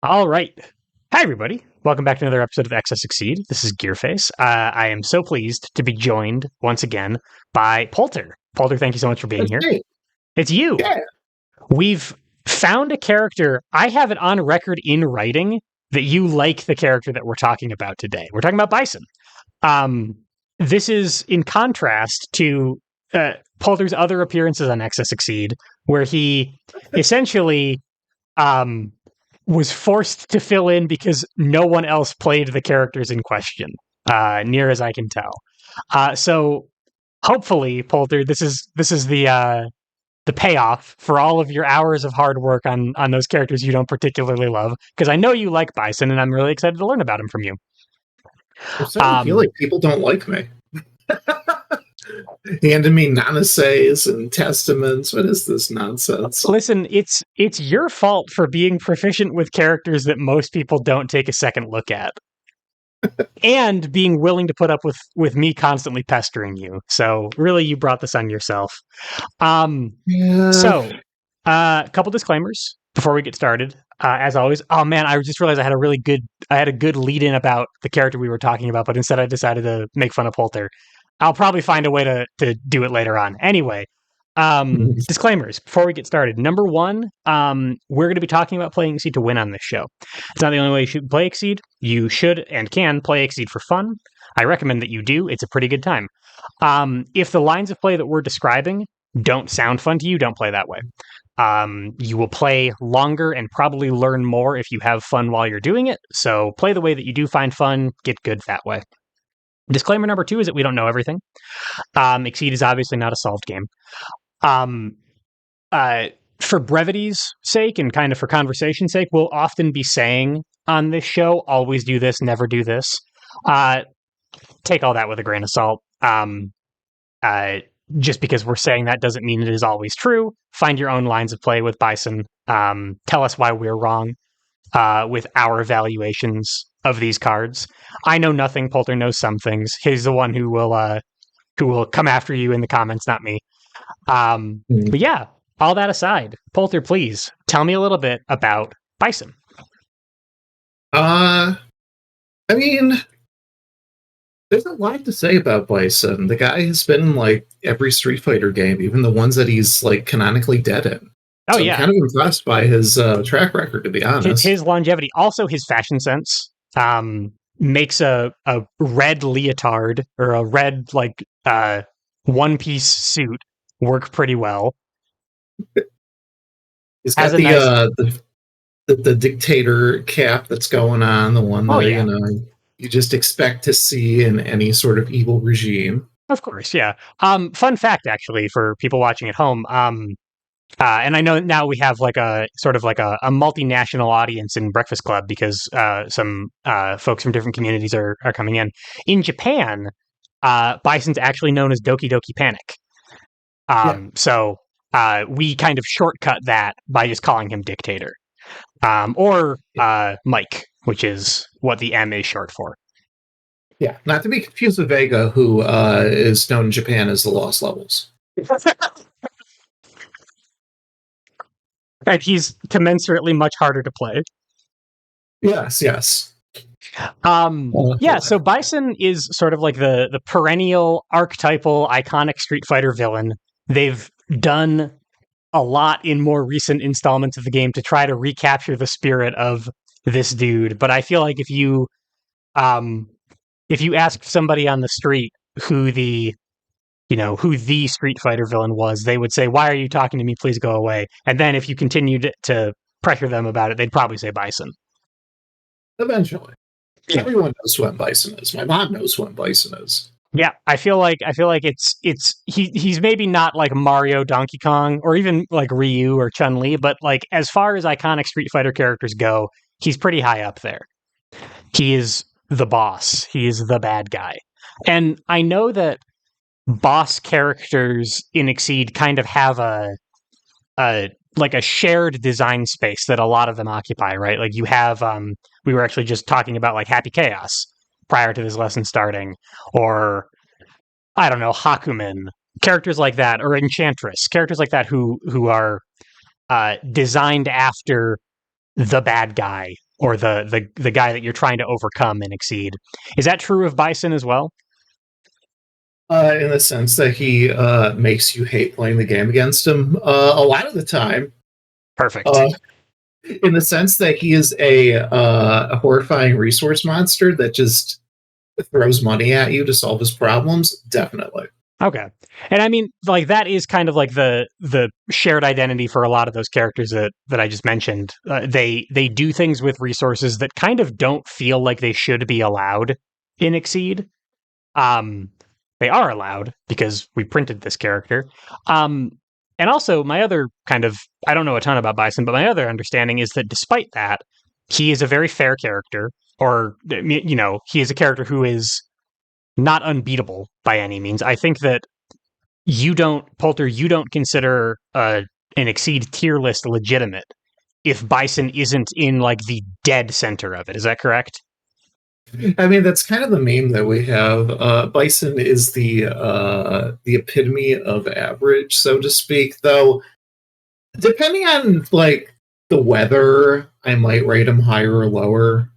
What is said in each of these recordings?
All right. Hi, everybody. Welcome back to another episode of Excess Succeed. This is Gearface. I am so pleased to be joined once again by Polter. Polter, thank you so much for being That's here. great. It's you. Yeah. We've found a character. I have it on record in writing that you like the character that we're talking about today. We're talking about Bison. Um, this is in contrast to Polter's other appearances on Excess Succeed, where he essentially um, was forced to fill in because no one else played the characters in question, near as I can tell. So hopefully, Polter, this is the payoff for all of your hours of hard work on those characters you don't particularly love. Because I know you like Bison, and I'm really excited to learn about him from you. I'm starting to feel Um, like people don't like me. Handing me non-essays and testaments. What is this nonsense? Listen, it's your fault for being proficient with characters that most people don't take a second look at. And being willing to put up with me constantly pestering you. So really, you brought this on yourself. Um, Yeah. so a couple disclaimers before we get started. As always, oh man, I just realized I had a good lead in about the character we were talking about, but instead I decided to make fun of Polter. I'll probably find a way to do it later on. Anyway, disclaimers before we get started. Number one, we're going to be talking about playing Exceed to win on this show. It's not the only way you should play Exceed. You should and can play Exceed for fun. I recommend that you do. It's a pretty good time. If the lines of play that we're describing don't sound fun to you, don't play that way. You will play longer and probably learn more if you have fun while you're doing it. So play the way that you do find fun, get good that way. Disclaimer number two is that we don't know everything. Exceed is obviously not a solved game. Um, for brevity's sake and kind of for conversation's sake, we'll often be saying on this show, always do this, never do this. Take all that with a grain of salt. Just because we're saying that doesn't mean it is always true. Find your own lines of play with Bison. Tell us why we're wrong with our evaluations of these cards. I know nothing. Polter knows some things. He's the one who will come after you in the comments, not me. But yeah, all that aside, Polter, please tell me a little bit about Bison. I mean, there's a lot to say about Bison. The guy has been in like every Street Fighter game, even the ones that he's like canonically dead in. Oh So I'm yeah, kind of impressed by his track record, to be honest. his longevity, also his fashion sense. Makes a red leotard or a red like one piece suit work pretty well. He's Has got a nice the dictator cap that's going on, the one oh that yeah, you just expect to see in any sort of evil regime. of course, yeah. Fun fact actually for people watching at home. And I know now we have like a sort of like a multinational audience in Breakfast Club because some folks from different communities are coming in. In Japan, Bison's actually known as Doki Doki Panic. Yeah, So we kind of shortcut that by just calling him Dictator. Or Mike, which is what the M is short for. yeah. Not to be confused with Vega, who is known in Japan as the Lost Levels. And he's commensurately much harder to play. Yes, yes. Yeah, so Bison is sort of like the perennial, archetypal, iconic Street Fighter villain. They've done a lot in more recent installments of the game to try to recapture the spirit of this dude. But I feel like if you ask somebody on the street who the Street Fighter villain was, they would say, "Why are you talking to me? Please go away." And then if you continued to pressure them about it, they'd probably say Bison. Eventually. Yeah. Everyone knows who M. Bison is. My mom knows who M. Bison is. Yeah, I feel like he's maybe not like Mario, Donkey Kong, or even like Ryu or Chun Li, but like as far as iconic Street Fighter characters go, he's pretty high up there. He is the boss. He is the bad guy, and I know that boss characters in Exceed kind of have a like a shared design space that a lot of them occupy, right? Like you have we were actually just talking about like Happy Chaos prior to this lesson starting, or I don't know, Hakumen, characters like that, or Enchantress, characters like that who are designed after the bad guy or the guy that you're trying to overcome and exceed. Is that true of Bison as well? In the sense that he makes you hate playing the game against him a lot of the time. Perfect. Uh, in the sense that he is a horrifying resource monster that just throws money at you to solve his problems. Definitely. Okay. And I mean, like that is kind of like the shared identity for a lot of those characters that I just mentioned. They do things with resources that kind of don't feel like they should be allowed in Exceed. Um, they are allowed because we printed this character. Um, and also, my other kind of I don't know a ton about Bison, but my other understanding is that despite that, he is a very fair character, or he is a character who is not unbeatable by any means. I think that Polter, you don't consider an Exceed tier list legitimate if Bison isn't in like the dead center of it. Is that correct? I mean, that's kind of the meme that we have. Bison is the epitome of average, so to speak. Though, depending on like the weather, I might rate him higher or lower.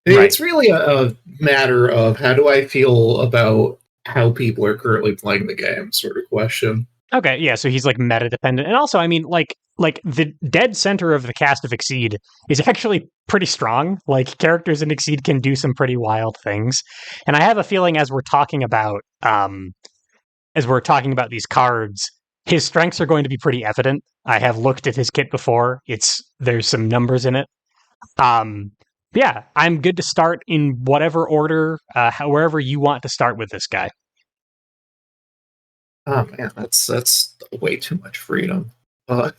Right. It's really a matter of how do I feel about how people are currently playing the game, sort of question. Okay, yeah, so he's like meta dependent. And also, I mean, like the dead center of the cast of Exceed is actually pretty strong. Like characters in Exceed can do some pretty wild things. And I have a feeling as we're talking about these cards, his strengths are going to be pretty evident. I have looked at his kit before. There's some numbers in it. Um yeah, I'm good to start in whatever order, wherever you want to start with this guy. Oh man, that's way too much freedom. Uh,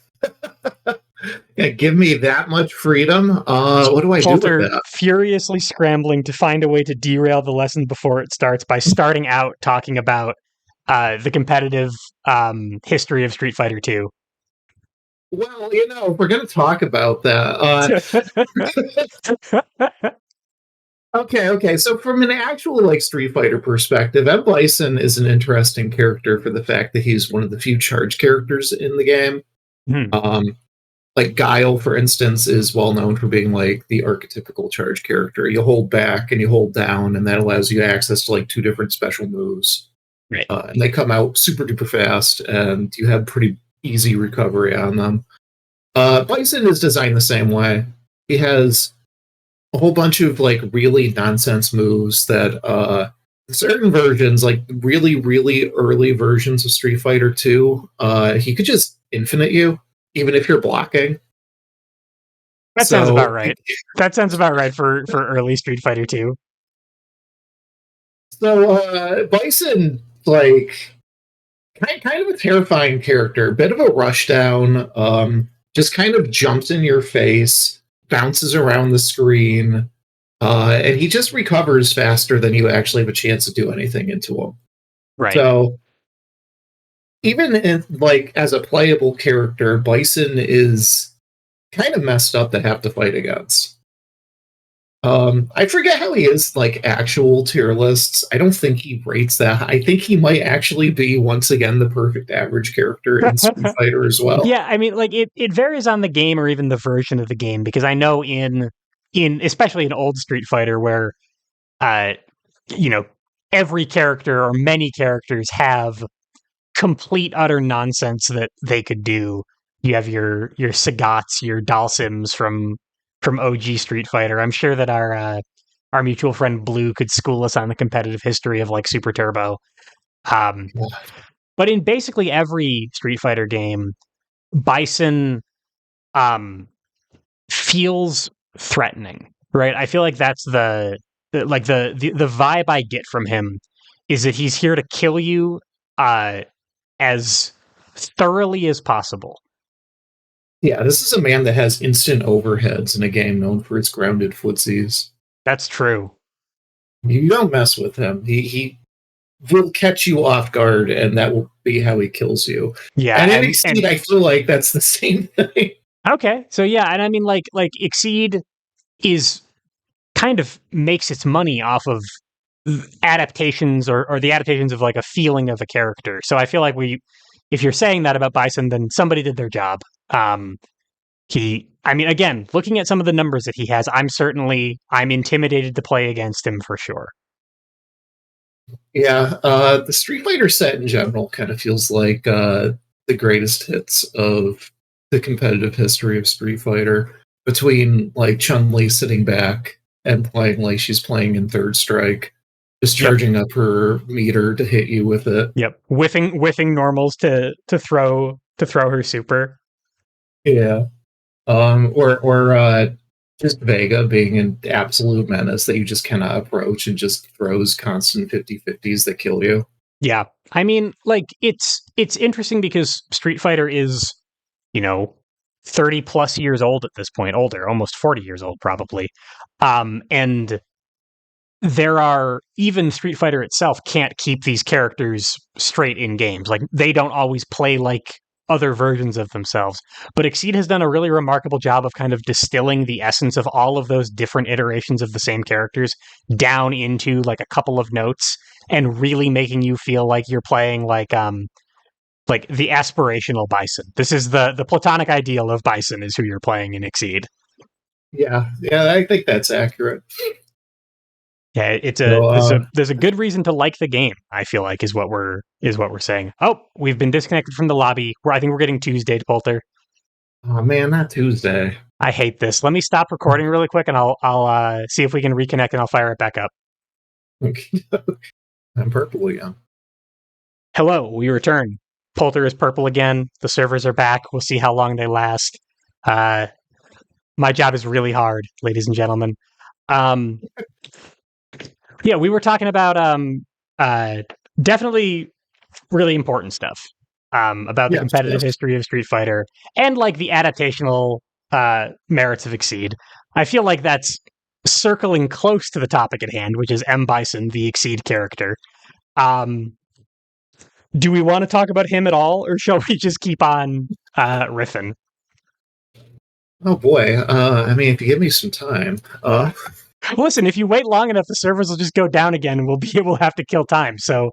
yeah, give me that much freedom. What do I do with Polter that? furiously scrambling to find a way to derail the lesson before it starts by starting out talking about the competitive history of Street Fighter 2. Well, if we're going to talk about that, okay. So, from an actual like Street Fighter perspective, M. Bison is an interesting character for the fact that he's one of the few charge characters in the game. Hmm, Um, like Guile, for instance, is well known for being like the archetypical charge character. You hold back and you hold down, and that allows you access to like two different special moves. right. And they come out super duper fast, and you have pretty easy recovery on them. Bison is designed the same way. He has a whole bunch of like really nonsense moves that certain versions, like really, really early versions of Street Fighter 2, he could just infinite you, even if you're blocking. That sounds about So right. That sounds about right for early Street Fighter 2. Bison, like kind of a terrifying character, bit of a rushdown, just kind of jumps in your face, bounces around the screen, and he just recovers faster than you actually have a chance to do anything into him. Right. So even like as a playable character, Bison is kind of messed up to have to fight against. I forget how he is like actual tier lists. I don't think he rates that. I think he might actually be once again the perfect average character in Street Fighter as well. Yeah, I mean, like it varies on the game or even the version of the game because I know in especially in old Street Fighter where uh you know every character or many characters have complete utter nonsense that they could do. You have your Sagats, your Dalsims from OG Street Fighter. I'm sure that our mutual friend Blue could school us on the competitive history of like Super Turbo. Um, but in basically every Street Fighter game, Bison um, feels threatening, right? I feel like that's the vibe I get from him is that he's here to kill you as thoroughly as possible. Yeah, this is a man that has instant overheads in a game known for its grounded footsies. That's true. You don't mess with him. He will catch you off guard, and that will be how he kills you. Yeah, And in and Exceed, I feel like that's the same thing. okay, so yeah, and I mean like Exceed is kind of makes its money off of adaptations or the adaptations of like a feeling of a character. So I feel like if you're saying that about Bison, then somebody did their job. Um, Again, looking at some of the numbers that he has, I'm intimidated to play against him for sure. Yeah, the Street Fighter set in general kind of feels like the greatest hits of the competitive history of Street Fighter, between like Chun-Li sitting back and playing like she's playing in Third Strike, just Yep. charging up her meter to hit you with it. Yep. Whiffing normals to throw her super. Yeah. Or just Vega being an absolute menace that you just cannot approach and just throws constant 50-50s that kill you. Yeah. I mean, like it's interesting because Street Fighter is, 30 plus years old at this point, older, almost 40 years old probably. And there are, even Street Fighter itself can't keep these characters straight in games. Like they don't always play like other versions of themselves. But Exceed has done a really remarkable job of kind of distilling the essence of all of those different iterations of the same characters down into like a couple of notes, and really making you feel like you're playing like the aspirational Bison. This is the platonic ideal of Bison is who you're playing in Exceed. Yeah, I think that's accurate. Yeah, So, there's a good reason to like the game. I feel like is what we're saying. Oh, we've been disconnected from the lobby. I think we're getting Tuesday, Polter. oh man, not Tuesday. I hate this. Let me stop recording really quick, and I'll see if we can reconnect, and I'll fire it back up. Okay. I'm purple again. Hello, we return. Polter is purple again. The servers are back. We'll see how long they last. My job is really hard, ladies and gentlemen. Yeah, we were talking about definitely really important stuff about the competitive history of Street Fighter and like the adaptational merits of Exceed. I feel like that's circling close to the topic at hand, which is M. Bison, the Exceed character. Do we want to talk about him at all, or shall we just keep on riffing? Oh boy, I mean, if you give me some time. Listen, if you wait long enough, the servers will just go down again, and we'll have to kill time. So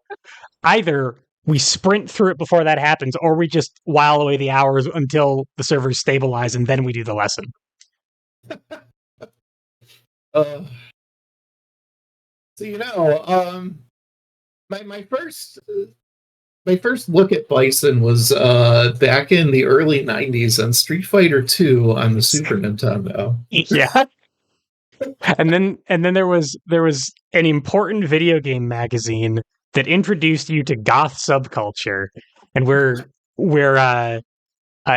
either we sprint through it before that happens, or we just while away the hours until the servers stabilize, and then we do the lesson. So my first look at Bison was back in the early '90s on Street Fighter 2 on the Super Nintendo. Yeah. And then there was an important video game magazine that introduced you to goth subculture, and we're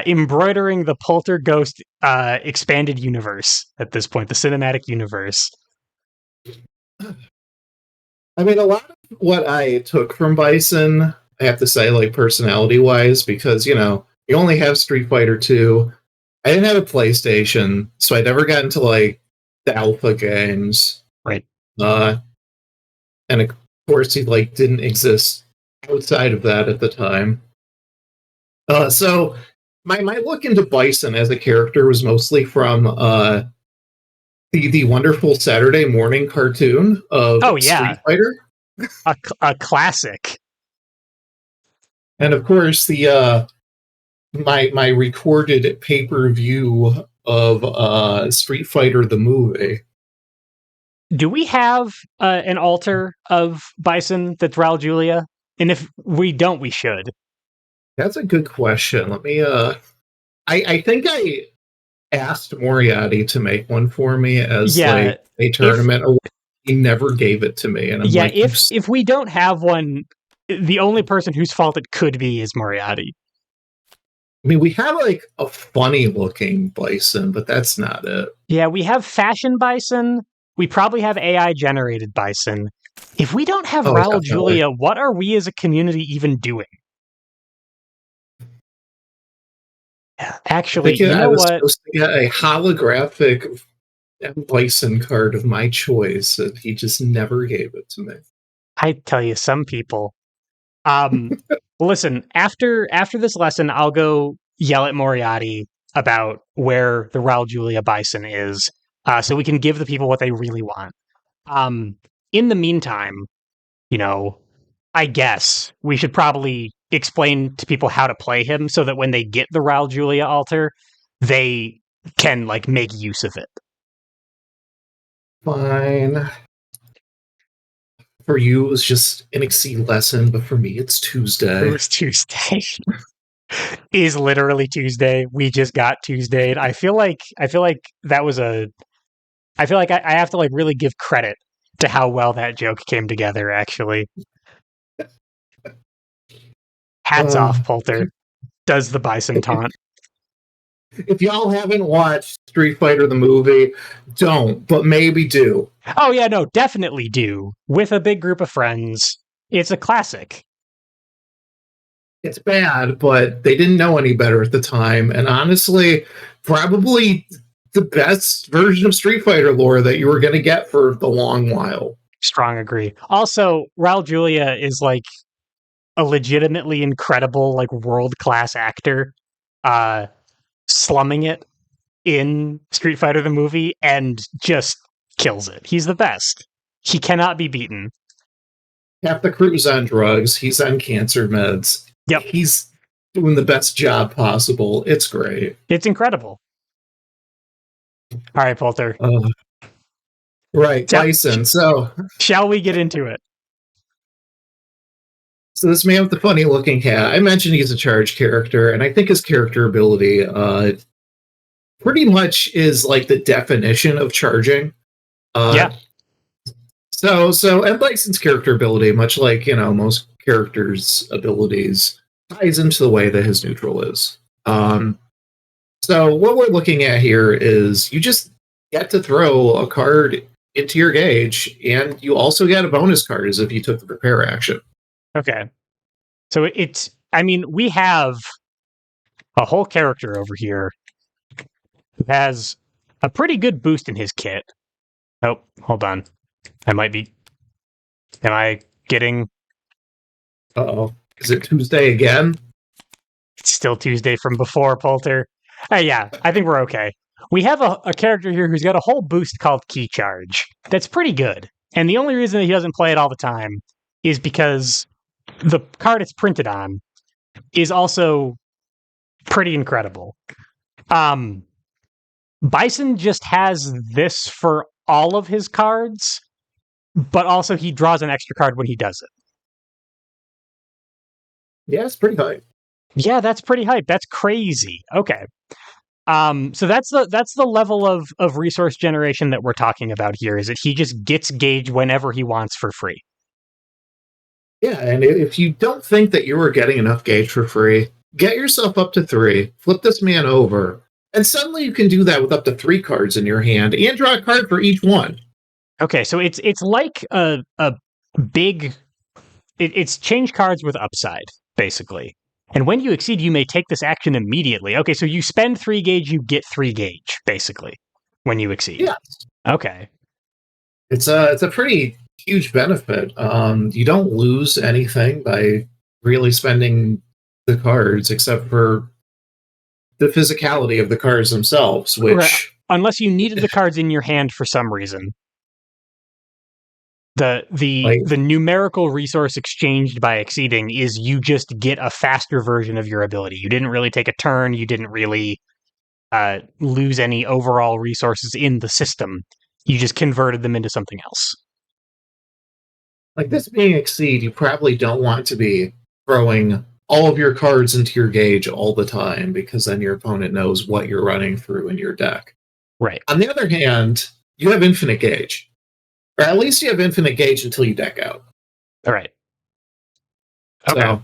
embroidering the Poltergeist expanded universe at this point, the cinematic universe. I mean, a lot of what I took from Bison, I have to say, like personality-wise, because you only have Street Fighter 2. I didn't have a PlayStation, so I never got into like the alpha games, right? And of course, he like didn't exist outside of that at the time. So my look into Bison as a character was mostly from the wonderful Saturday morning cartoon of Street Fighter, a classic, and of course the my recorded pay-per-view of Street Fighter the movie. Do we have an altar of Bison that's Raul Julia? And if we don't, we should. That's a good question. Let me I think I asked Moriarty to make one for me as like a tournament award. He never gave it to me, and I'm like, if we don't have one, the only person whose fault it could be is Moriarty. I mean, we have like a funny looking Bison, but that's not it. Yeah, we have fashion Bison. We probably have AI generated Bison. If we don't have Raul Julia, what are we as a community even doing? Actually, you know what? I was supposed to get a holographic Bison card of my choice, and he just never gave it to me. I tell you, some people. Listen, after this lesson, I'll go yell at Moriarty about where the Raul Julia Bison is, so we can give the people what they really want. In the meantime, I guess we should probably explain to people how to play him so that when they get the Raul Julia altar, they can like make use of it. Fine. For you, it was just an Exceed lesson, but for me, it's Tuesday. It was Tuesday. Is literally Tuesday. We just got Tuesday. I feel like that was a. I feel like I have to like really give credit to how well that joke came together. Actually, hats off, Polter. Does the Bison taunt? If y'all haven't watched Street Fighter the movie, don't, but maybe do. Oh yeah, no, definitely do. With a big group of friends. It's a classic. It's bad, but they didn't know any better at the time. And honestly, probably the best version of Street Fighter lore that you were going to get for the long while. Strong agree. Also, Raul Julia is like a legitimately incredible, like world-class actor, slumming it in Street Fighter the movie and just kills it. He's the best. He cannot be beaten. Half the crew's on drugs. He's on cancer meds. Yep. He's doing the best job possible. It's great. It's incredible. All right, Polter. Right, Bison. So, shall we get into it? So this man with the funny looking hat, I mentioned he's a charge character, and I think his character ability pretty much is like the definition of charging. Yeah. So M. Bison's character ability, much like, most characters' abilities, ties into the way that his neutral is. So what we're looking at here is you just get to throw a card into your gauge, and you also get a bonus card as if you took the prepare action. Okay. So we have a whole character over here who has a pretty good boost in his kit. Oh, hold on. Am I getting... Uh-oh. Is it Tuesday again? It's still Tuesday from before, Polter. Yeah, I think we're okay. We have a character here who's got a whole boost called Key Charge. That's pretty good. And the only reason that he doesn't play it all the time is because the card it's printed on is also pretty incredible. Bison just has this for all of his cards, but also he draws an extra card when he does it. Yeah, it's pretty hype. Yeah, that's pretty hype. That's crazy. Okay. So that's the level of resource generation that we're talking about here, is that he just gets gauge whenever he wants for free. Yeah, and if you don't think that you were getting enough gauge for free, get yourself up to 3, flip this man over, and suddenly you can do that with up to 3 cards in your hand and draw a card for each one. Okay, so it's like a big... It's change cards with upside, basically. And when you exceed, you may take this action immediately. Okay, so you spend 3 gauge, you get 3 gauge, basically, when you exceed. Yes. Okay. It's a pretty huge benefit. You don't lose anything by really spending the cards, except for the physicality of the cards themselves, which... Right. Unless you needed the cards in your hand for some reason. The numerical resource exchanged by exceeding is you just get a faster version of your ability. You didn't really take a turn. You didn't really lose any overall resources in the system. You just converted them into something else. Like this being exceed, you probably don't want to be throwing all of your cards into your gauge all the time, because then your opponent knows what you're running through in your deck. Right. On the other hand, you have infinite gauge. Or at least you have infinite gauge until you deck out. All right. Okay. So,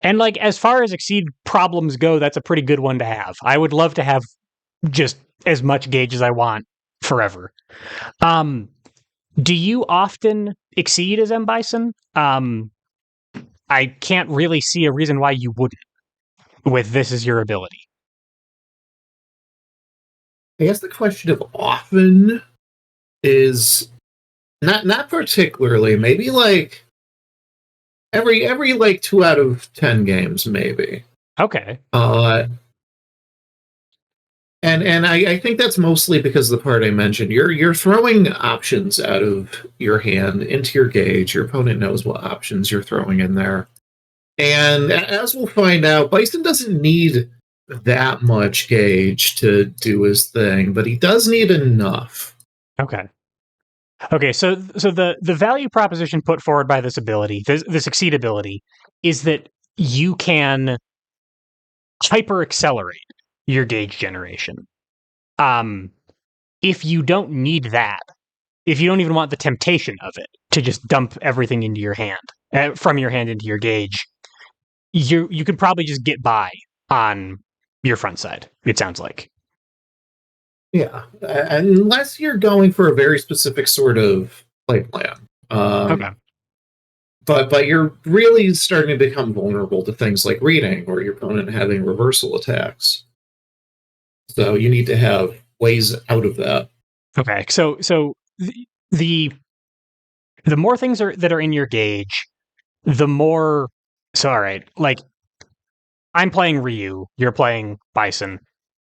and like, as far as exceed problems go, that's a pretty good one to have. I would love to have just as much gauge as I want forever. Do you often exceed as M. Bison? I can't really see a reason why you wouldn't with this as your ability. I guess the question of often is not particularly, maybe like every like 2 out of 10 games, maybe. Okay. And I think that's mostly because of the part I mentioned. You're throwing options out of your hand into your gauge. Your opponent knows what options you're throwing in there. And as we'll find out, Bison doesn't need that much gauge to do his thing, but he does need enough. Okay. Okay, so the value proposition put forward by this ability, this Exceed ability, is that you can hyper accelerate your gauge generation. Um, if you don't need that, if you don't even want the temptation of it to just dump everything into your hand, from your hand into your gauge, you could probably just get by on your front side. It sounds like. Yeah, unless you're going for a very specific sort of play plan. Okay. But you're really starting to become vulnerable to things like reading or your opponent having reversal attacks. So you need to have ways out of that. Okay. So the the more things that are in your gauge, the more. So all right, like I'm playing Ryu, you're playing Bison.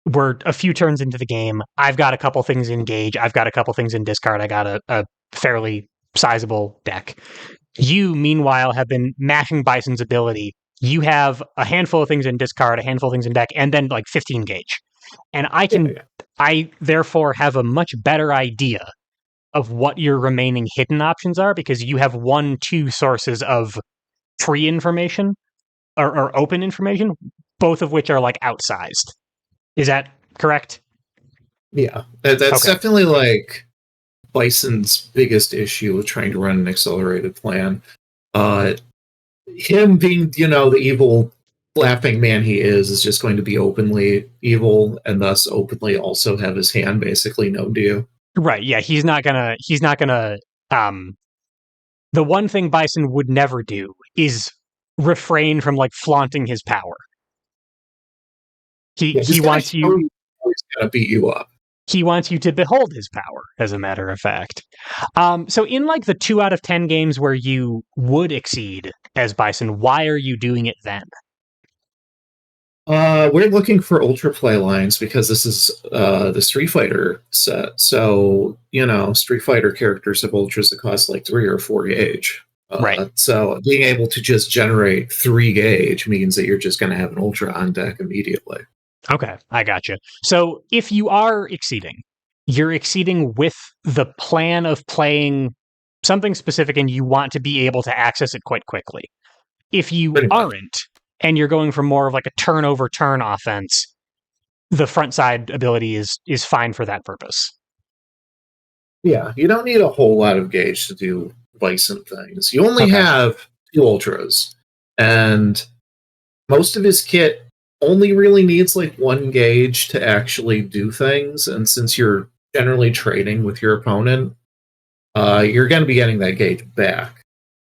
We're a few turns into the game. I've got a couple things in gauge. I've got a couple things in discard. I got a fairly sizable deck. You, meanwhile, have been mashing Bison's ability. You have a handful of things in discard, a handful of things in deck, and then like 15 gauge. And I therefore have a much better idea of what your remaining hidden options are because you have 1, 2 sources of free information or open information, both of which are like outsized. Is that correct? Yeah, that's Okay. definitely like Bison's biggest issue with trying to run an accelerated plan. Uh, him being, the evil laughing man he is just going to be openly evil and thus openly also have his hand basically known to you. Right. Yeah. He's not gonna um the one thing Bison would never do is refrain from like flaunting his power. He Yeah, he he's gonna wants show you you how he's gonna beat you up. he wants you to behold his power, as a matter of fact. So in like the 2 out of 10 games where you would exceed as Bison, why are you doing it then? We're looking for ultra play lines because this is the Street Fighter set. So, Street Fighter characters have ultras that cost like 3 or 4 gauge. Right. So being able to just generate 3 gauge means that you're just going to have an ultra on deck immediately. Okay, I gotcha. So if you are exceeding, you're exceeding with the plan of playing something specific and you want to be able to access it quite quickly. If you Pretty much. aren't, and you're going for more of like a turn over turn offense, the front side ability is fine for that purpose. Yeah, you don't need a whole lot of gauge to do Bison things. You only Okay. have 2 ultras, and most of his kit only really needs like 1 gauge to actually do things. And since you're generally trading with your opponent, you're going to be getting that gauge back.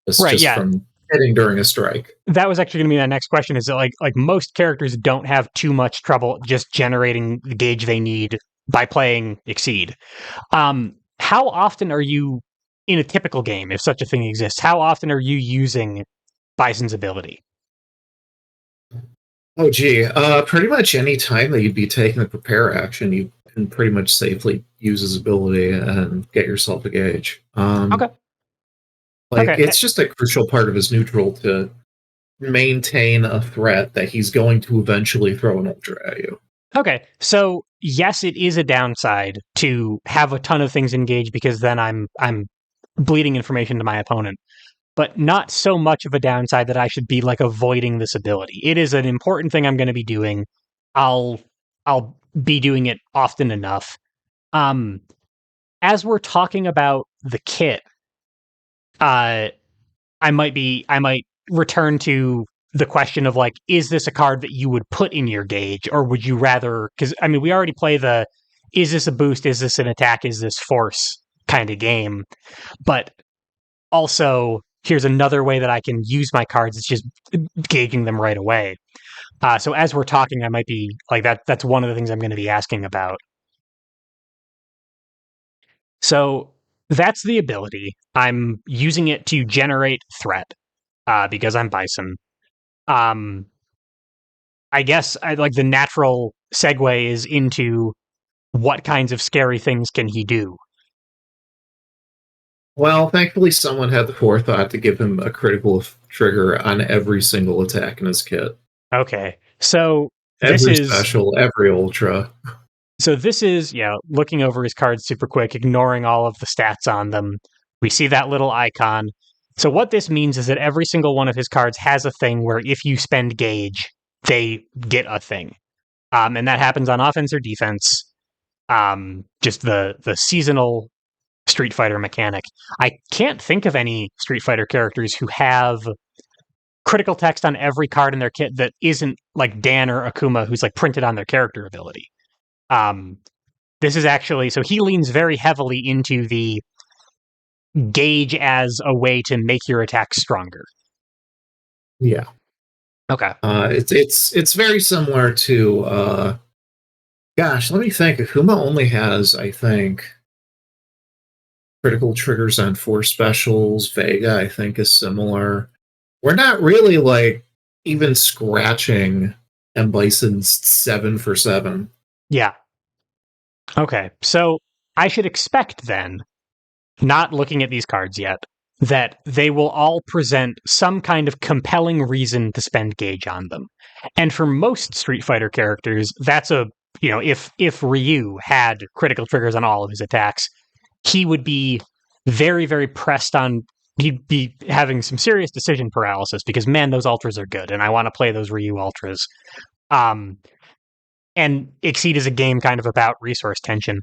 It's Right, just yeah. from hitting during a strike. That was actually going to be my next question is that like most characters don't have too much trouble just generating the gauge they need by playing exceed. How often are you in a typical game, if such a thing exists? How often are you using Bison's ability? Oh, gee. Pretty much any time that you'd be taking the prepare action, you can pretty much safely use his ability and get yourself a gauge. Okay. Like, Okay. it's just a crucial part of his neutral to maintain a threat that he's going to eventually throw an ultra at you. Okay. So yes, it is a downside to have a ton of things engaged because then I'm bleeding information to my opponent. But not so much of a downside that I should be like avoiding this ability. It is an important thing I'm going to be doing. I'll I'll be doing it often enough. Um, as we're talking about the kit, uh, I might return to the question of like, is this a card that you would put in your gauge, or would you rather? Because I mean, we already play the is this a boost, is this an attack, is this force kind of game, but also here's another way that I can use my cards. It's just gauging them right away. So as we're talking, I might be like that. That's one of the things I'm going to be asking about. So that's the ability. I'm using it to generate threat because I'm Bison. Um, I guess I like the natural segue is into what kinds of scary things can he do? Well, thankfully, someone had the forethought to give him a critical trigger on every single attack in his kit. Okay, so this Every is special, every ultra. so this is looking over his cards super quick, ignoring all of the stats on them. We see that little icon. So what this means is that every single one of his cards has a thing where if you spend gauge, they get a thing. And that happens on offense or defense. Just the seasonal Street Fighter mechanic. I can't think of any Street Fighter characters who have critical text on every card in their kit that isn't like Dan or Akuma, who's like printed on their character ability. Um, this is actually so he leans very heavily into the gauge as a way to make your attacks stronger. Yeah. Okay. It's very similar to gosh, let me think. Akuma only has, I think, critical triggers on 4 specials. Vega, I think, is similar. We're not really like even scratching M. Bison's 7 for 7. Yeah. Okay. So I should expect then, not looking at these cards yet, that they will all present some kind of compelling reason to spend gauge on them. And for most Street Fighter characters, that's if Ryu had critical triggers on all of his attacks, he would be very, very pressed on. He'd be having some serious decision paralysis because, man, those ultras are good, and I want to play those Ryu ultras. And Exceed is a game kind of about resource tension.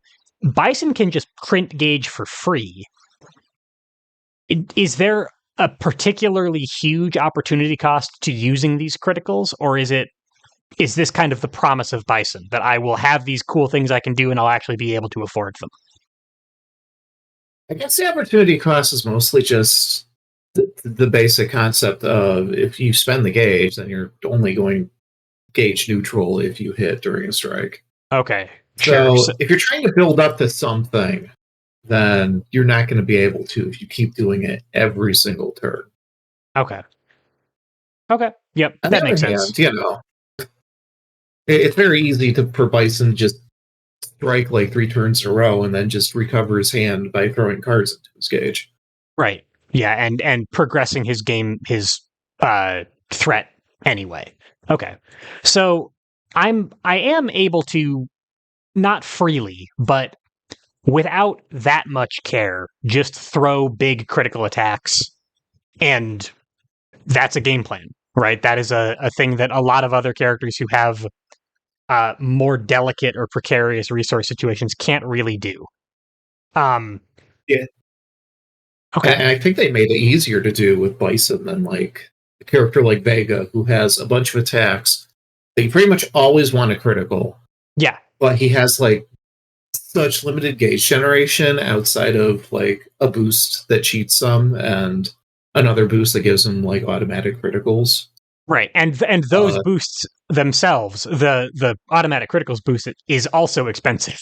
Bison can just print gauge for free. Is there a particularly huge opportunity cost to using these criticals, or is this kind of the promise of Bison, that I will have these cool things I can do and I'll actually be able to afford them? I guess the opportunity cost is mostly just the basic concept of if you spend the gauge, then you're only going gauge neutral if you hit during a strike. Okay, So sure. if you're trying to build up to something, then you're not going to be able to if you keep doing it every single turn. Okay. Yep, On that the makes other sense. hand, it's very easy for Bison just strike like 3 turns in a row and then just recover his hand by throwing cards into his gauge. Right. Yeah, and progressing his threat anyway. Okay. So I am able to, not freely, but without that much care, just throw big critical attacks, and that's a game plan, right? That is a thing that a lot of other characters who have more delicate or precarious resource situations can't really do. Yeah. Okay. And I think they made it easier to do with Bison than like a character like Vega, who has a bunch of attacks that you pretty much always want a critical. Yeah. But he has like such limited gauge generation outside of like a boost that cheats some and another boost that gives him like automatic criticals. Right. And those boosts themselves, the automatic criticals boost is also expensive.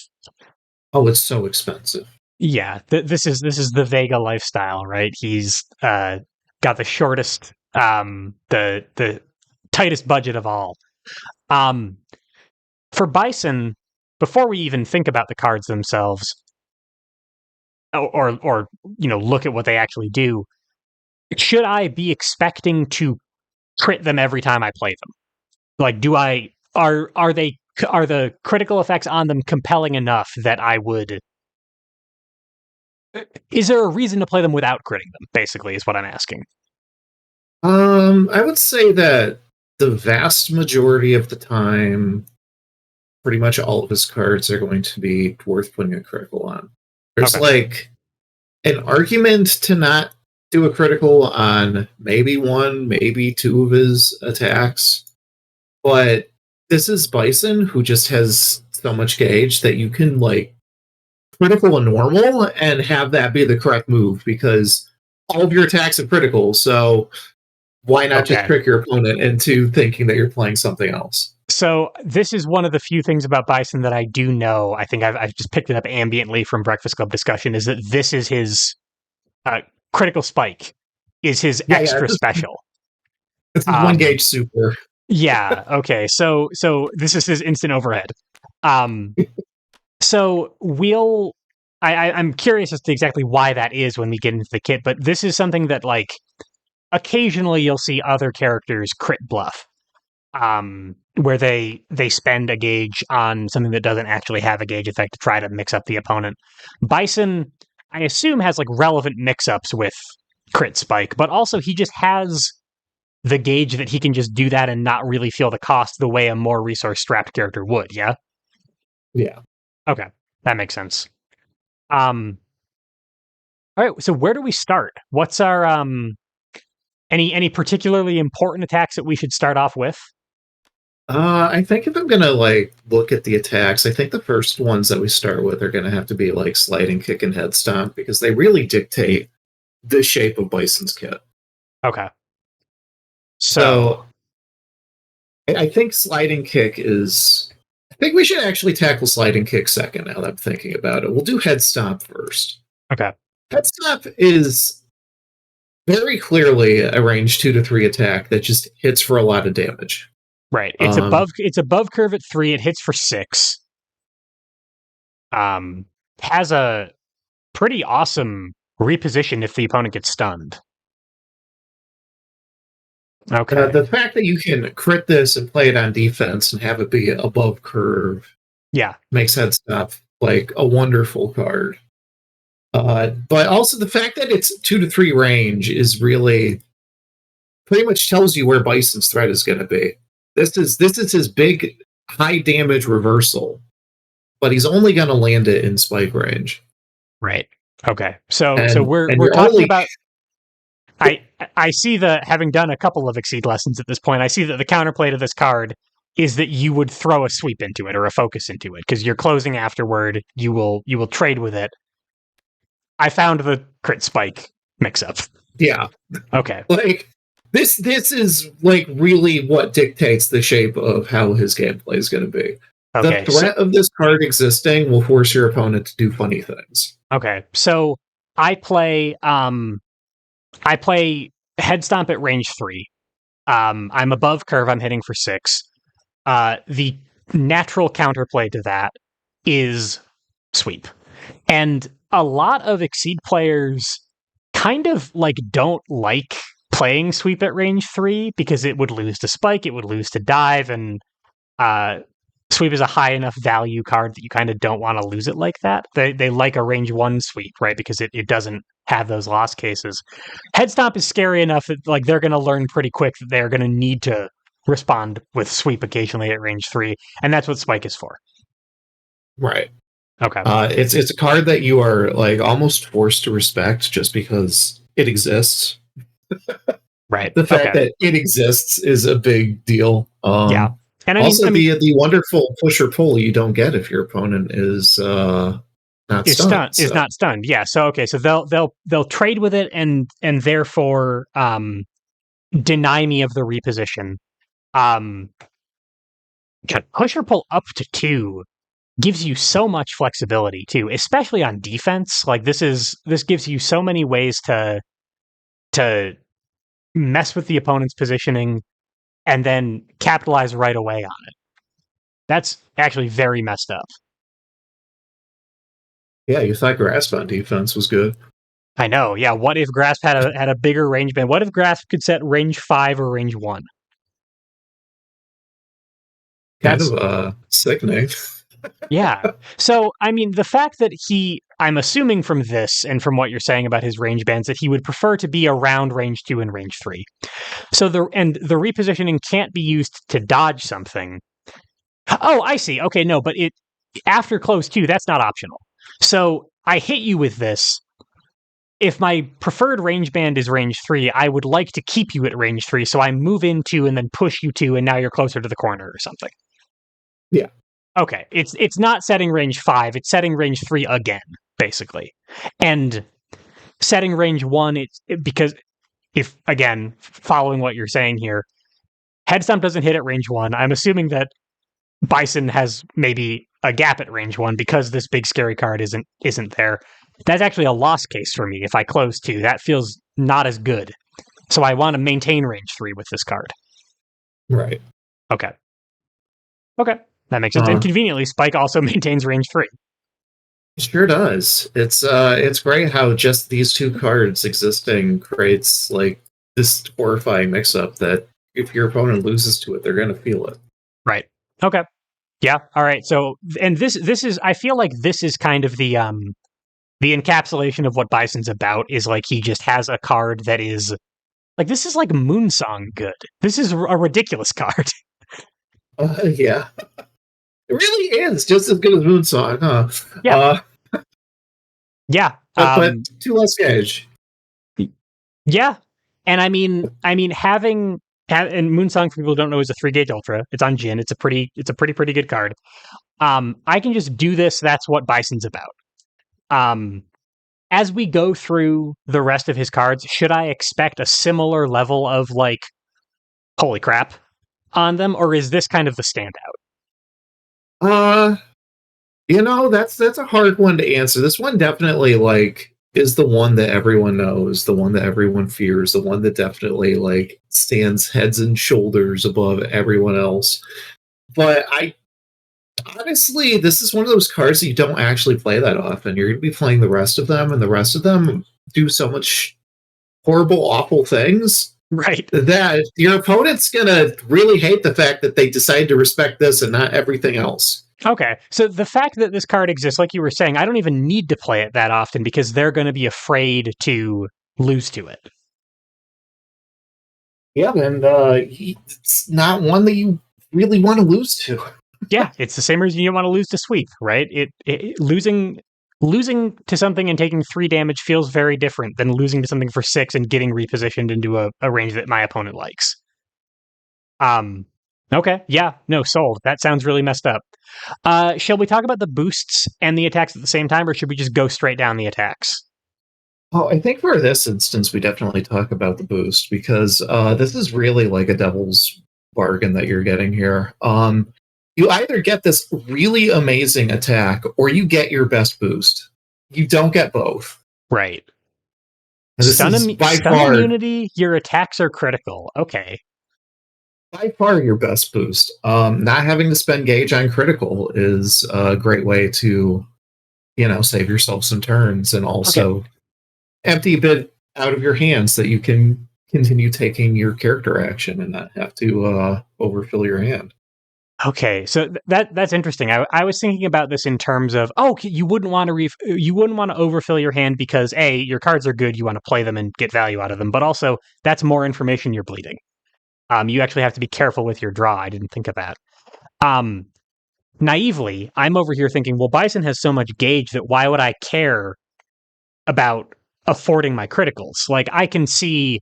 Oh, it's so expensive. Yeah, this is the Vega lifestyle, right? He's got the shortest, the tightest budget of all. For Bison, before we even think about the cards themselves, or look at what they actually do, should I be expecting to crit them every time I play them? Like, are the critical effects on them compelling enough that I would? Is there a reason to play them without critting them, basically, is what I'm asking. I would say that the vast majority of the time, pretty much all of his cards are going to be worth putting a critical on. There's like an argument to not do a critical on maybe 1, maybe 2 of his attacks, but this is Bison, who just has so much gauge that you can like critical and normal and have that be the correct move because all of your attacks are critical. So why not just trick your opponent into thinking that you're playing something else? So this is one of the few things about Bison that I do know. I think I've just picked it up ambiently from Breakfast Club discussion. Is that this is his critical spike? Is his extra special? This is 1 gauge super. Yeah. Okay. So this is his instant overhead. So I'm curious as to exactly why that is when we get into the kit, but this is something that like occasionally you'll see other characters crit bluff. where they spend a gauge on something that doesn't actually have a gauge effect to try to mix up the opponent. Bison, I assume, has like relevant mix-ups with crit spike, but also he just has the gauge that he can just do that and not really feel the cost the way a more resource-strapped character would, yeah? Yeah. Okay, that makes sense. All right, so where do we start? What's our any particularly important attacks that we should start off with? I think if I'm gonna like look at the attacks, I think the first ones that we start with are gonna have to be like sliding kick and head stomp because they really dictate the shape of Bison's kit. Okay. So I think sliding kick is. I think we should actually tackle sliding kick second. Now that I'm thinking about it, we'll do head stomp first. Okay. Head stomp is very clearly a range 2 to 3 attack that just hits for a lot of damage. Right. It's above curve at 3. It hits for 6. Has a pretty awesome reposition if the opponent gets stunned. Okay. The fact that you can crit this and play it on defense and have it be above curve, makes head stomp like a wonderful card. But also the fact that it's 2 to 3 range is really pretty much tells you where Bison's threat is going to be. This is his big high damage reversal, but he's only going to land it in spike range. Right. Okay. So we're talking about. I see having done a couple of Exceed lessons at this point, I see that the counterplay to this card is that you would throw a sweep into it or a focus into it because you're closing afterward. You will trade with it. I found the crit spike mix up. Yeah. Okay. Like this is like really what dictates the shape of how his gameplay is going to be. Okay, the threat of this card existing will force your opponent to do funny things. Okay. So I play head stomp at range 3. I'm above curve, I'm hitting for 6. The natural counterplay to that is sweep. And a lot of Exceed players kind of like don't like playing sweep at range 3 because it would lose to spike, it would lose to dive, and sweep is a high enough value card that you kind of don't want to lose it like that. They like a range 1 sweep, right? Because it doesn't have those loss cases. Head stomp is scary enough that like they're going to learn pretty quick that they're going to need to respond with sweep occasionally at range 3, and that's what spike is for. Right. Okay. It's a card that you are like almost forced to respect just because it exists. Right. The fact that it exists is a big deal. Yeah. And the wonderful push or pull you don't get if your opponent is not stunned. Is not stunned. Yeah. So okay. So they'll trade with it and therefore deny me of the reposition. Push or pull up to 2 gives you so much flexibility too, especially on defense. Like this gives you so many ways to mess with the opponent's positioning and then capitalize right away on it. That's actually very messed up. Yeah, you thought Grasp on defense was good. I know. Yeah, what if Grasp had a bigger range band? What if Grasp could set range 5 or range 1? That's kind of sickening. Yeah. So, I mean, the fact that I'm assuming from this and from what you're saying about his range bands that he would prefer to be around range 2 and range 3. So the repositioning can't be used to dodge something. Oh, I see. Okay, no, but after close 2, that's not optional. So I hit you with this. If my preferred range band is range 3, I would like to keep you at range 3, so I move into and then push you 2, and now you're closer to the corner or something. Yeah. Okay, it's not setting range 5, it's setting range 3 again, basically. And setting range 1, because if, again, following what you're saying here, head stomp doesn't hit at range 1. I'm assuming that Bison has maybe a gap at range 1 because this big scary card isn't there. That's actually a loss case for me if I close 2. That feels not as good. So I want to maintain range 3 with this card. Right. Okay. That makes sense. And conveniently, Spike also maintains range 3. It sure does. It's great how just these 2 cards existing creates like this horrifying mix-up that if your opponent loses to it, they're going to feel it. Okay. Yeah. All right. So, and this is, I feel like this is kind of the encapsulation of what Bison's about is like he just has a card that is like this is like Moonsong good. This is a ridiculous card. Yeah, it really is just as good as Moonsong, huh? Yeah. Yeah. But too less gauge. Yeah. And I mean having and Moonsong, for people who don't know, is a 3 gauge ultra. It's on Jin. It's a pretty good card. I can just do this. That's what Bison's about. As we go through the rest of his cards, should I expect a similar level of like, holy crap on them, or is this kind of the standout? That's a hard one to answer. This one definitely like is the one that everyone knows, the one that everyone fears, the one that definitely like stands heads and shoulders above everyone else. But I honestly, this is one of those cards that you don't actually play that often. You're going to be playing the rest of them, and the rest of them do so much horrible, awful things Right. that your opponent's going to really hate the fact that they decide to respect this and not everything else. Okay. So the fact that this card exists, like you were saying, I don't even need to play it that often because they're going to be afraid to lose to it. Yeah, and it's not one that you really want to lose to. Yeah, it's the same reason you don't want to lose to sweep, right? Losing to something and taking 3 damage feels very different than losing to something for 6 and getting repositioned into a range that my opponent likes. Okay, yeah, no, sold. That sounds really messed up. Shall we talk about the boosts and the attacks at the same time, or should we just go straight down the attacks? Oh, I think for this instance, we definitely talk about the boost because this is really like a devil's bargain that you're getting here. You either get this really amazing attack or you get your best boost. You don't get both. Right. And this is by far immunity, your attacks are critical. Okay. By far your best boost. Not having to spend gauge on critical is a great way to, save yourself some turns and also empty a bit out of your hands that you can continue taking your character action and not have to overfill your hand. Okay, so that's interesting. I was thinking about this in terms of you wouldn't want to you wouldn't want to overfill your hand because your cards are good, you want to play them and get value out of them, but also that's more information you're bleeding. You actually have to be careful with your draw. I didn't think of that. Naively, I'm over here thinking, well, Bison has so much gauge that why would I care about affording my criticals? Like I can see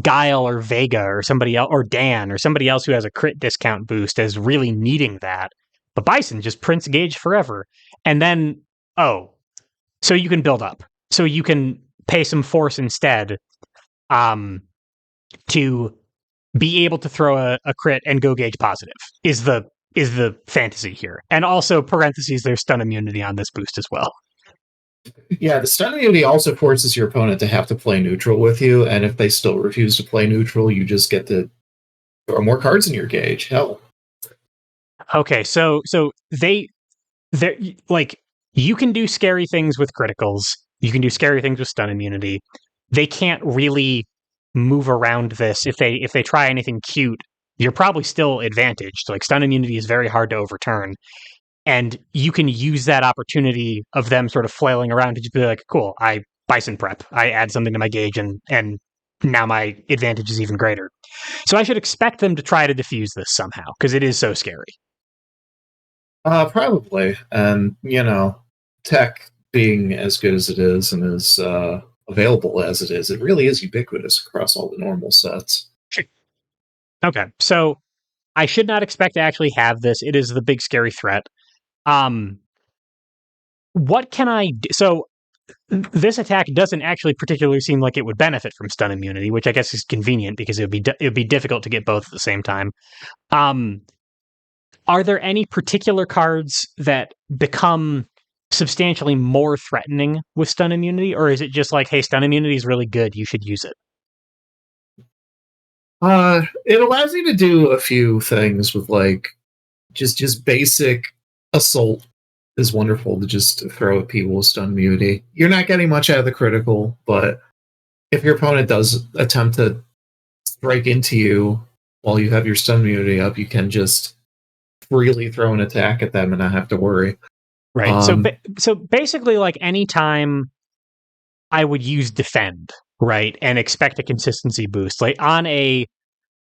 Guile or Vega or somebody else or Dan or somebody else who has a crit discount boost as really needing that. But Bison just prints gauge forever. And then, so you can build up. So you can pay some force instead to be able to throw a crit and go gauge positive is the fantasy here. And also parentheses, there's stun immunity on this boost as well. Yeah, the stun immunity also forces your opponent to have to play neutral with you, and if they still refuse to play neutral, you just get to throw more cards in your gauge. Hell. Okay, so they're like you can do scary things with criticals. You can do scary things with stun immunity. They can't really move around this. If they try anything cute, you're probably still advantaged. Like stun immunity is very hard to overturn. And you can use that opportunity of them sort of flailing around to just be like, cool, I Bison prep. I add something to my gauge and now my advantage is even greater. So I should expect them to try to defuse this somehow, because it is so scary. Probably. And, tech being as good as it is and as available as it is, it really is ubiquitous across all the normal sets. Okay, so I should not expect to actually have this. It is the big scary threat. What can I do? So this attack doesn't actually particularly seem like it would benefit from stun immunity, which I guess is convenient because it would be difficult to get both at the same time. Are there any particular cards that become substantially more threatening with stun immunity, or is it just like, hey, stun immunity is really good, you should use it? It allows you to do a few things with like just basic assault is wonderful to just throw at people with stun immunity. You're not getting much out of the critical, but if your opponent does attempt to strike into you while you have your stun immunity up, you can just freely throw an attack at them and not have to worry. Right. So basically, like anytime I would use defend, right, and expect a consistency boost, like on a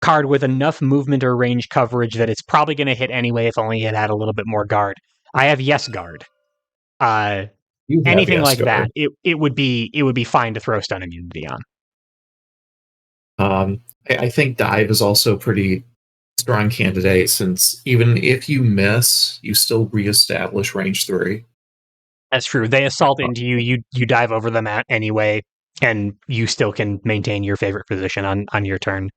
card with enough movement or range coverage that it's probably going to hit anyway, if only it had a little bit more guard. I have yes guard. You have Anything yes like that, guard. it would be fine to throw stun immunity on. I think dive is also a pretty strong candidate, since even if you miss, you still reestablish range 3. That's true. They assault into you. You dive over them anyway, and you still can maintain your favorite position on your turn.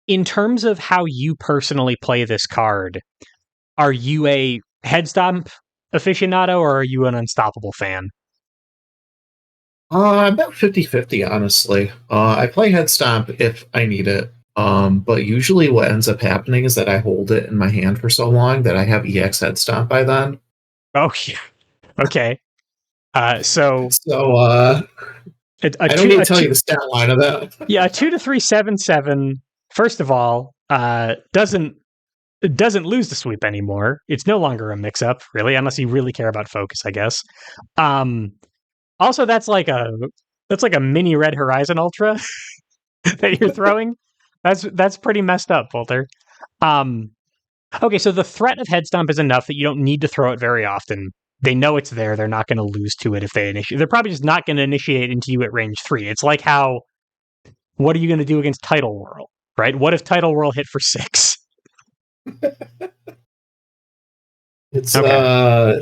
In terms of how you personally play this card, are you a head stomp aficionado or are you an unstoppable fan? I'm about 50-50, honestly. I play head stomp if I need it. But usually what ends up happening is that I hold it in my hand for so long that I have EX head stomp by then. Oh, yeah. Okay. So I don't need to tell you the stat line of that. Yeah, a 2-3-7-7. First of all, doesn't lose the sweep anymore. It's no longer a mix-up, really, unless you really care about focus, I guess. Also, that's like a mini Red Horizon Ultra that you're throwing. That's pretty messed up, Polter. Okay, so the threat of Head Stomp is enough that you don't need to throw it very often. They know it's there. They're not going to lose to it if they initiate. They're probably just not going to initiate into you at range 3. It's like how, what are you going to do against Tidal Whirl, right? What if Tidal Whirl hit for 6? It's a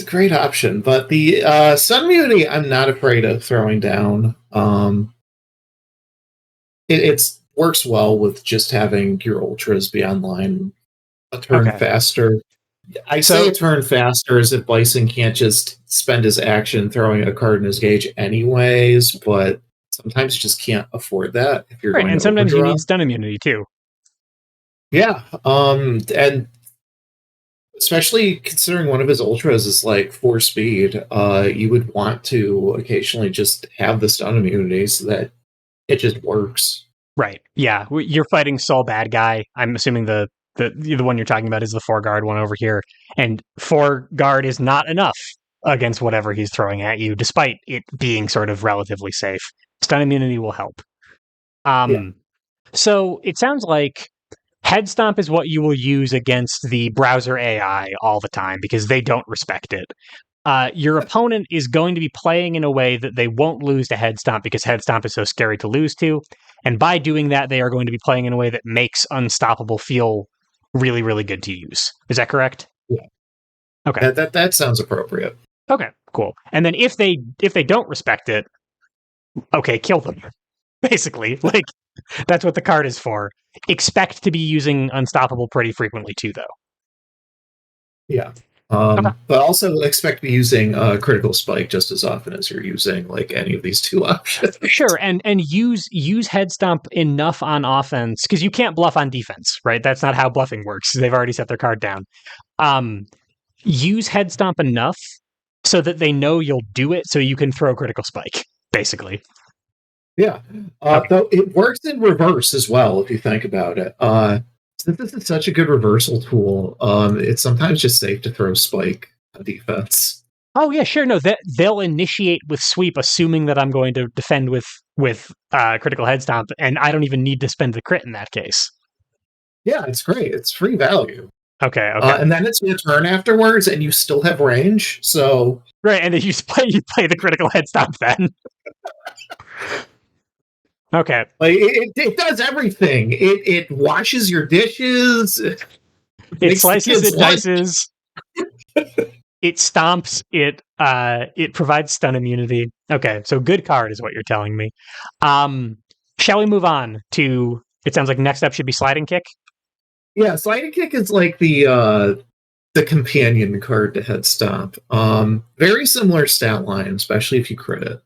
great option, but the Sun Immunity I'm not afraid of throwing down. It works well with just having your ultras be online a turn faster. I say a turn faster as if Bison can't just spend his action throwing a card in his gauge anyways, but sometimes you just can't afford that if you're going and to sometimes overdraw. you need stun immunity too. Yeah, and especially considering one of his ultras is like 4 speed, you would want to occasionally just have the stun immunity so that it just works. Right. Yeah, you're fighting Soul Bad Guy. I'm assuming the one you're talking about is the 4 guard one over here, and 4 guard is not enough against whatever he's throwing at you, despite it being sort of relatively safe. Stun immunity will help. So it sounds like Head Stomp is what you will use against the browser AI all the time because they don't respect it. Your opponent is going to be playing in a way that they won't lose to Head Stomp because Head Stomp is so scary to lose to. And by doing that, they are going to be playing in a way that makes Unstoppable feel really, really good to use. Is that correct? Yeah. Okay. That sounds appropriate. Okay, cool. And then if they don't respect it, okay, kill them. Basically, like that's what the card is for. Expect to be using Unstoppable pretty frequently too, though. Yeah. But also expect to be using Critical Spike just as often as you're using like any of these two options. Sure, and use Head Stomp enough on offense because you can't bluff on defense, right? That's not how bluffing works. They've already set their card down. Use Head Stomp enough so that they know you'll do it, so you can throw Critical Spike, basically. Yeah, though it works in reverse as well if you think about it. Since this is such a good reversal tool, it's sometimes just safe to throw Spike on defense. Oh yeah, sure. No, they'll initiate with sweep, assuming that I'm going to defend with critical head stomp, and I don't even need to spend the crit in that case. Yeah, it's great. It's free value. Okay. And then it's your turn afterwards, and you still have range. So right, and then you play the critical head stomp then. Okay. Like it does everything. It washes your dishes. It slices, it dices. It stomps. It provides stun immunity. Okay, so good card is what you're telling me. Shall we move on to? It sounds like next up should be Sliding Kick. Yeah, Sliding Kick is like the companion card to Head Stomp. Very similar stat line, especially if you crit it.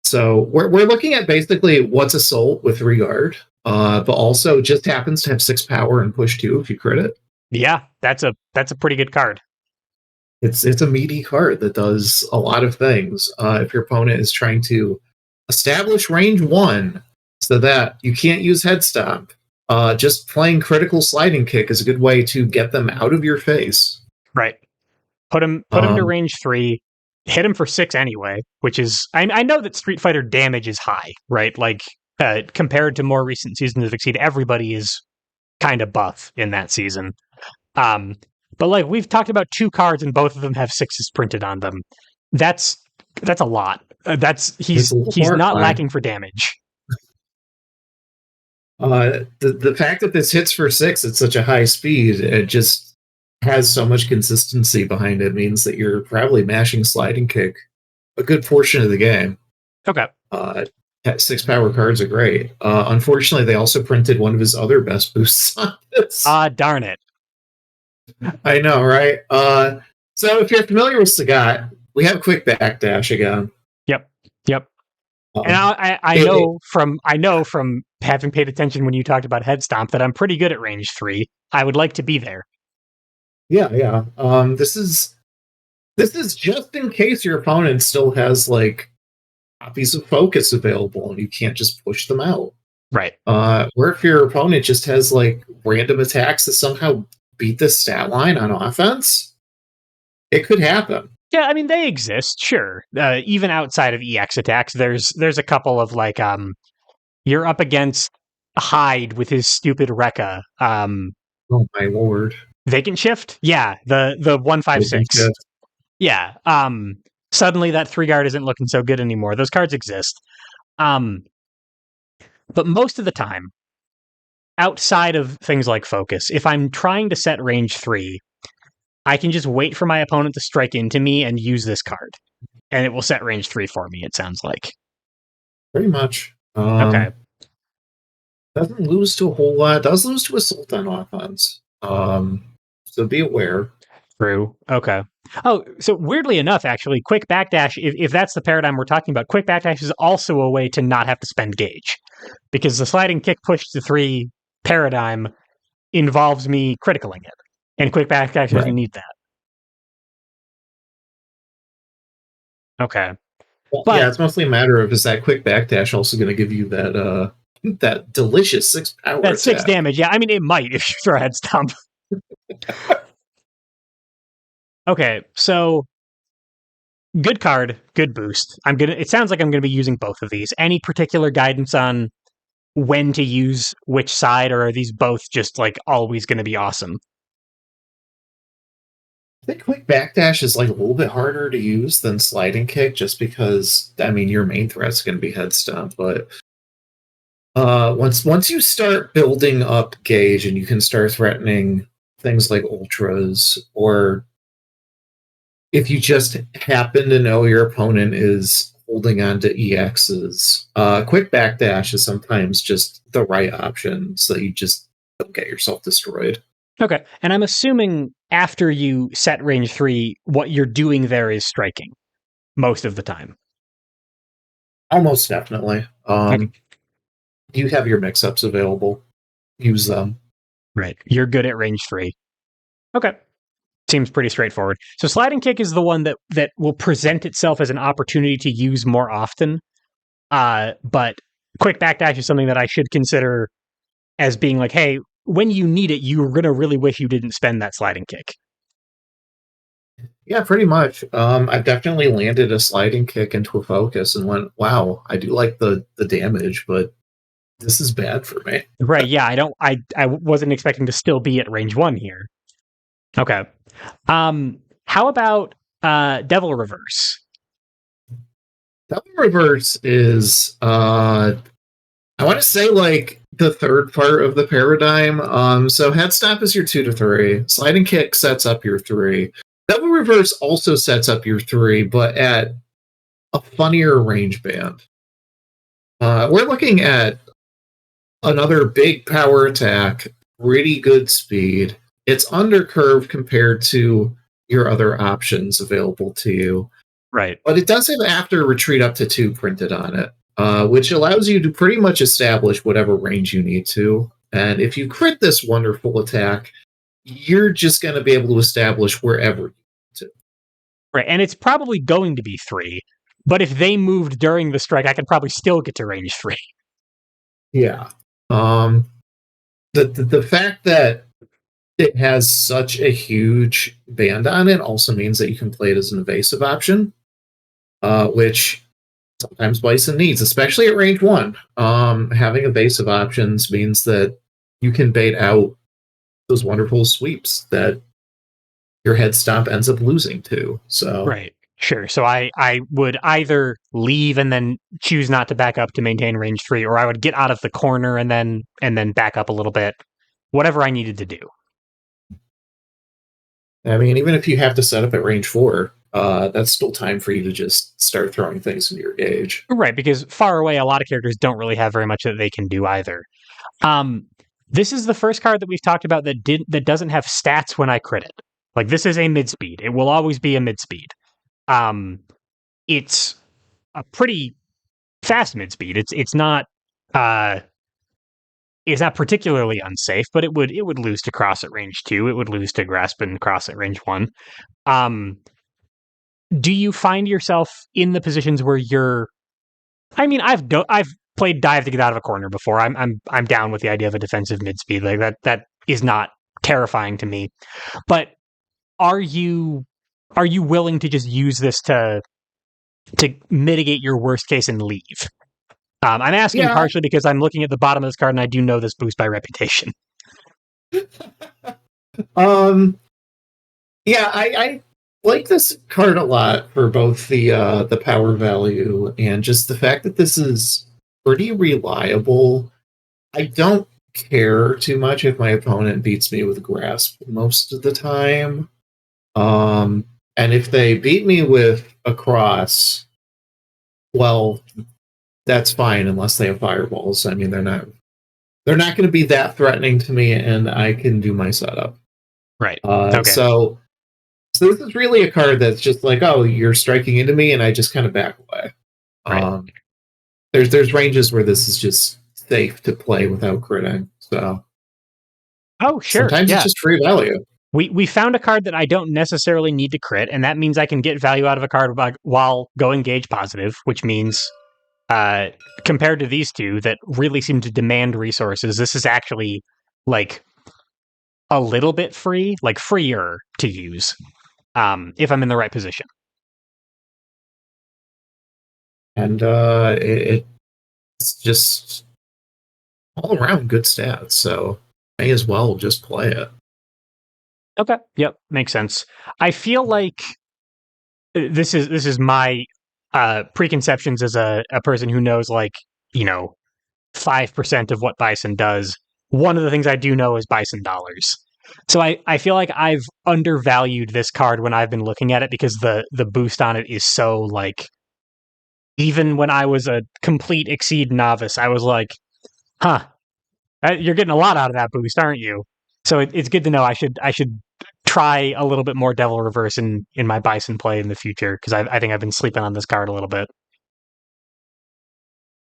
So we're looking at basically what's Assault with 3 guard, but also just happens to have 6 power and push 2 if you crit it. Yeah, that's a pretty good card. It's a meaty card that does a lot of things. If your opponent is trying to establish range 1 so that you can't use Head Stomp, just playing critical sliding kick is a good way to get them out of your face. Right. Put him to range 3. Hit him for 6 anyway, which is I know that Street Fighter damage is high, right? Like compared to more recent seasons of Exceed, everybody is kind of buff in that season. But like we've talked about 2 cards and both of them have 6s printed on them. That's a lot. He's not lacking for damage. The fact that this hits for 6 at such a high speed, it just has so much consistency behind it, means that you're probably mashing sliding kick a good portion of the game. Okay. 6 power cards are great. Unfortunately, they also printed one of his other best boosts on this. Darn it. I know, right? So if you're familiar with Sagat, we have quick backdash again. Yep. And I know from having paid attention when you talked about head stomp that I'm pretty good at range 3. I would like to be there. Yeah. This is just in case your opponent still has like copies of focus available and you can't just push them out. Right. Or if your opponent just has like random attacks that somehow beat the stat line on offense, it could happen. Yeah, I mean they exist, sure. Even outside of EX attacks, there's a couple of like you're up against Hyde with his stupid Rekka. Oh my lord. Vacant shift? Yeah, the 156. Yeah. Suddenly that 3 guard isn't looking so good anymore. Those cards exist. But most of the time, outside of things like focus, if I'm trying to set range 3, I can just wait for my opponent to strike into me and use this card. And it will set range 3 for me, it sounds like. Pretty much. Okay. Doesn't lose to a whole lot. Does lose to Assault on offense. So be aware. True. Okay. Oh, so weirdly enough, actually, quick backdash, if that's the paradigm we're talking about, quick backdash is also a way to not have to spend gauge. Because the sliding kick push to 3 paradigm involves me criticaling it. And quick backdash doesn't need that. Okay. But yeah, it's mostly a matter of, is that quick backdash also going to give you that that delicious 6 power That 6 attack? damage, yeah. I mean, it might if you throw a head stomp. Okay, so good card, good boost. It sounds like I'm gonna be using both of these. Any particular guidance on when to use which side, or are these both just like always gonna be awesome? I think quick backdash is like a little bit harder to use than sliding kick, just because I mean your main threat's going to be head stomp. But once you start building up gauge and you can start threatening things like ultras, or if you just happen to know your opponent is holding on to EXs, quick backdash is sometimes just the right option, so you just don't get yourself destroyed. Okay, and I'm assuming after you set range 3, what you're doing there is striking most of the time. Almost definitely. You have your mix-ups available. Use them. Right. You're good at range 3. Okay. Seems pretty straightforward. So sliding kick is the one that will present itself as an opportunity to use more often. But quick backdash is something that I should consider as being like, hey, when you need it, you're going to really wish you didn't spend that sliding kick. Yeah, pretty much. I've definitely landed a sliding kick into a focus and went, wow, I do like the damage, but this is bad for me. Right, yeah, I wasn't expecting to still be at range 1 here. Okay. How about Devil Reverse? Devil Reverse is I want to say like the third part of the paradigm. So head stomp is your 2 to 3. Sliding kick sets up your 3. Devil Reverse also sets up your 3, but at a funnier range band. We're looking at another big power attack, pretty good speed. It's undercurved compared to your other options available to you. Right. But it does have after retreat up to 2 printed on it, which allows you to pretty much establish whatever range you need to. And if you crit this wonderful attack, you're just going to be able to establish wherever you need to. Right, and it's probably going to be 3, but if they moved during the strike, I could probably still get to range 3. Yeah. the fact that it has such a huge band on it also means that you can play it as an evasive option, which sometimes Bison needs, especially at range one. Having evasive options means that you can bait out those wonderful sweeps that your head stomp ends up losing to. So Right. Sure. So I would either leave and then choose not to back up to maintain range 3, or I would get out of the corner and then back up a little bit. Whatever I needed to do. I mean, even if you have to set up at range 4, that's still time for you to just start throwing things into your gauge. Right, because far away, a lot of characters don't really have very much that they can do either. This is the first card that we've talked about that doesn't have stats when I crit it. Like, this is a mid speed. It will always be a mid speed. It's a pretty fast mid speed. It's not particularly unsafe, but it would lose to cross at range 2. It would lose to grasp and cross at range 1. Do you find yourself in the positions where you're? I mean, I've played dive to get out of a corner before. I'm down with the idea of a defensive mid speed like that. That is not terrifying to me. But are you willing to just use this to mitigate your worst case and leave? I'm asking Yeah. partially because I'm looking at the bottom of this card and I do know this boost by reputation. Yeah, I like this card a lot for both the power value and just the fact that this is pretty reliable. I don't care too much if my opponent beats me with grasp most of the time. And if they beat me with a cross, well, that's fine unless they have fireballs. I mean, they're not going to be that threatening to me, and I can do my setup. Right. Okay. So this is really a card that's just like, oh, you're striking into me, and I just kind of back away. Right. There's ranges where this is just safe to play without critting. So oh, sure. Sometimes yeah. it's just free value. We found a card that I don't necessarily need to crit, and that means I can get value out of a card while going gauge positive, which means compared to these two that really seem to demand resources, this is actually like a little bit free, like freer to use if I'm in the right position. And it's just all around good stats, so may as well just play it. Okay. Yep. Makes sense. I feel like this is my preconceptions as a person who knows 5% of what Bison does. One of the things I do know is Bison dollars. So I feel like I've undervalued this card when I've been looking at it because the boost on it is so like, even when I was a complete Exceed novice, I was like, huh, you're getting a lot out of that boost, aren't you? So it's good to know I should try a little bit more Devil Reverse in my Bison play in the future, because I think I've been sleeping on this card a little bit.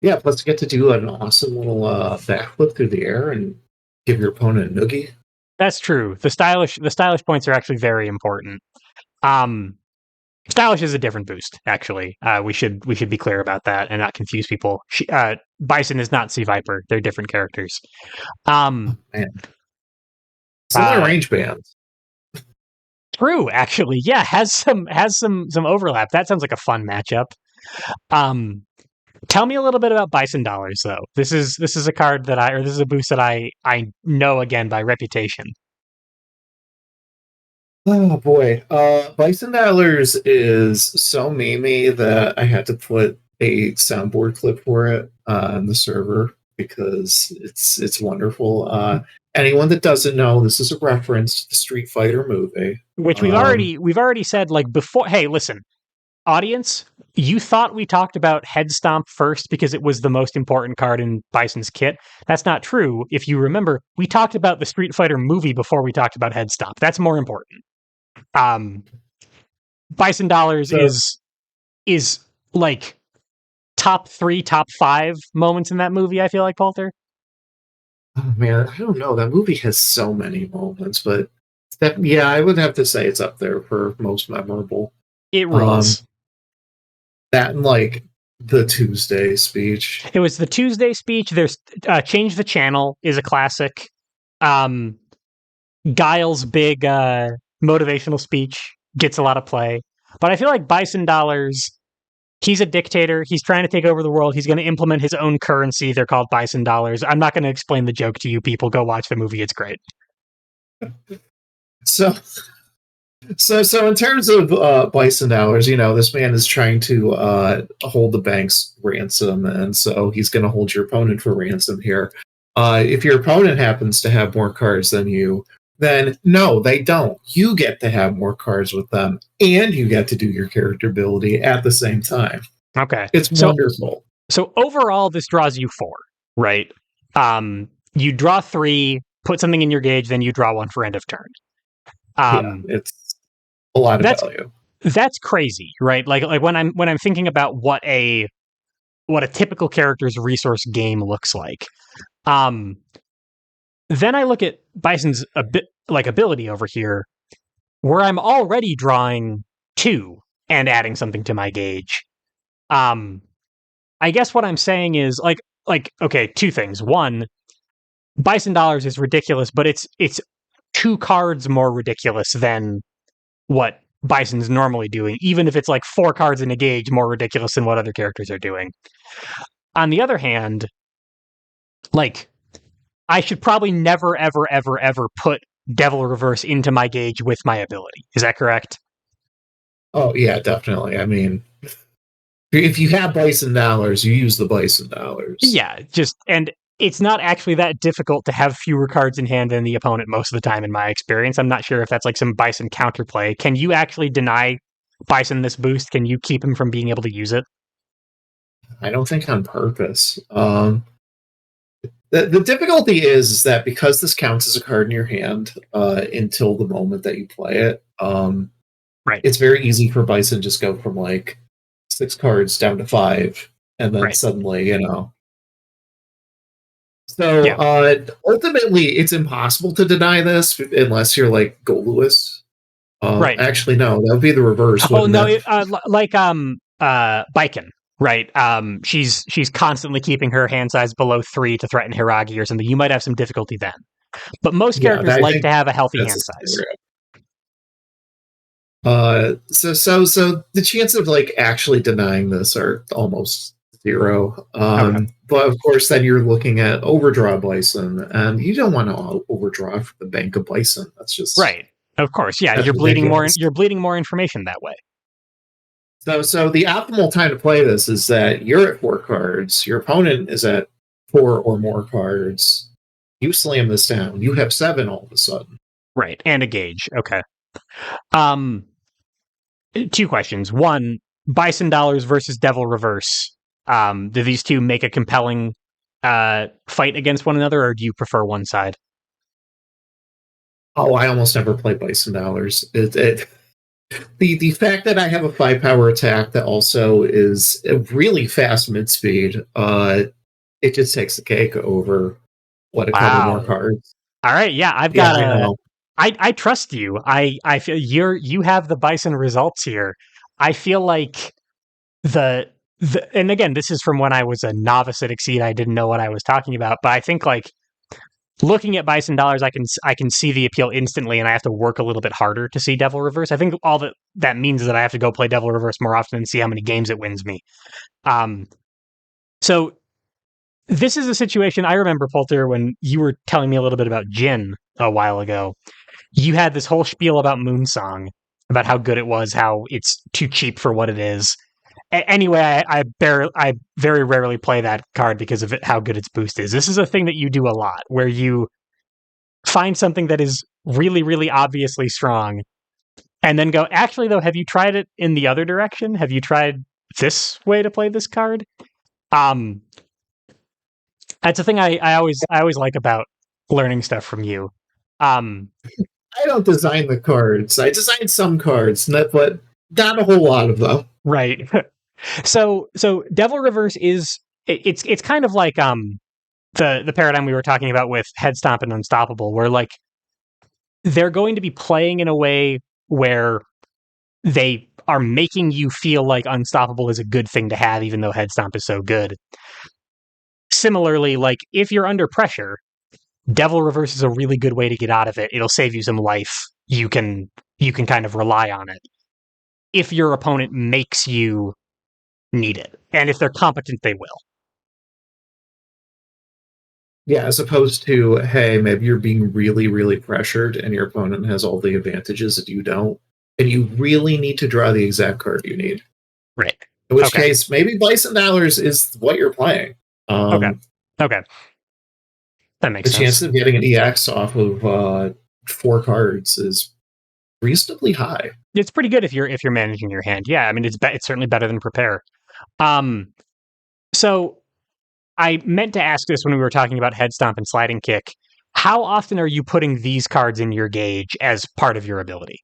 Yeah, let's get to do an awesome little backflip through the air and give your opponent a noogie. That's true. The stylish points are actually very important. Stylish is a different boost, actually. We should be clear about that and not confuse people. Bison is not Sea Viper; they're different characters. Man. Similar range bands. True, actually, yeah, has some overlap. That sounds like a fun matchup. Tell me a little bit about Bison dollars, though. This is a card this is a boost that I know again by reputation. Oh boy, Bison dollars is so memey that I had to put a soundboard clip for it on the server because it's wonderful. Anyone that doesn't know, this is a reference to the Street Fighter movie, which we've already said like before. Hey, listen, audience, you thought we talked about Head Stomp first because it was the most important card in Bison's kit. That's not true. If you remember, we talked about the Street Fighter movie before we talked about Head Stomp. That's more important. Bison dollars is like top 3, top 5 moments in that movie, I feel like, Polter. Oh man, I don't know. That movie has so many moments, but I would have to say it's up there for most memorable. It rules. That and like the Tuesday speech. It was the Tuesday speech. There's Change the Channel is a classic. Um, Guile's big motivational speech gets a lot of play, but I feel like Bison Dollars. He's a dictator. He's trying to take over the world. He's going to implement his own currency. They're called Bison Dollars. I'm not going to explain the joke to you people. Go watch the movie. It's great. So in terms of Bison dollars, this man is trying to hold the bank's ransom, and so he's going to hold your opponent for ransom here. If your opponent happens to have more cards than you, then no, they don't. You get to have more cards with them, and you get to do your character ability at the same time. Okay. It's wonderful. So overall, this draws you 4, right? You draw 3, put something in your gauge, then you draw 1 for end of turn. It's a lot of value. That's crazy, right? Like when I'm thinking about what a typical character's resource game looks like. Then I look at Bison's ability over here, where I'm already drawing 2 and adding something to my gauge. I guess what I'm saying is okay, 2 things. 1, Bison Dollars is ridiculous, but it's 2 cards more ridiculous than what Bison's normally doing, even if it's like 4 cards in a gauge more ridiculous than what other characters are doing. On the other hand, I should probably never, ever, ever, ever put Devil Reverse into my gauge with my ability. Is that correct? Oh, yeah, definitely. I mean, if you have Bison Dollars, you use the Bison Dollars. Yeah, and it's not actually that difficult to have fewer cards in hand than the opponent most of the time, in my experience. I'm not sure if that's like some Bison counterplay. Can you actually deny Bison this boost? Can you keep him from being able to use it? I don't think on purpose. The difficulty is that because this counts as a card in your hand until the moment that you play it, right, it's very easy for Bison to just go from like 6 cards down to 5, and then suddenly, So ultimately, it's impossible to deny this unless you're like Goluis. Right. Actually, no, that would be the reverse. Oh no, Bison. Right. She's constantly keeping her hand size below 3 to threaten Hiragi or something. You might have some difficulty then. But most characters like to have a healthy hand size. So the chance of like actually denying this are almost 0. But of course, then you're looking at overdraw Bison, and you don't want to overdraw for the bank of Bison. That's just right. Of course, yeah. You're bleeding more. You're bleeding more information that way. So the optimal time to play this is that you're at 4 cards, your opponent is at 4 or more cards. You slam this down. You have 7 all of a sudden. Right, and a gauge. Okay. 2 questions. 1, Bison Dollars versus Devil Reverse. Do these 2 make a compelling fight against one another, or do you prefer one side? Oh, I almost never play Bison Dollars. The fact that I have a 5-power attack that also is a really fast mid speed, it just takes the cake over a couple more cards. All right, yeah, I've got I trust you. I feel you have the Bison results here. I feel like the and again, this is from when I was a novice at Exceed. I didn't know what I was talking about, but I think like looking at Bison Dollars, I can see the appeal instantly, and I have to work a little bit harder to see Devil Reverse. I think all that means is that I have to go play Devil Reverse more often and see how many games it wins me. So this is a situation I remember, Polter, when you were telling me a little bit about Jin a while ago. You had this whole spiel about Moonsong, about how good it was, how it's too cheap for what it is. Anyway, I very rarely play that card because of how good its boost is. This is a thing that you do a lot, where you find something that is really, really obviously strong, and then go, actually, though, have you tried it in the other direction? Have you tried this way to play this card? That's a thing I always like about learning stuff from you. I don't design the cards. I design some cards, but not a whole lot of them. Right. So Devil Reverse is it's kind of like the paradigm we were talking about with Headstomp and Unstoppable, where like they're going to be playing in a way where they are making you feel like Unstoppable is a good thing to have, even though Headstomp is so good. Similarly, like if you're under pressure, Devil Reverse is a really good way to get out of it. It'll save you some life. You can kind of rely on it if your opponent makes you need it, and if they're competent, they will. Yeah, as opposed to, hey, maybe you're being really, really pressured and your opponent has all the advantages that you don't, and you really need to draw the exact card you need. Right. In which Okay. case, maybe Bison Dollars is what you're playing. Okay. Okay. That makes The sense. chances of getting an EX off of 4 cards is reasonably high. It's pretty good if you're managing your hand. Yeah, I mean it's certainly better than prepare. So I meant to ask this when we were talking about head stomp and sliding kick. How often are you putting these cards in your gauge as part of your ability?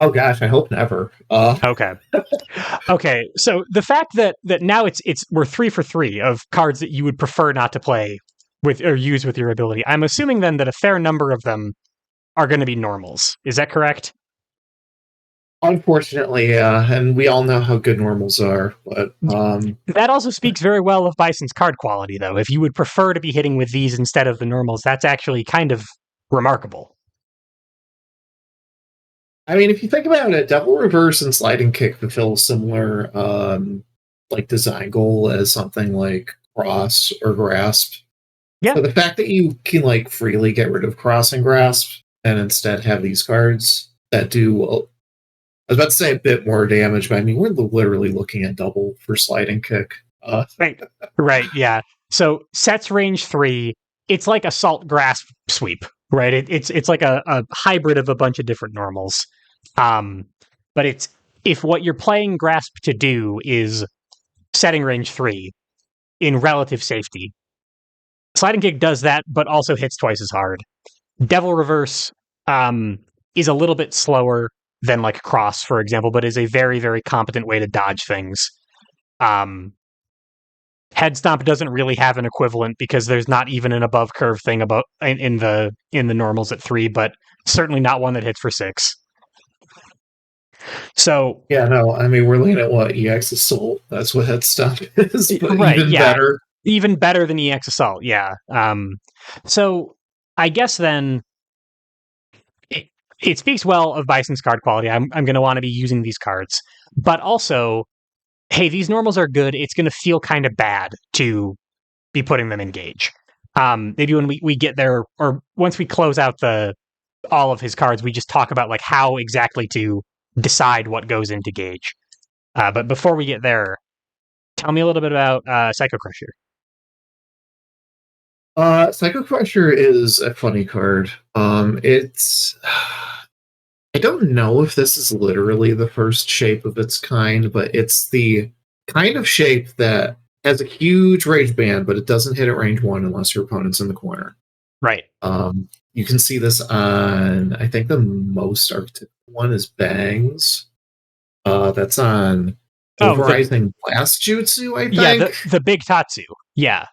Oh gosh, I hope never. Okay. Okay. So the fact that now it's we're 3 for 3 of cards that you would prefer not to play with or use with your ability. I'm assuming then that a fair number of them are going to be normals. Is that correct? Unfortunately, yeah, and we all know how good normals are, but That also speaks very well of Bison's card quality, though. If you would prefer to be hitting with these instead of the normals, that's actually kind of remarkable. I mean, if you think about it, Devil Reverse and Sliding Kick fulfill similar like design goal as something like Cross or Grasp. Yeah. So the fact that you can like freely get rid of Cross and Grasp and instead have these cards that do, well, I was about to say a bit more damage, but I mean we're literally looking at double for Sliding Kick. Right. Right. Yeah. So sets range 3. It's like Assault Grasp Sweep, right? It's like a hybrid of a bunch of different normals. But it's if what you're playing Grasp to do is setting range 3 in relative safety, Sliding Kick does that, but also hits twice as hard. Devil Reverse is a little bit slower than like Cross, for example, but is a very, very competent way to dodge things. Head Stomp doesn't really have an equivalent because there's not even an above curve thing about in the normals at 3, but certainly not one that hits for 6. So yeah, no, I mean we're looking at what EX Assault. That's what Head Stuff is, but right, even yeah, better. even better than EX Assault, yeah. So I guess then it speaks well of Bison's card quality. I'm going to want to be using these cards, but also, hey, these normals are good. It's going to feel kind of bad to be putting them in gauge. Maybe when we get there, or once we close out all of his cards, we just talk about like how exactly to decide what goes into gauge. But before we get there, tell me a little bit about Psycho Crusher. Psycho Crusher is a funny card. It's I don't know if this is literally the first shape of its kind, but it's the kind of shape that has a huge rage band, but it doesn't hit at range 1 unless your opponent's in the corner. Right. You can see this on, I think the most archetypical one is Bangs. That's on Overrising Blast Jutsu, I think. Yeah, the big Tatsu. Yeah.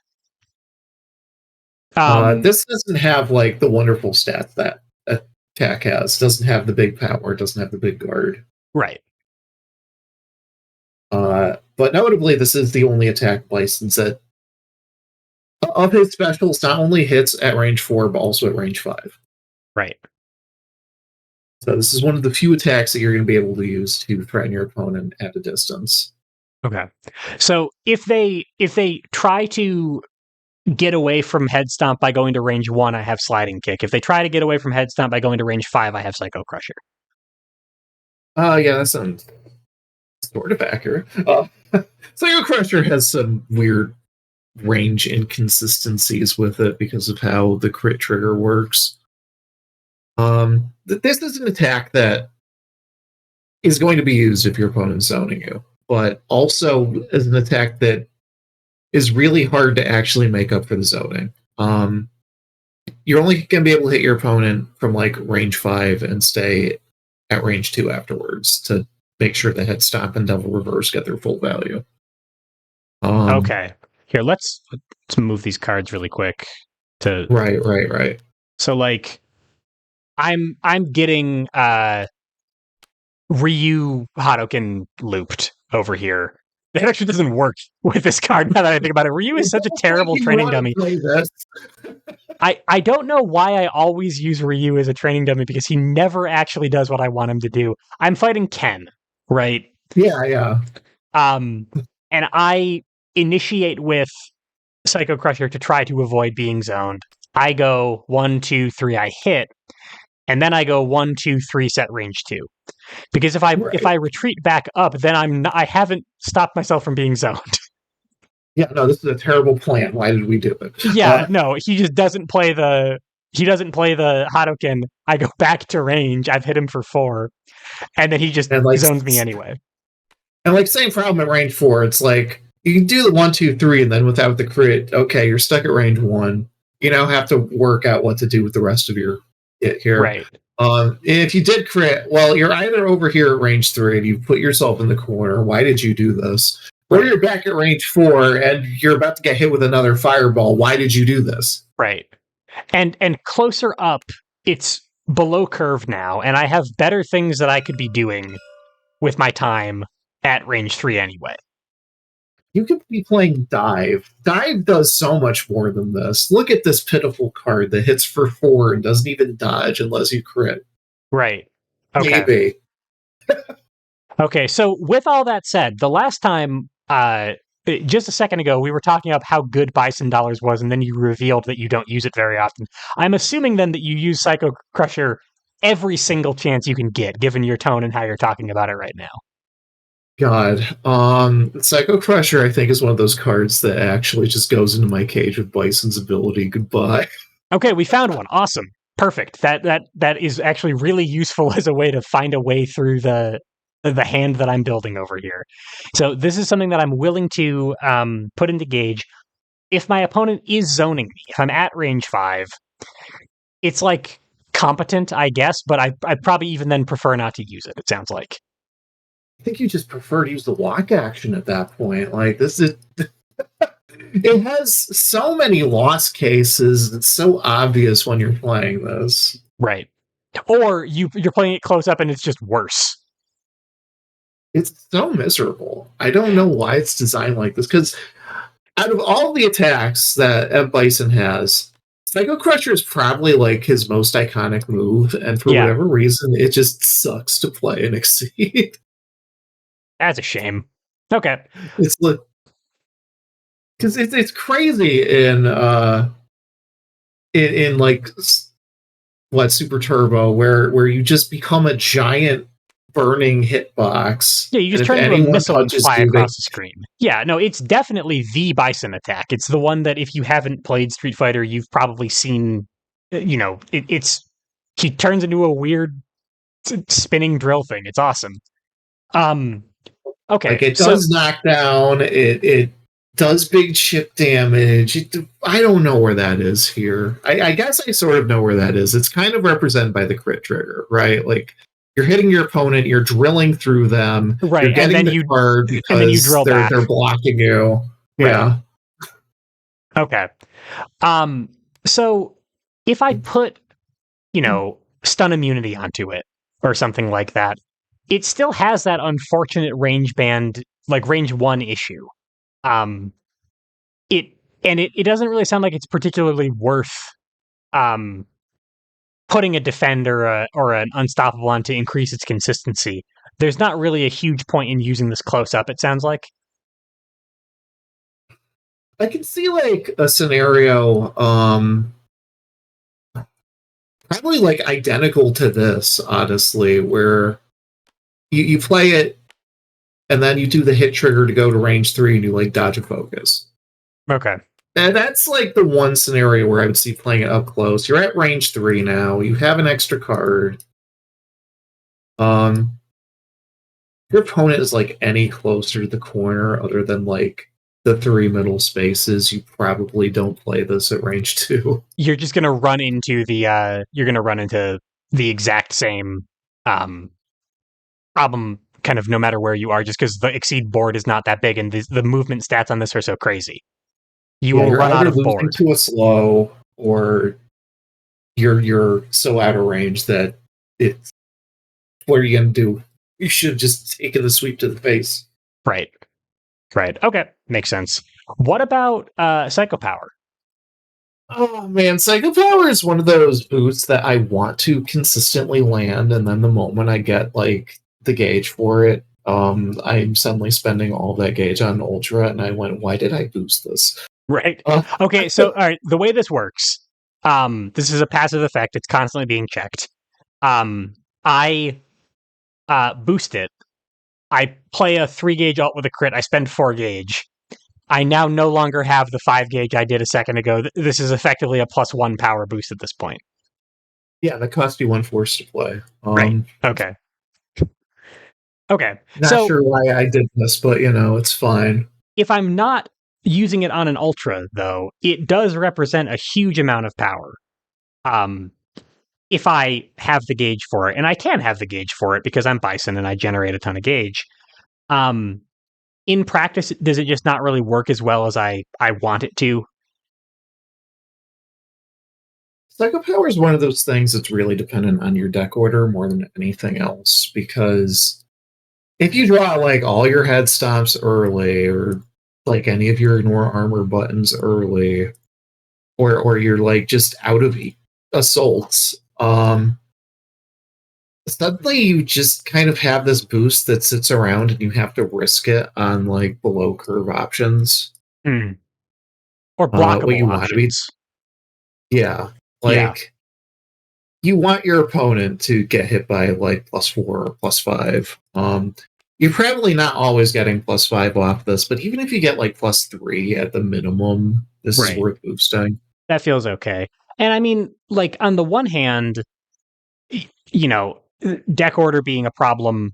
This doesn't have like the wonderful stats that attack has. Doesn't have the big power. Doesn't have the big guard. Right. But notably, this is the only attack license that of his specials not only hits at range 4 but also at range 5. Right. So this is one of the few attacks that you're going to be able to use to threaten your opponent at a distance. Okay. So if they try to get away from Head Stomp by going to range 1, I have Sliding Kick. If they try to get away from Head Stomp by going to range 5, I have Psycho Crusher. Yeah, that sounds sort of accurate. Psycho Crusher has some weird range inconsistencies with it because of how the crit trigger works. This is an attack that is going to be used if your opponent's zoning you, but also is an attack that is really hard to actually make up for the zoning. You're only going to be able to hit your opponent from like range 5 and stay at range 2 afterwards to make sure that Head Stomp and Devil Reverse get their full value. Okay. Here, let's move these cards really quick. Right. So like I'm getting Ryu Hadoken looped over here. That actually doesn't work with this card now that I think about it. Ryu is such a terrible training dummy. Play this. I don't know why I always use Ryu as a training dummy because he never actually does what I want him to do. I'm fighting Ken, right? Yeah. And I initiate with Psycho Crusher to try to avoid being zoned. I go 1, 2, 3, I hit, and then I go 1, 2, 3, set range 2. Because if I retreat back up, then I haven't stopped myself from being zoned. Yeah, no, this is a terrible plan. Why did we do it? Yeah, no, he just doesn't play the Hadoken. I go back to range. I've hit him for 4, and then he just zones me anyway. And like same problem at range 4. It's like you can do the 1, 2, 3, and then without the crit, okay, you're stuck at range 1. You now have to work out what to do with the rest of your hit here. Right. If you did crit, well, you're either over here at range 3 and you put yourself in the corner. Why did you do this? Or you're back at range 4 and you're about to get hit with another fireball. Why did you do this? Right. And closer up, it's below curve now, and I have better things that I could be doing with my time at range 3 anyway. You could be playing Dive. Dive does so much more than this. Look at this pitiful card that hits for 4 and doesn't even dodge unless you crit. Right. Okay. Maybe. Okay, so with all that said, the last time, just a second ago, we were talking about how good Bison Dollars was, and then you revealed that you don't use it very often. I'm assuming then that you use Psycho Crusher every single chance you can get, given your tone and how you're talking about it right now. God. Psycho Crusher, I think, is one of those cards that actually just goes into my cage with Bison's ability. Goodbye. Okay, we found one. Awesome. Perfect. That is actually really useful as a way to find a way through the hand that I'm building over here. So this is something that I'm willing to put into gauge. If my opponent is zoning me, if I'm at range 5, it's like competent, I guess, but I probably even then prefer not to use it, it sounds like. I think you just prefer to use the lock action at that point. Like, this is... It has so many lost cases. It's so obvious when you're playing this. Right. Or you're playing it close up and it's just worse. It's so miserable. I don't know why it's designed like this, because out of all the attacks that Bison has, Psycho Crusher is probably like his most iconic move, and for whatever reason, it just sucks to play and exceed. That's a shame. Okay. It's like, because it's crazy in like what Super Turbo, where you just become a giant burning hitbox. Yeah, you just turn into a missile and fly across the screen. Yeah, no, it's definitely the Bison attack. It's the one that if you haven't played Street Fighter, you've probably seen. You know, he turns into a weird spinning drill thing. It's awesome. Okay, like it does knockdown. It does big chip damage. I don't know where that is here. I guess I sort of know where that is. It's kind of represented by the crit trigger, right? Like you're hitting your opponent, you're drilling through them, right? You're getting and then the card because they're blocking you. Yeah. Okay. So if I put, stun immunity onto it or something like that, it still has that unfortunate range band, like range 1 issue. It doesn't really sound like it's particularly worth putting a defend or an unstoppable on to increase its consistency. There's not really a huge point in using this close up, it sounds like. I can see like a scenario probably like identical to this, honestly, where you play it and then you do the hit trigger to go to range 3 and you like dodge a focus. Okay. And that's like the one scenario where I would see playing it up close. You're at range 3 now. You have an extra card. Your opponent is like any closer to the corner other than like the 3 middle spaces. You probably don't play this at range 2. You're just gonna run into the exact same problem kind of no matter where you are, just because the exceed board is not that big and the movement stats on this are so crazy. You will run out of board to a slow, or you're so out of range that it's what are you gonna do? You should have just taken the sweep to the face. Right. Right. Okay. Makes sense. What about Psycho Power? Oh man, Psycho Power is one of those boosts that I want to consistently land, and then the moment I get like the gauge for it, I'm suddenly spending all that gauge on Ultra, and I went, why did I boost this? Right. Uh, Okay. So, all right. The way this works, this is a passive effect. It's constantly being checked. I boost it. I play a 3 gauge alt with a crit. I spend 4 gauge. I now no longer have the 5 gauge I did a second ago. This is effectively a +1 power boost at this point. yeah, that cost you 1 force to play. Right. Okay. Okay. Not So sure why I did this, but it's fine. if I'm not using it on an ultra, though, it does represent a huge amount of power. Um, if I have the gauge for it, and I can have the gauge for it because I'm Bison and I generate a ton of gauge. Um, in practice, does it just not really work as well as I want it to? Psycho Power is one of those things that's really dependent on your deck order more than anything else, because if you draw like all your head stomps early, or like any of your ignore armor buttons early, or you're like just out of assaults, suddenly you just kind of have this boost that sits around and you have to risk it on like below curve options. Hmm. Or What blockable you want to be, options. yeah, Yeah. like you want your opponent to get hit by like +4 or +5. You're probably not always getting +5 off this, but even if you get like +3 at the minimum, this is Right. worth boosting. That feels okay. And I mean, like, on the one hand, you know, deck order being a problem,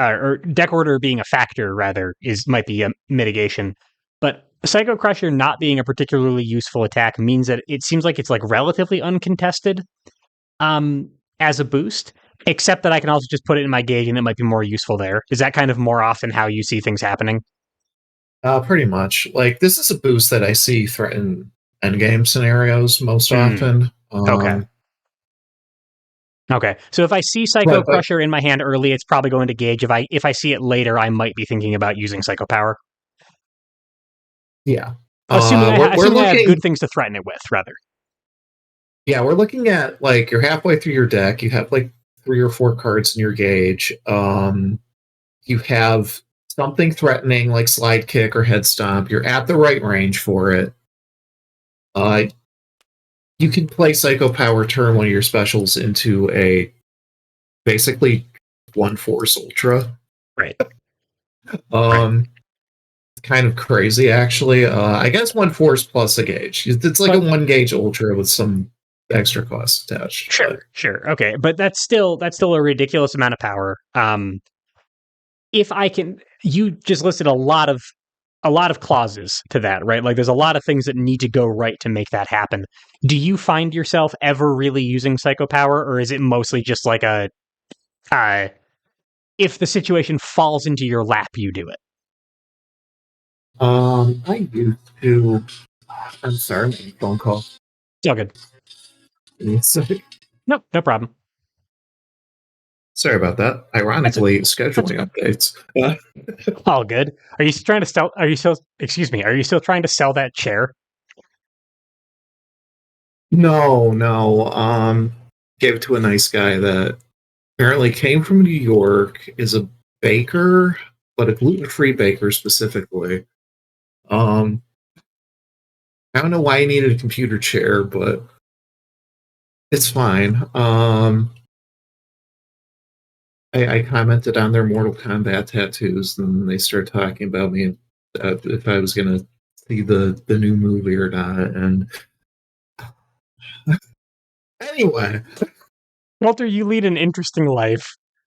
or deck order being a factor, rather, might be a mitigation. But Psycho Crusher not being a particularly useful attack means that it seems like it's like relatively uncontested as a boost, except that I can also just put it in my gauge and it might be more useful there. Is that kind of more often how you see things happening? Pretty much. Like this is a boost that I see threaten endgame scenarios most Mm, often. okay. Okay. So if I see Psycho But Crusher in my hand early, it's probably going to gauge. If I see it later, I might be thinking about using Psycho Power. yeah, Assuming we're assuming I have good looking. things to threaten it with, rather. Yeah, we're looking at like you're halfway through your deck. You have like 3 or 4 cards in your gauge. You have something threatening like slide kick or head stomp. You're at the right range for it. Uh, you can play Psycho Power, turn one of your specials into a basically 1 force ultra. Right. Right. Um, kind of crazy actually. I guess 1 force plus a gauge. It's like a But 1 gauge ultra with some extra costs attached. But sure. Okay. But that's still a ridiculous amount of power. If I can, you just listed a lot of clauses to that, right? Like there's a lot of things that need to go right to make that happen. Do you find yourself ever really using Psycho Power, or is it mostly just like uh, if the situation falls into your lap, you do it? I used to. I'm sorry, I'm getting a phone call. It's all good. Nope, no problem. Sorry about that. That's Ironically, that's scheduling updates. all good. Are you trying to sell? Are you still? Excuse me. Are you still trying to sell that chair? No, no. Gave it to a nice guy that apparently came from New York, is a baker, but a gluten-free baker specifically. Um, I don't know why he needed a computer chair, but it's fine. I commented on their Mortal Kombat tattoos, and they started talking about me if I was gonna see the new movie or not. And anyway, Walter, you lead an interesting life.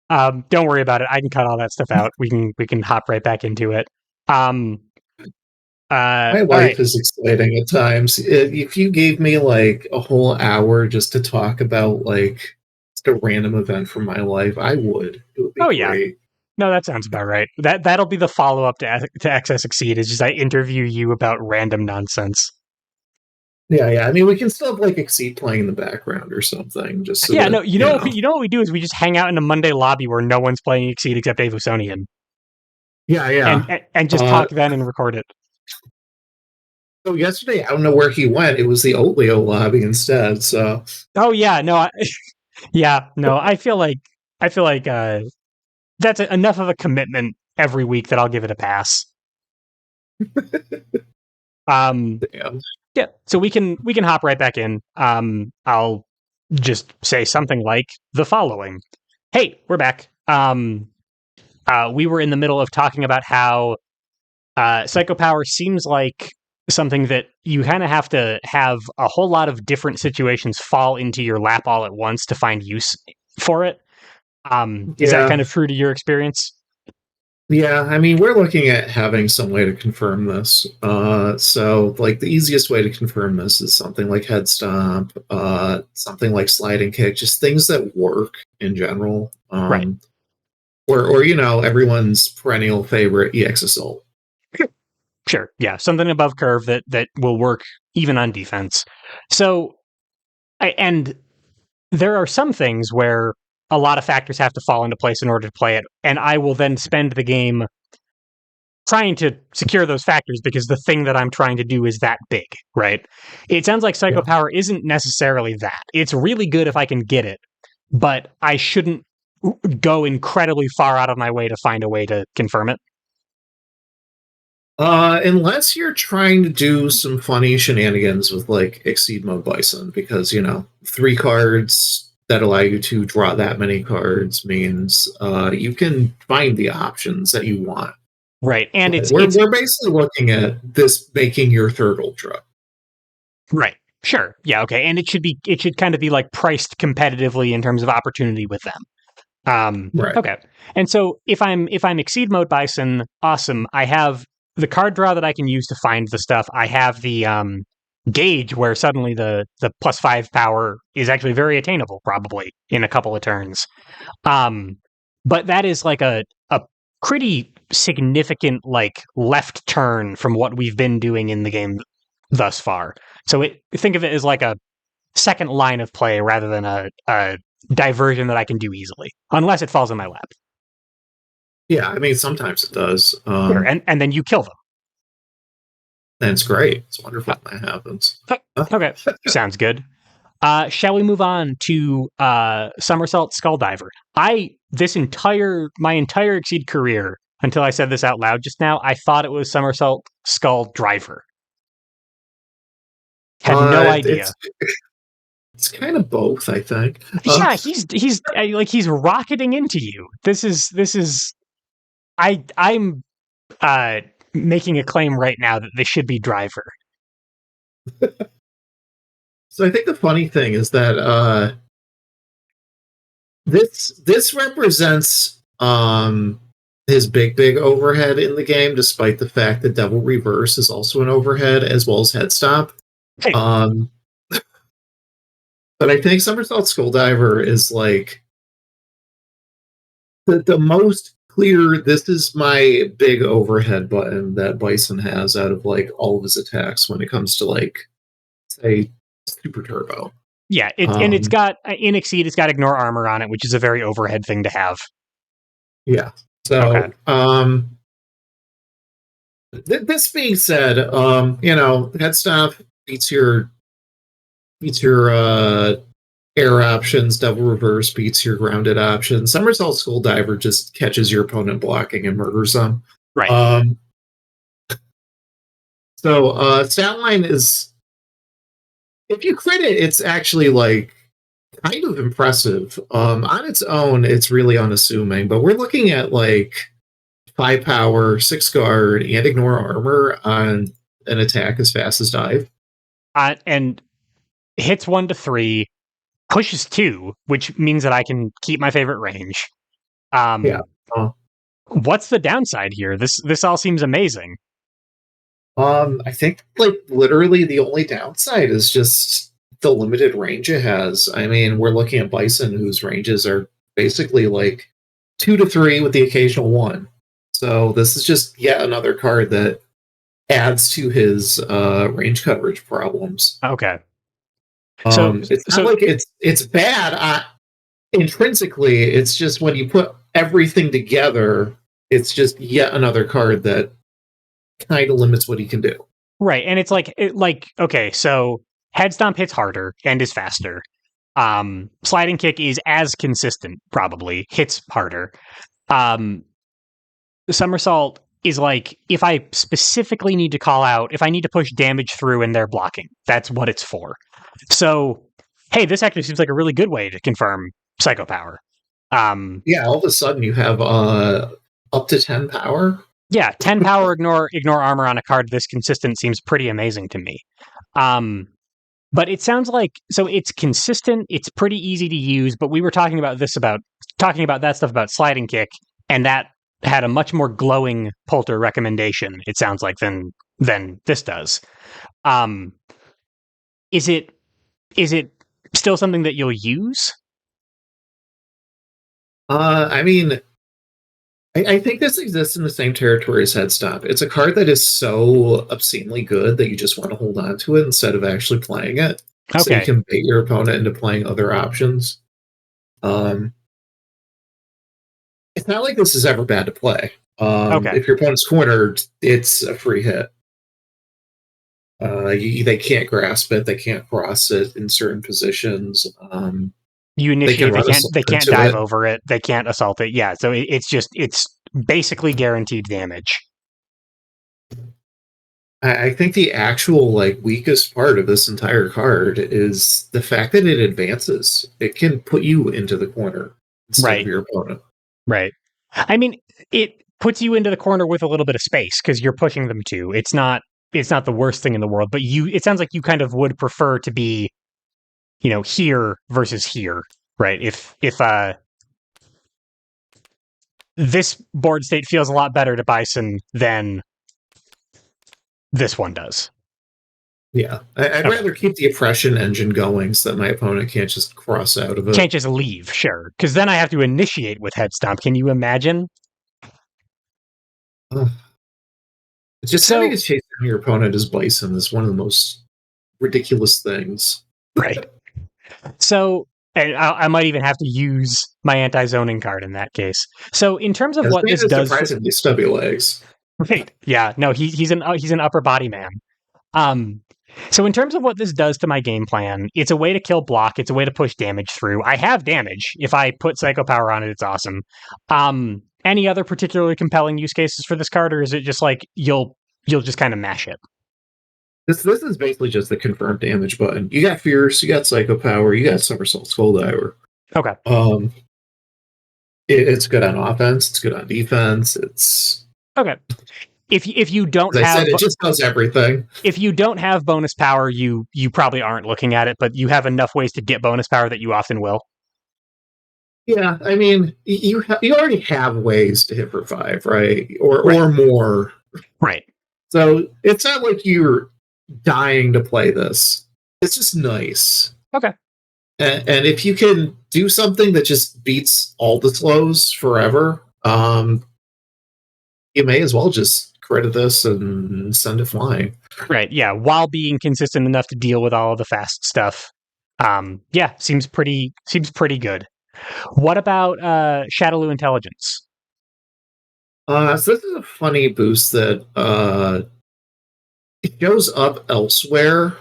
Don't worry about it. I can cut all that stuff out. We can hop right back into it. Um, my all right. life is exciting at times. If you gave me like a whole hour just to talk about like just a random event from my life, I would. It would be Oh yeah. great. No, that sounds about right. That'll be the follow up to Access Exceed. Is just I interview you about random nonsense. Yeah, yeah. I mean, we can still have like Exceed playing in the background or something, just so Yeah, no, that you know, you know what we do is we just hang out in a Monday lobby where no one's playing Exceed except Avosonian. Yeah. and just Uh, talk then and record it. so yesterday, I don't know where he went. It was the Oatleo lobby instead. So Oh yeah, no, yeah, no. I feel like that's enough of a commitment every week that I'll give it a pass. Um, yeah. yeah, so we can hop right back in. I'll just say something like the following: Hey, we're back. We were in the middle of talking about how psycho power seems like something that you kind of have to have a whole lot of different situations fall into your lap all at once to find use for it. Is that kind Yeah. of true to your experience? Yeah, I mean, we're looking at having some way to confirm this. So, like, the easiest way to confirm this is something like head stomp, something like sliding kick, just things that work in general. Right. Or everyone's perennial favorite EX assault. Sure. Yeah. Something above curve that will work even on defense. So, and there are some things where a lot of factors have to fall into place in order to play it, and I will then spend the game trying to secure those factors because the thing that I'm trying to do is that big, right? It sounds like Psycho Yeah. Power isn't necessarily that. It's really good if I can get it, but I shouldn't go incredibly far out of my way to find a way to confirm it. Unless you're trying to do some funny shenanigans with like Exceed Mode Bison, because 3 cards that allow you to draw that many cards means you can find the options that you want. Right. And But it's we're basically looking at this making your third ultra. right. Sure. Yeah, okay. And it should kind of be like priced competitively in terms of opportunity with them. Right. Okay. And so if I'm Exceed Mode Bison, awesome. I have the card draw that I can use to find the stuff. I have the gauge where suddenly the +5 power is actually very attainable, probably in a couple of turns. Um, but that is like a pretty significant like left turn from what we've been doing in the game thus far. So think of it as like a second line of play rather than a diversion that I can do easily, unless it falls in my lap. Yeah, I mean sometimes it does. Sure, and then you kill them. And it's great. It's Uh, wonderful when that happens. okay, sounds good. Shall we move on to Somersault Skulldiver? My entire Exceed career until I said this out loud just now, I thought it was Somersault Skull Driver. Had no idea. It's kind of both, I think. Yeah, he's rocketing into you. This is I'm uh making a claim right now that this should be Driver. So I think the funny thing is that this represents his big overhead in the game, despite the fact that Devil Reverse is also an overhead as well as Head Stop. Hey, Um, but I think Somersault Skulldiver is like the most clear. This is my big overhead button that Bison has out of like all of his attacks when it comes to like say Super Turbo. yeah, it's got in Exceed, it's got Ignore Armor on it, which is a very overhead thing to have. Yeah. Okay. So, this being said, head stop beats your air options. Double reverse beats your grounded options. Somersault Skull Diver just catches your opponent blocking and murders them. Right. Um, stat line is, if you crit it, it's actually like kind of impressive. On its own, it's really unassuming, but we're looking at like 5 power, 6 guard, and ignore armor on an attack as fast as dive. And hits 1 to 3, pushes 2, which means that I can keep my favorite range. Yeah. What's the downside here? This all seems amazing. I think like literally the only downside is just the limited range it has. I mean, we're looking at Bison, whose ranges are basically like 2 to 3 with the occasional 1. So this is just yet another card that adds to his range coverage problems. Okay. So It's not like it's bad intrinsically. It's just when you put everything together, It's just yet another card that kind of limits what he can do. Right, and it's okay, so head stomp hits harder and is faster. Sliding kick is as consistent, probably hits harder. The somersault is like if I specifically need to call out, if I need to push damage through and they're blocking, that's what it's for. So, hey, this actually seems like a really good way to confirm psycho power. Yeah, all of a sudden you have up to 10 power. Yeah, 10 power ignore armor on a card this consistent seems pretty amazing to me. But it sounds like so it's consistent, it's pretty easy to use, but we were talking about that stuff about sliding kick, and that had a much more glowing Polter recommendation, it sounds like, than this does. Is it still something that you'll use? I mean, I think this exists in the same territory as Head Stomp. It's a card that is so obscenely good that you just want to hold on to it instead of actually playing it. So you Okay. can bait your opponent into playing other options. It's not like this is ever bad to play. Okay. If your opponent's cornered, it's a free hit. They can't grasp it. They can't cross it in certain positions. You initiate, run they assault can't into dive it. over it, they can't assault it. Yeah, so it's basically guaranteed damage. I think the actual weakest part of this entire card is the fact that it advances. It can put you into the corner instead of Right. your opponent. Right. I mean, it puts you into the corner with a little bit of space because you're pushing them to. It's not the worst thing in the world, but it sounds like you kind of would prefer to be, here versus here, right? If this board state feels a lot better to Bison than this one does. Yeah, I'd rather keep the oppression engine going so that my opponent can't just cross out of it. Can't just leave, sure, because then I have to initiate with head stomp. Can you imagine? It's just having to chase down your opponent as Bison is one of the most ridiculous things. Right. So, and I might even have to use my anti-zoning card in that case. So, in terms of what this does, surprisingly stubby legs. Right? Yeah. No, he's an upper body man. So in terms of what this does to my game plan, it's a way to kill block. It's a way to push damage through. I have damage. If I put Psycho Power on it, it's awesome. Any other particularly compelling use cases for this card, or is it just like you'll just kind of mash it? This is basically just the confirmed damage button. You got Fierce, you got Psycho Power, you got Somersault Skulldiver. Okay. It's good on offense. It's good on defense. It's okay. If you don't as have, I said, it just does everything. If you don't have bonus power, you probably aren't looking at it, but you have enough ways to get bonus power that you often will. Yeah, I mean, you already have ways to hit for 5, right? Or more. Right. So it's not like you're dying to play this. It's just nice. Okay. And if you can do something that just beats all the slows forever, you may as well just credit this and send it flying. Right. Yeah. While being consistent enough to deal with all of the fast stuff. Yeah, seems pretty good. What about Shadowloo Intelligence? So this is a funny boost that it shows up elsewhere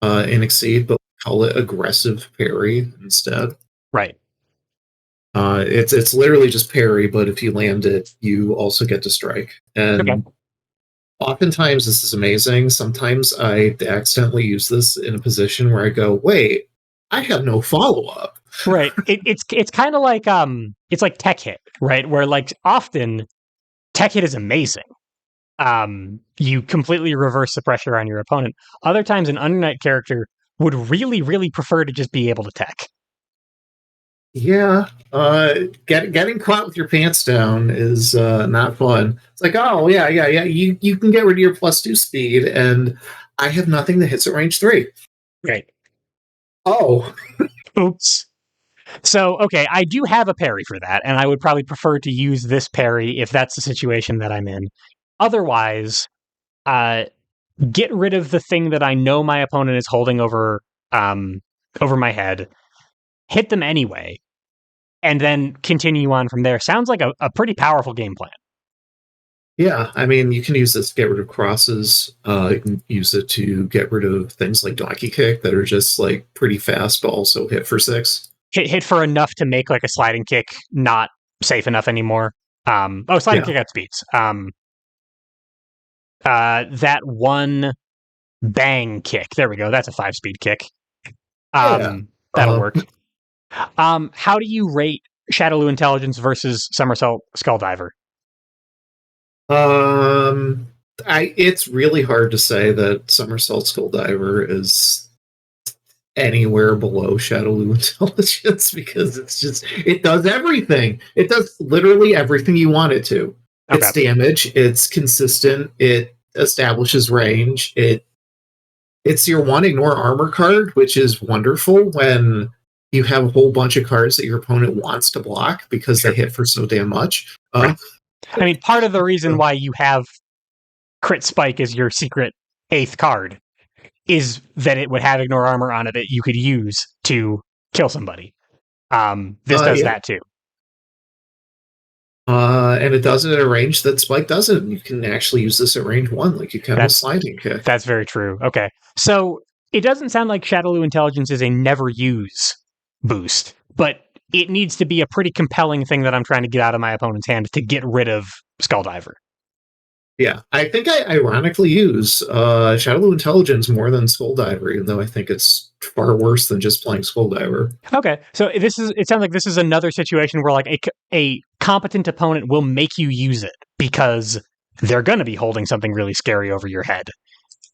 in Exceed, but we call it aggressive parry instead. Right. It's literally just parry, but if you land it, you also get to strike. And oftentimes this is amazing. Sometimes I accidentally use this in a position where I go, wait, I have no follow-up. Right. It's kind of like it's like tech hit, right? Where like often tech hit is amazing. You completely reverse the pressure on your opponent. Other times an Undernight character would really, really prefer to just be able to tech. Yeah, getting caught with your pants down is not fun. It's like, oh yeah, you can get rid of your +2 speed, and I have nothing that hits at range 3. Right. Oh, oops. So, okay, I do have a parry for that, and I would probably prefer to use this parry if that's the situation that I'm in. Otherwise, get rid of the thing that I know my opponent is holding over my head, hit them anyway, and then continue on from there. Sounds like a pretty powerful game plan. Yeah, I mean, you can use this to get rid of crosses. You can use it to get rid of things like Donkey Kick that are just like pretty fast, but also hit for six. Hit for enough to make like a sliding kick not safe enough anymore. Sliding Yeah, kick outspeeds. That one bang kick. There we go. That's a 5-speed kick. yeah. That'll Um, work. How do you rate Shadowloo Intelligence versus Somersault Skulldiver? um, it's really hard to say that Somersault Skull Diver is anywhere below Shadowloo Intelligence because it does everything. It does literally everything you want it to. Okay. It's damage, it's consistent, it establishes range, it's your one ignore armor card, which is wonderful when you have a whole bunch of cards that your opponent wants to block because Sure. they hit for so damn much. Right. I mean, part of the reason why you have Crit Spike as your secret 8th card is that it would have ignore armor on it that you could use to kill somebody. This does Yeah. that too. And it does it at a range that Spike doesn't. You can actually use this at range one, like you can with That's sliding kick. that's very true. Okay, so it doesn't sound like Shadowloo Intelligence is a never use boost, but it needs to be a pretty compelling thing that I'm trying to get out of my opponent's hand to get rid of Skulldiver. Yeah, I think I ironically use Shadowloo Intelligence more than Skulldiver, even though I think it's far worse than just playing Skulldiver. Okay, so it sounds like this is another situation where like a competent opponent will make you use it because they're going to be holding something really scary over your head.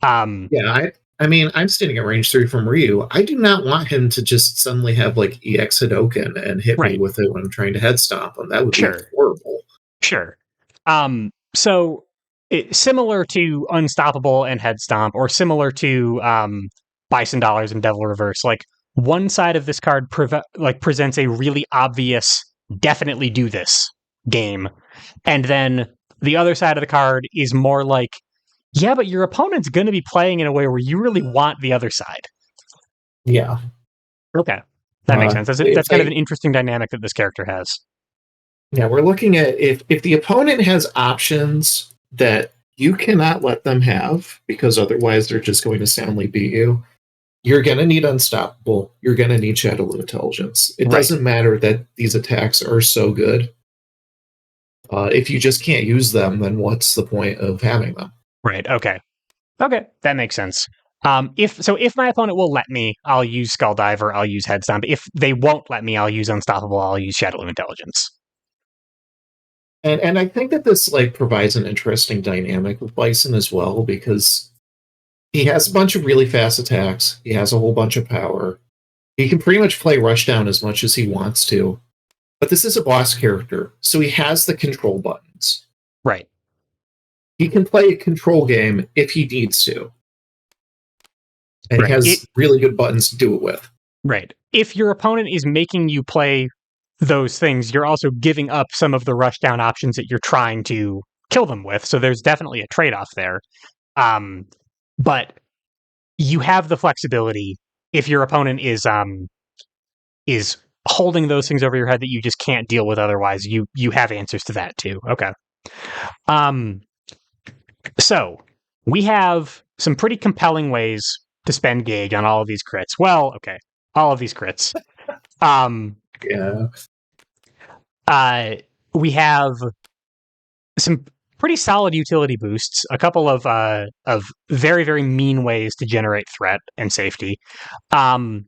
Yeah, I mean, I'm standing at range 3 from Ryu. I do not want him to just suddenly have like EX Hadoken and hit me Right. with it when I'm trying to head stomp him. That would be Sure. horrible. Sure. So similar to Unstoppable and Head Stomp, or similar to Bison Dollars and Devil Reverse, like one side of this card presents a really obvious, definitely do this game, and then the other side of the card is more like, yeah, but your opponent's going to be playing in a way where you really want the other side. Yeah. Okay, that makes sense. That's kind of an interesting dynamic that this character has. Yeah, we're looking at if the opponent has options that you cannot let them have because otherwise they're just going to soundly beat you. You're going to need Unstoppable. You're going to need Shadowloo Intelligence. It doesn't matter that these attacks are so good. If you just can't use them, then what's the point of having them? Right. Okay. Okay, that makes sense. If my opponent will let me, I'll use Skulldiver, I'll use Head Stomp. If they won't let me, I'll use Unstoppable, I'll use Shadowloo Intelligence. And I think that this like provides an interesting dynamic with Bison as well because he has a bunch of really fast attacks. He has a whole bunch of power. He can pretty much play Rushdown as much as he wants to. But this is a boss character, so he has the control buttons. Right. He can play a control game if he needs to. And he has really good buttons to do it with. Right. If your opponent is making you play those things, you're also giving up some of the rushdown options that you're trying to kill them with. So there's definitely a trade-off there. But you have the flexibility if your opponent is holding those things over your head that you just can't deal with otherwise. You have answers to that too. Okay. So we have some pretty compelling ways to spend gauge on all of these crits. Well, okay, all of these crits. Yeah. We have some pretty solid utility boosts, a couple of very, very mean ways to generate threat and safety. And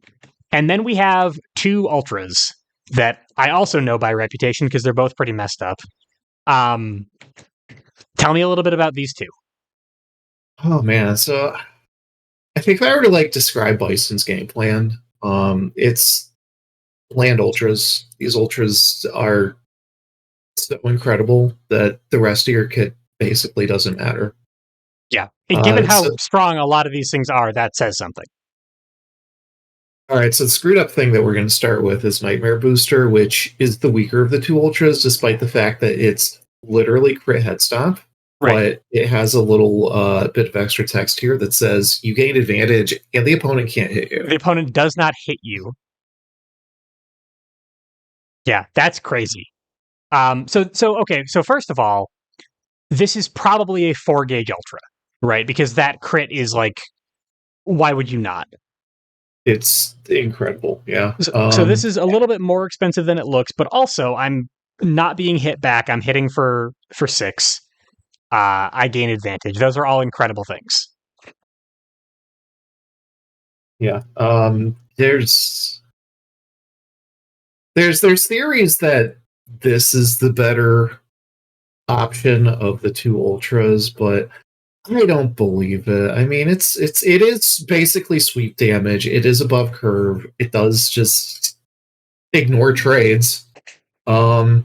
then we have 2 ultras that I also know by reputation because they're both pretty messed up. Tell me a little bit about these 2. Oh man, so I think if I were to like describe Bison's game plan, it's land ultras. These ultras are so incredible that the rest of your kit basically doesn't matter. Yeah. And given how strong a lot of these things are, that says something. All right, so the screwed up thing that we're going to start with is Nightmare Booster, which is the weaker of the 2 ultras, despite the fact that it's literally crit head stomp. Right. But it has a little bit of extra text here that says you gain advantage and the opponent can't hit you. The opponent does not hit you. Yeah, that's crazy. So first of all, this is probably a 4-gauge Ultra, right? Because that crit is like, why would you not? It's incredible. Yeah. So this is a little bit more expensive than it looks, but also I'm not being hit back. I'm hitting for 6. I gain advantage. Those are all incredible things. Yeah. There's theories that this is the better option of the two ultras, but I don't believe it. I mean, it is basically sweep damage. It is above curve. It does just ignore trades. But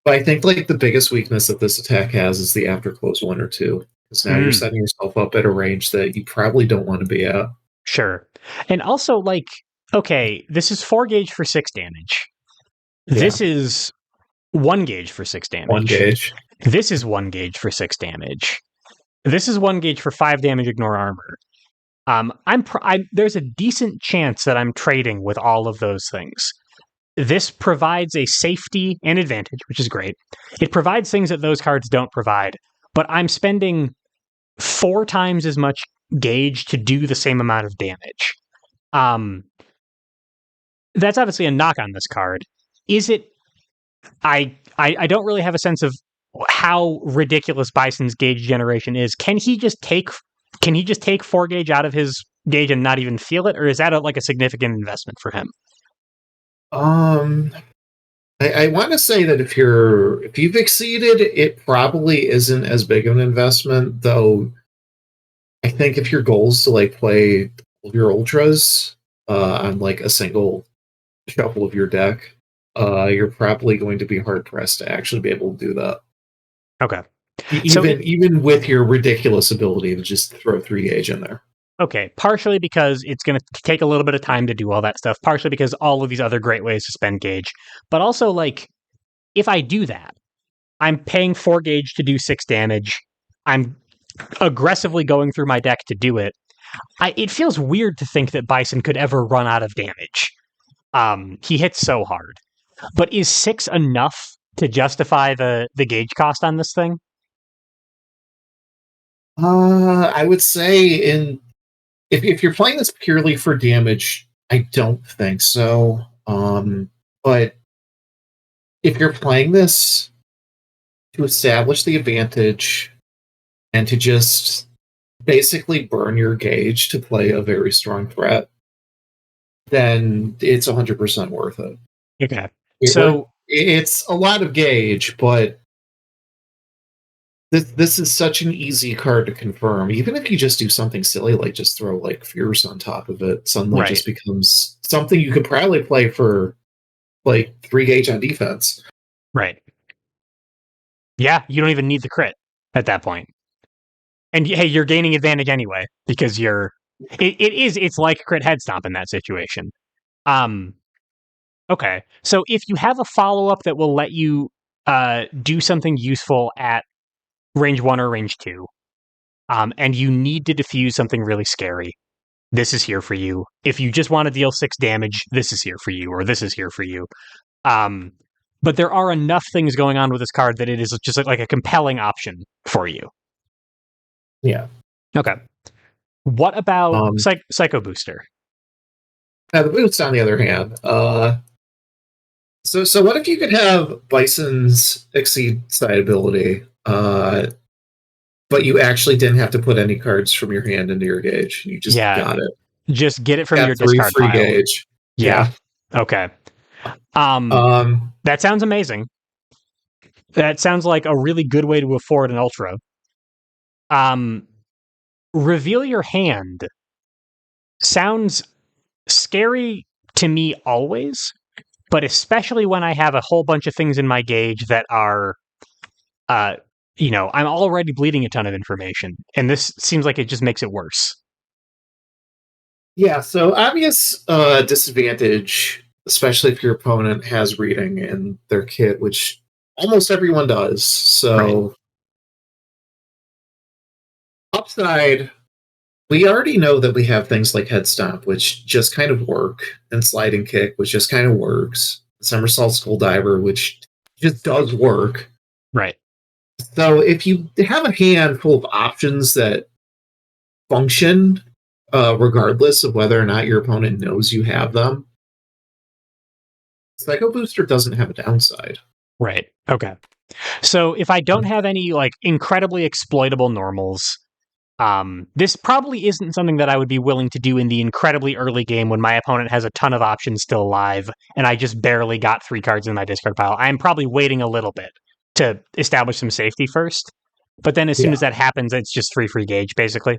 I think like the biggest weakness that this attack has is the after close 1 or 2. Because now you're setting yourself up at a range that you probably don't want to be at. Sure. And also, like, okay, this is 4-gauge for 6 damage. Yeah. This is 1-gauge for 6 damage. 1-gauge. This is 1-gauge for 6 damage. This is 1-gauge for 5 damage, ignore armor. There's a decent chance that I'm trading with all of those things. This provides a safety and advantage, which is great. It provides things that those cards don't provide, but I'm spending 4 times as much gauge to do the same amount of damage. That's obviously a knock on this card. Is it? I don't really have a sense of how ridiculous Bison's gauge generation is. Can he just take 4-gauge out of his gauge and not even feel it, or is that like a significant investment for him? I want to say that if you've exceeded, it probably isn't as big of an investment, though. I think if your goal is to like play your ultras on like a single shuffle of your deck, you're probably going to be hard pressed to actually be able to do that. Okay. Even with your ridiculous ability to just throw 3-gauge in there. Okay, partially because it's going to take a little bit of time to do all that stuff, partially because all of these other great ways to spend gauge. But also, like, if I do that, I'm paying 4-gauge to do 6 damage. I'm aggressively going through my deck to do it. It feels weird to think that Bison could ever run out of damage. He hits so hard. But is 6 enough to justify the gauge cost on this thing? I would say if you're playing this purely for damage, I don't think so. But if you're playing this to establish the advantage and to just basically burn your gauge to play a very strong threat, then it's 100% worth it. Okay. So it's a lot of gauge, but this is such an easy card to confirm. Even if you just do something silly like just throw like Fierce on top of it, suddenly just becomes something you could probably play for like 3-gauge on defense. Right. Yeah, you don't even need the crit at that point. And hey, you're gaining advantage anyway because it's like crit head stomp in that situation. Okay. So if you have a follow-up that will let you do something useful at range 1 or range 2, and you need to defuse something really scary, this is here for you. If you just want to deal 6 damage, this is here for you, or this is here for you. But there are enough things going on with this card that it is just like a compelling option for you. Yeah. Okay. What about Psycho Booster? Now the boost, on the other hand, so what if you could have Bison's Exceed side ability, but you actually didn't have to put any cards from your hand into your gauge? You just got it. Just get it from your discard free pile. Gauge. Yeah. Okay. That sounds amazing. That sounds like a really good way to afford an Ultra. Reveal your hand sounds scary to me always, but especially when I have a whole bunch of things in my gauge that are, I'm already bleeding a ton of information, and this seems like it just makes it worse. Yeah, so obvious disadvantage, especially if your opponent has reading in their kit, which almost everyone does. So upside, we already know that we have things like Head Stomp, which just kind of work, and Sliding Kick, which just kind of works. Somersault Skull Diver, which just does work. Right. So if you have a hand full of options that function regardless of whether or not your opponent knows you have them, Psycho Booster doesn't have a downside. Right. Okay. So if I don't have any like incredibly exploitable normals, this probably isn't something that I would be willing to do in the incredibly early game when my opponent has a ton of options still alive and I just barely got 3 cards in my discard pile. I'm probably waiting a little bit to establish some safety first. But then as soon as that happens, it's just free gauge, basically.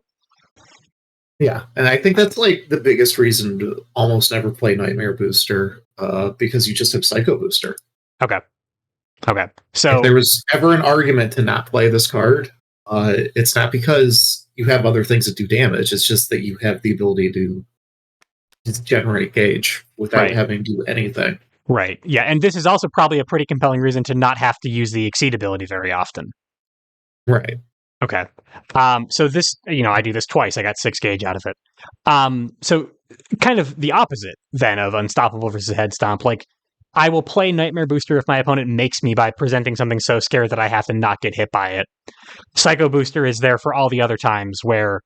Yeah, and I think that's like the biggest reason to almost never play Nightmare Booster, because you just have Psycho Booster. Okay. So if there was ever an argument to not play this card, it's not because you have other things that do damage. It's just that you have the ability to generate gauge without having to do anything. Right. Yeah, and this is also probably a pretty compelling reason to not have to use the Exceed ability very often. Right. Okay. So this, I do this twice. I got 6 gauge out of it. So kind of the opposite then of Unstoppable versus Head Stomp. Like, I will play Nightmare Booster if my opponent makes me by presenting something so scared that I have to not get hit by it. Psycho Booster is there for all the other times where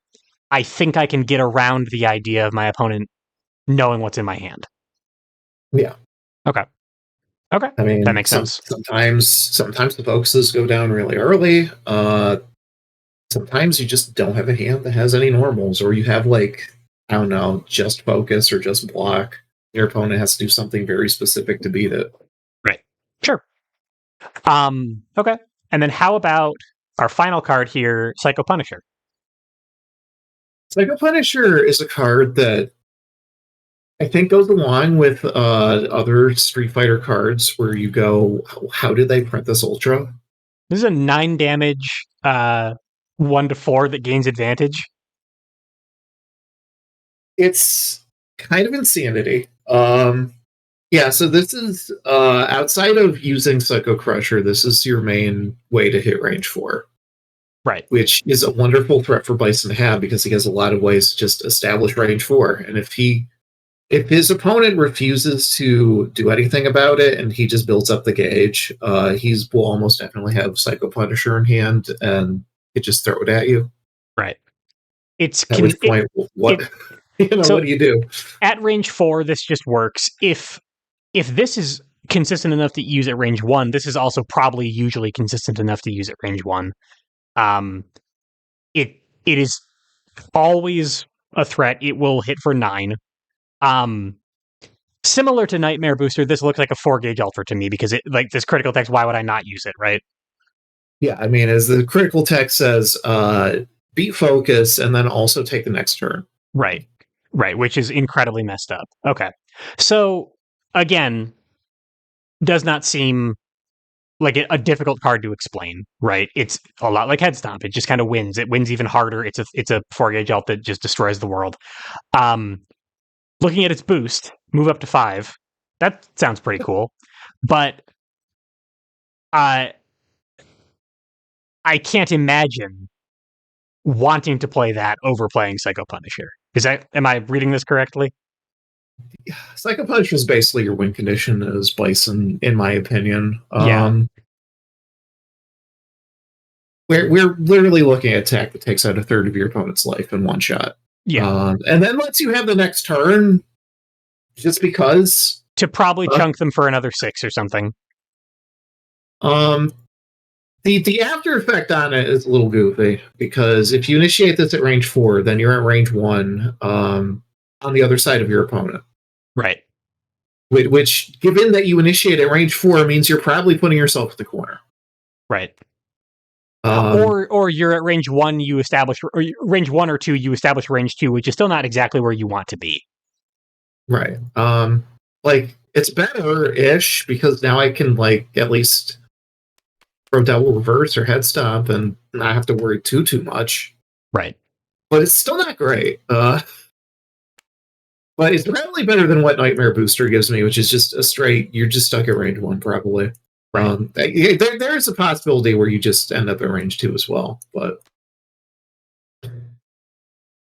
I think I can get around the idea of my opponent knowing what's in my hand. Yeah. Okay. I mean, that makes sense. Sometimes the focuses go down really early. Sometimes you just don't have a hand that has any normals, or you have like, I don't know, just focus or just block. Your opponent has to do something very specific to beat it. Right. Sure. Okay. And then how about our final card here, Psycho Punisher? Psycho Punisher is a card that I think goes along with other Street Fighter cards where you go, how did they print this Ultra? This is a 9 damage, 1-4 that gains advantage. It's kind of insanity. Yeah, so this is outside of using Psycho Crusher, this is your main way to hit range 4. Right. Which is a wonderful threat for Bison to have because he has a lot of ways to just establish range 4. And if his opponent refuses to do anything about it and he just builds up the gauge, he will almost definitely have Psycho Punisher in hand and it just throw it at you. Right. At which point, what do you do? At range 4, this just works. If this is consistent enough to use at range 1, this is also probably usually consistent enough to use at range 1. It is always a threat. It will hit for 9. Similar to Nightmare Booster, this looks like a 4 gauge Ultra to me because it like this critical text. Why would I not use it? Right? Yeah, I mean, as the critical text says, beat focus and then also take the next turn. Right, which is incredibly messed up. Okay, so again, does not seem like a difficult card to explain, right? It's a lot like Head Stomp. It just kind of wins. It wins even harder. It's a 4 gauge alt that just destroys the world. Looking at its boost, move up to 5. That sounds pretty cool, but I can't imagine wanting to play that over playing Psycho Punisher. Am I reading this correctly? Psycho Punisher is basically your win condition as Bison, in my opinion. We're literally looking at attack that takes out a third of your opponent's life in one shot. Yeah. And then lets you have the next turn just because. To probably chunk them for another 6 or something. The after effect on it is a little goofy because if you initiate this at range 4, then you're at range 1 on the other side of your opponent. Right. Which, given that you initiate at range 4, means you're probably putting yourself at the corner. Right. Or you're at range 1, you establish, or range 1 or 2, you establish range 2, which is still not exactly where you want to be. Right. Like, it's better-ish because now I can, like, at least throw double reverse or head stomp and not have to worry too much. Right. But it's still not great. But it's probably better than what Nightmare Booster gives me, which is just a straight, you're just stuck at range 1, probably. There's a possibility where you just end up at range 2 as well, but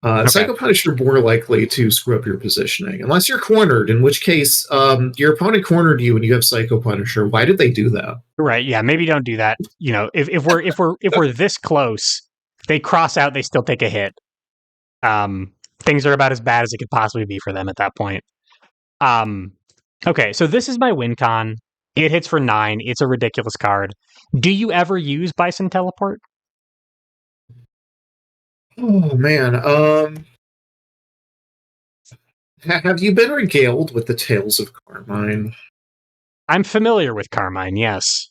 Okay. Psycho Punisher more likely to screw up your positioning, unless you're cornered. In which case, your opponent cornered you, and you have Psycho Punisher. Why did they do that? Right. Yeah. Maybe don't do that. You know, if we're this close, they cross out. They still take a hit. Things are about as bad as it could possibly be for them at that point. Um, okay. So this is my win con. It hits for 9. It's a ridiculous card. Do you ever use Bison Teleport? Oh man, have you been regaled with the tales of Carmine? I'm familiar with Carmine. Yes.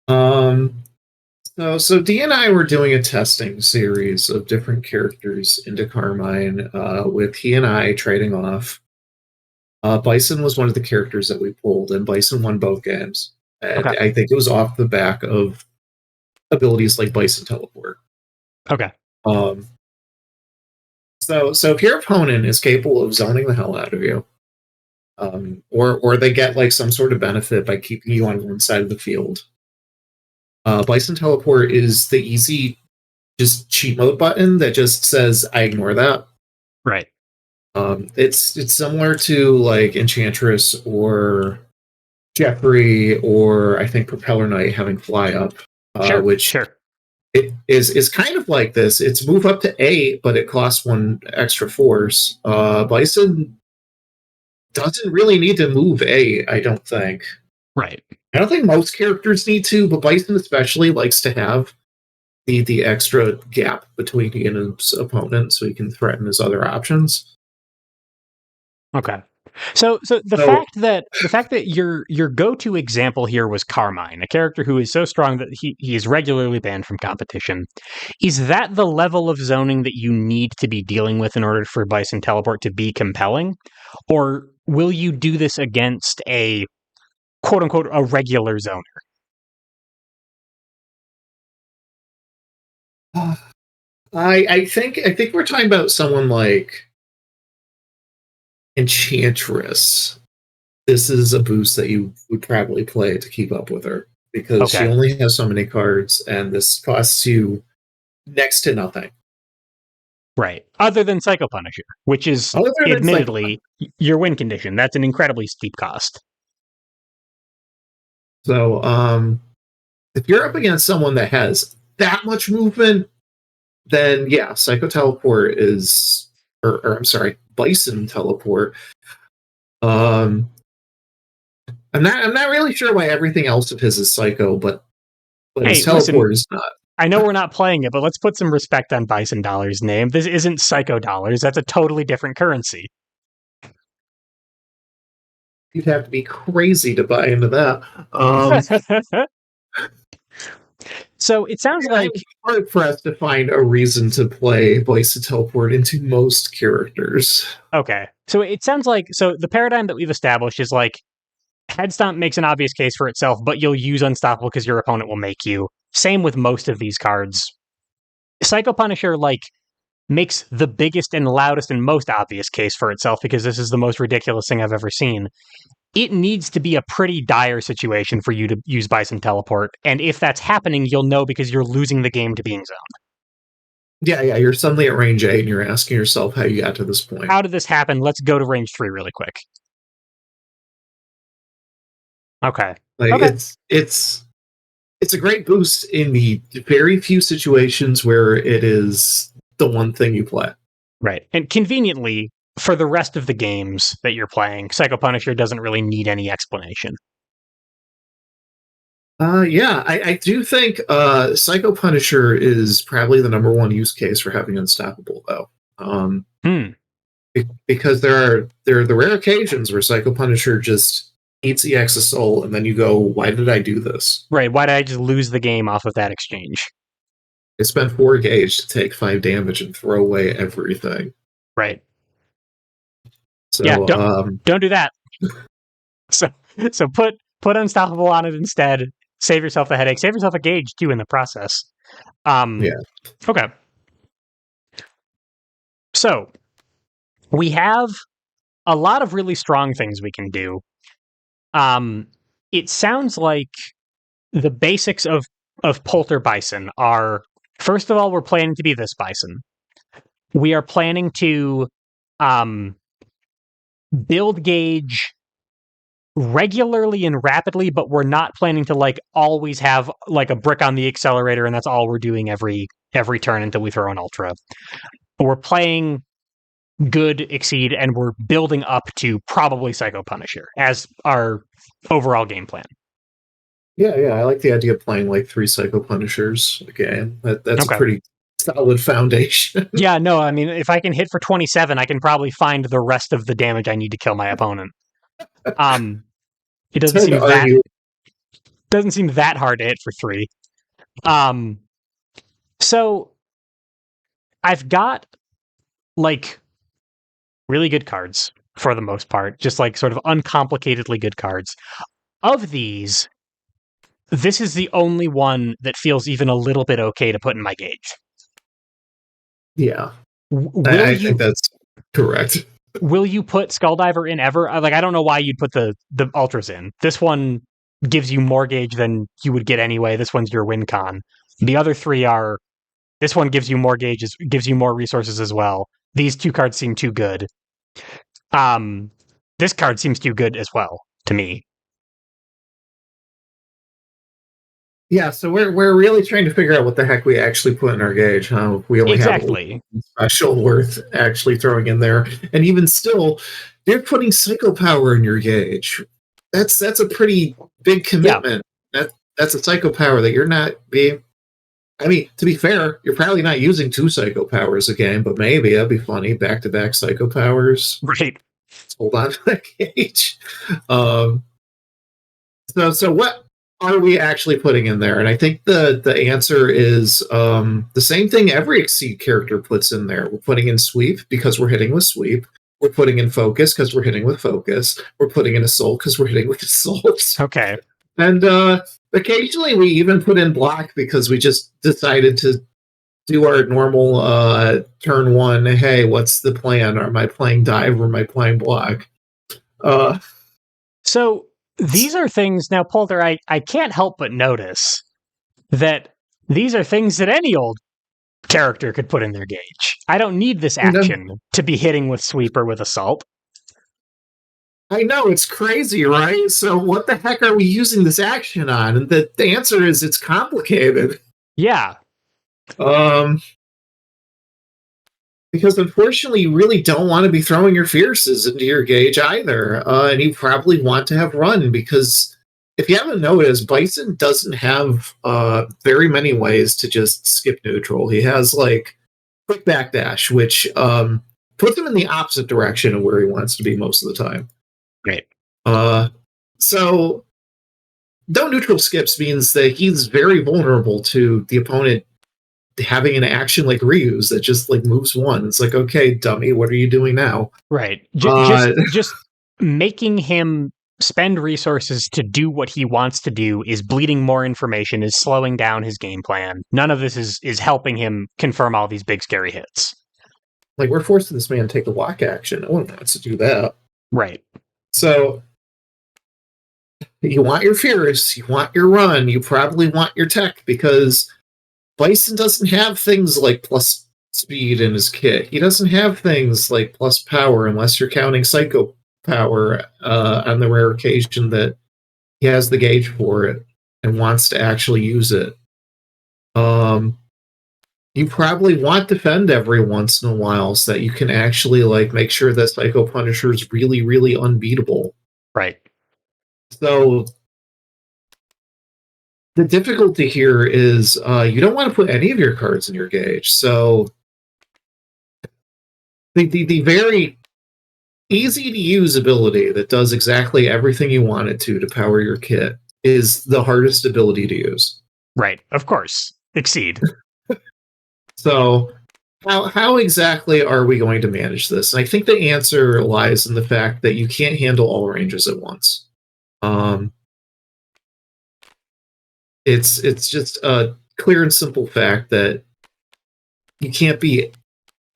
Um, so D and I were doing a testing series of different characters into Carmine, with he and I trading off. Bison was one of the characters that we pulled, and Bison won both games. And Okay. I think it was off the back of abilities like Bison Teleport. Okay. Um, so if your opponent is capable of zoning the hell out of you, or they get like some sort of benefit by keeping you on one side of the field, Bison Teleport is the easy, just cheat mode button that just says I ignore that. Right. It's similar to like Enchantress or Jeffrey, or I think Propeller Knight having fly up, Sure. which Sure. it is kind of like this. It's move up to 8, but it costs 1 extra force. Bison doesn't really need to move 8, I don't think. Right. I don't think most characters need to, but Bison especially likes to have the extra gap between he and his opponent so he can threaten his other options. Okay. So the So fact that your go-to example here was Carmine, a character who is so strong that he is regularly banned from competition. Is that the level of zoning that you need to be dealing with in order for Bison Teleport to be compelling? Or will you do this against a quote unquote a regular zoner? I think we're talking about someone like Enchantress. This is a boost that you would probably play to keep up with her because she Okay. only has so many cards, and this costs you next to nothing. Right. Other than Psycho Punisher, which is Other than it's like, admittedly your win condition. That's an incredibly steep cost. so if you're up against someone that has that much movement, then yeah, Psycho Teleport is, or I'm sorry, Bison Teleport. Um, I'm not really sure why everything else of his is Psycho, but his Hey, listen, teleport is not. I know we're not playing it, but let's put some respect on Bison Dollar's name. This isn't Psycho Dollars. That's a totally different currency. You'd have to be crazy to buy into that. Um, So it sounds I'm like hard pressed to find a reason to play Bison Teleport into most characters. okay. So it sounds like the paradigm that we've established is like Head Stomp makes an obvious case for itself, but you'll use Unstoppable because your opponent will make you. Same with most of these cards. Psycho Punisher like makes the biggest and loudest and most obvious case for itself because this is the most ridiculous thing I've ever seen. It needs to be a pretty dire situation for you to use Bison Teleport. And if that's happening, you'll know because you're losing the game to being zoned. Yeah, you're suddenly at range 8 and you're asking yourself how you got to this point. How did this happen? Let's go to range 3 really quick. Okay. Like Okay. it's a great boost in the very few situations where it is the one thing you play. Right. And conveniently, for the rest of the games that you're playing, Psycho Punisher doesn't really need any explanation. Yeah, I do think Psycho Punisher is probably the number one use case for having Unstoppable, though. Hmm. Because there are the rare occasions where Psycho Punisher just eats the Exo Soul, and then you go, "Why did I do this? Right. Why did I just lose the game off of that exchange? I spent 4 gauge to take 5 damage and throw away everything." Right. Yeah. So, Don't do that. So put Unstoppable on it instead. Save yourself the headache. Save yourself a gauge too in the process. yeah. Okay. So we have a lot of really strong things we can do. It sounds like the basics of Polter Bison are, first of all, we're planning to be this Bison. we are planning to build gauge regularly and rapidly, but we're not planning to like always have like a brick on the accelerator and that's all we're doing every turn until we throw an ultra. We're playing good, exceed, and we're building up to probably Psycho Punisher as our overall game plan. Yeah, I like the idea of playing like 3 Psycho Punishers a game. That's a pretty solid foundation. Yeah, no, I mean, if I can hit for 27, I can probably find the rest of the damage I need to kill my opponent. It doesn't seem that hard to hit for 3. So I've got like really good cards for the most part, just like sort of uncomplicatedly good cards. Of these, this is the only one that feels even a little bit okay to put in my gauge. Yeah. I think that's correct. Will you put Skulldiver in ever? Like, I don't know why you'd put the Ultras in. This one gives you more gauge than you would get anyway. This one's your win con. The other 3 are... This one gives you more gauges, gives you more resources as well. These 2 cards seem too good. This card seems too good as well, to me. Yeah, so we're really trying to figure out what the heck we actually put in our gauge. We only have special worth actually throwing in there, and even still, you're putting Psycho Power in your gauge. That's a pretty big commitment. Yeah. That's a Psycho Power that you're not being. I mean, to be fair, you're probably not using 2 Psycho Powers a game, but maybe that'd be funny. Back-to-back Psycho Powers. Right. Let's hold on to that gauge. So what are we actually putting in there? And I think the answer is the same thing every Exceed character puts in there. We're putting in Sweep because we're hitting with Sweep. We're putting in Focus because we're hitting with Focus. We're putting in Assault because we're hitting with Assault. Okay. And occasionally we even put in Block because we just decided to do our normal turn 1. Hey, what's the plan? Am I playing Dive or am I playing Block? So these are things, now, Polter, I can't help but notice that these are things that any old character could put in their gauge. I don't need this action to be hitting with Sweep or with Assault. I know, it's crazy, right? So what the heck are we using this action on? And the answer is it's complicated. Yeah. Because unfortunately, you really don't want to be throwing your Fierces into your gauge either. And you probably want to have Run, because if you haven't noticed, Bison doesn't have very many ways to just skip neutral. He has like quick backdash, which puts him in the opposite direction of where he wants to be most of the time. Great. So no neutral skips means that he's very vulnerable to the opponent having an action like Ryu's that just like moves 1. It's like, okay, dummy, what are you doing now? Right. Just making him spend resources to do what he wants to do is bleeding more information, is slowing down his game plan. None of this is helping him confirm all these big scary hits. Like, we're forcing this man to take a walk action. No one wants to do that. Right. So you want your Fierce, you want your Run, you probably want your Tech, because Bison doesn't have things like plus speed in his kit. He doesn't have things like plus power, unless you're counting Psycho Power on the rare occasion that he has the gauge for it and wants to actually use it. You probably want Defend every once in a while so that you can actually like make sure that Psycho Punisher is really, really unbeatable. Right. So the difficulty here is you don't want to put any of your cards in your gauge. So the very easy to use ability that does exactly everything you want it to power your kit is the hardest ability to use. Right. Of course. Exceed. So how exactly are we going to manage this? And I think the answer lies in the fact that you can't handle all ranges at once. It's just a clear and simple fact that you can't be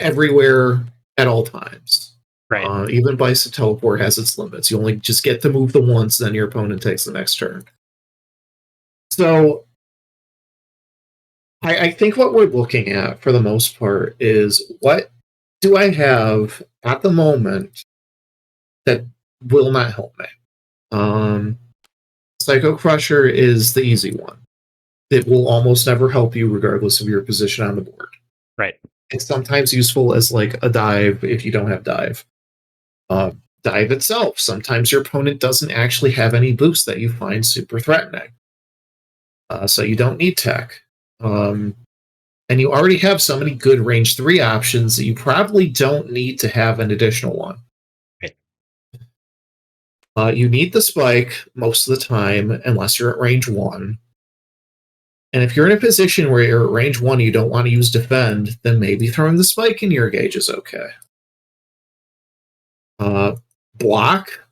everywhere at all times. Right. Even Bison Teleport has its limits. You only just get to move the once, then your opponent takes the next turn. So I think what we're looking at, for the most part, is what do I have at the moment that will not help me? Um, Psycho Crusher is the easy one. It will almost never help you regardless of your position on the board. Right. It's sometimes useful as like a dive if you don't have dive. Uh, Dive itself, sometimes your opponent doesn't actually have any boost that you find super threatening. So you don't need tech. And you already have so many good range 3 options that you probably don't need to have an additional one. Right. You need the spike most of the time, unless you're at range 1. And if you're in a position where you're at range 1 and you don't want to use defend, then maybe throwing the spike in your gauge is okay. Block.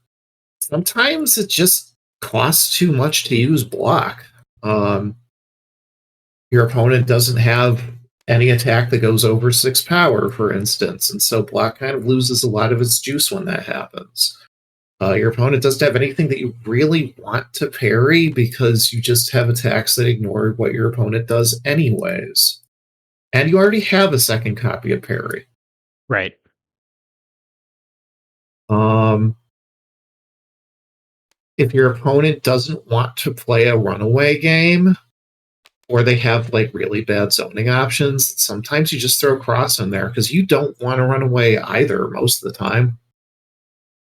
Sometimes it just costs too much to use block. Your opponent doesn't have any attack that goes over 6 power, for instance, and so block kind of loses a lot of its juice when that happens. Your opponent doesn't have anything that you really want to parry because you just have attacks that ignore what your opponent does anyways. And you already have a second copy of parry. Right. If your opponent doesn't want to play a runaway game, or they have like really bad zoning options, sometimes you just throw cross in there because you don't want to run away either most of the time.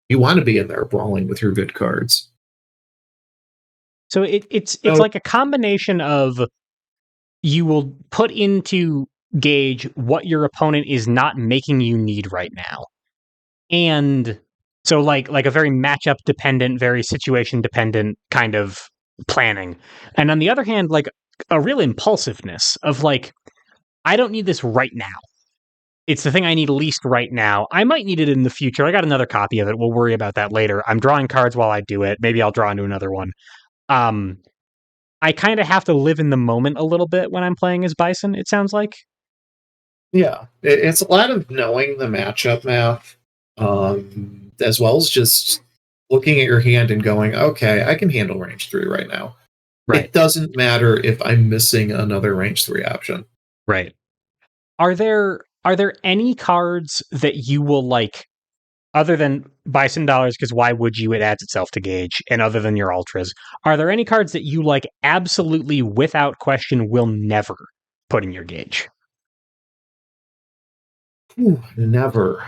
You want to be in there brawling with your good cards. So it's like a combination of you will put into gauge what your opponent is not making you need right now. And so like a very matchup dependent, very situation dependent kind of planning. And on the other hand, like a real impulsiveness of like, I don't need this right now. It's the thing I need least right now. I might need it in the future. I got another copy of it. We'll worry about that later. I'm drawing cards while I do it. Maybe I'll draw into another one. I kind of have to live in the moment a little bit when I'm playing as Bison, it sounds like. Yeah, it's a lot of knowing the matchup math, as well as just looking at your hand and going, okay, I can handle range 3 right now. Right. It doesn't matter if I'm missing another range 3 option. Right. Are there any cards that you will like, other than Bison Dollars, because why would you? It adds itself to gauge, and other than your ultras, are there any cards that you like absolutely without question will never put in your gauge? Ooh, never.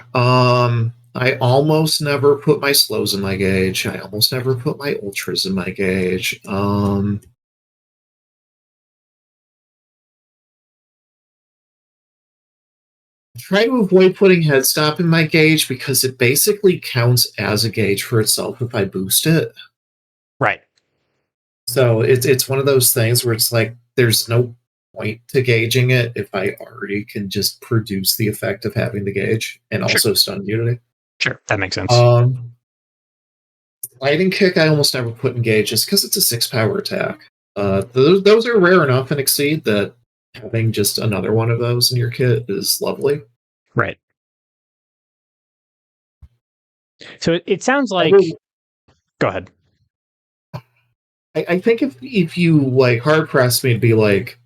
I almost never put my slows in my gauge. I almost never put my ultras in my gauge. Try to avoid putting headstop in my gauge because it basically counts as a gauge for itself if I boost it. Right. So it's one of those things where it's like there's no point to gauging it if I already can just produce the effect of having the gauge and also stun unity. Sure, that makes sense. Lightning kick I almost never put in gauge just because it's a 6 power attack. Those are rare enough in Exceed that having just another one of those in your kit is lovely. Right. So it sounds like. Go ahead. I think if you like hard press me to be like,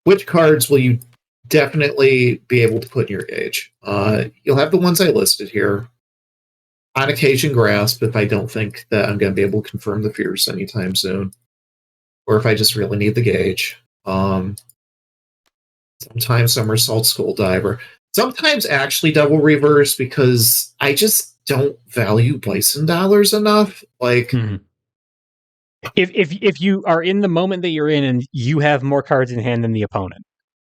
which cards will you definitely be able to put in your gauge? You'll have the ones I listed here. On occasion, Grasp if I don't think that I'm going to be able to confirm the Fierce anytime soon, or if I just really need the gauge. Sometimes Somersault Skull Diver. Sometimes actually Double Reverse because I just don't value Bison Dollars enough. Like. If you are in the moment that you're in and you have more cards in hand than the opponent,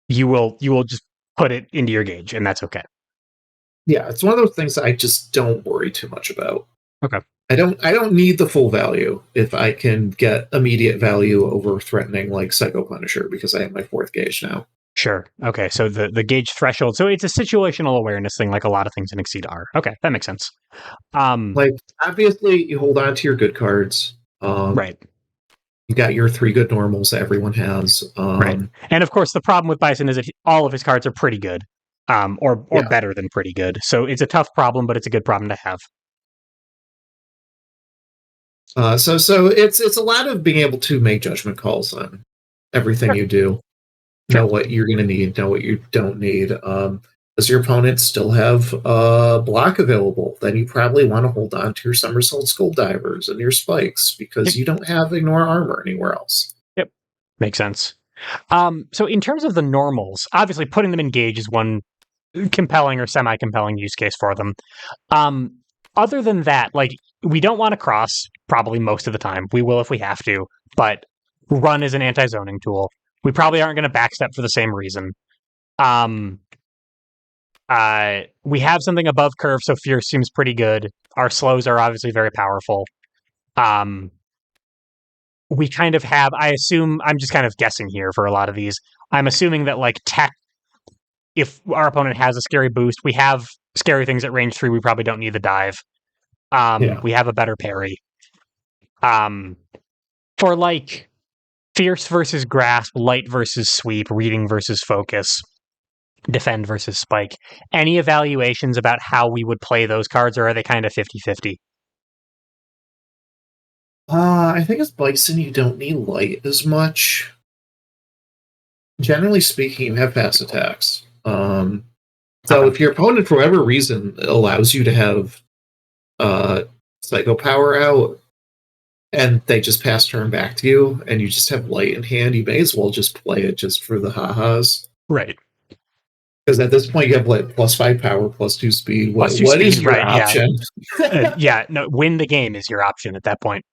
you will just put it into your gauge, and that's okay. Yeah, it's one of those things that I just don't worry too much about. Okay. I don't need the full value if I can get immediate value over threatening like Psycho Punisher because I have my 4th gauge now. Sure. Okay, so the gauge threshold. So it's a situational awareness thing, like a lot of things in Exceed are. Okay, that makes sense. Like obviously you hold on to your good cards. Right. You got your 3 good normals that everyone has. Right. And of course, the problem with Bison is that all of his cards are pretty good, or better than pretty good. So it's a tough problem, but it's a good problem to have. So it's a lot of being able to make judgment calls on everything you do. Know what you're going to need, know what you don't need. Does your opponent still have a block available? Then you probably want to hold on to your somersault skull divers and your spikes because you don't have ignore armor anywhere else. Yep. Makes sense. So in terms of the normals, obviously putting them in gauge is one compelling or semi-compelling use case for them. Other than that, like, we don't want to cross probably most of the time. We will if we have to, but run is an anti-zoning tool. We probably aren't going to backstep for the same reason. We have something above curve, so fierce seems pretty good. Our slows are obviously very powerful. We kind of have, I assume, I'm just kind of guessing here for a lot of these. I'm assuming that, like, tech, if our opponent has a scary boost, we have scary things at range 3, we probably don't need the dive. We have a better parry. For, like, fierce versus grasp, light versus sweep, reading versus focus, defend versus spike, any evaluations about how we would play those cards, or are they kind of 50-50? I think as Bison, you don't need light as much. Generally speaking, you have fast attacks. So if your opponent, for whatever reason, allows you to have Psycho Power out, and they just pass turn back to you, and you just have light in hand, you may as well just play it just for the ha-has. Right. Because at this point, you have what, +5 power, +2 speed. What speed, is your right, option? Yeah. No, win the game is your option at that point.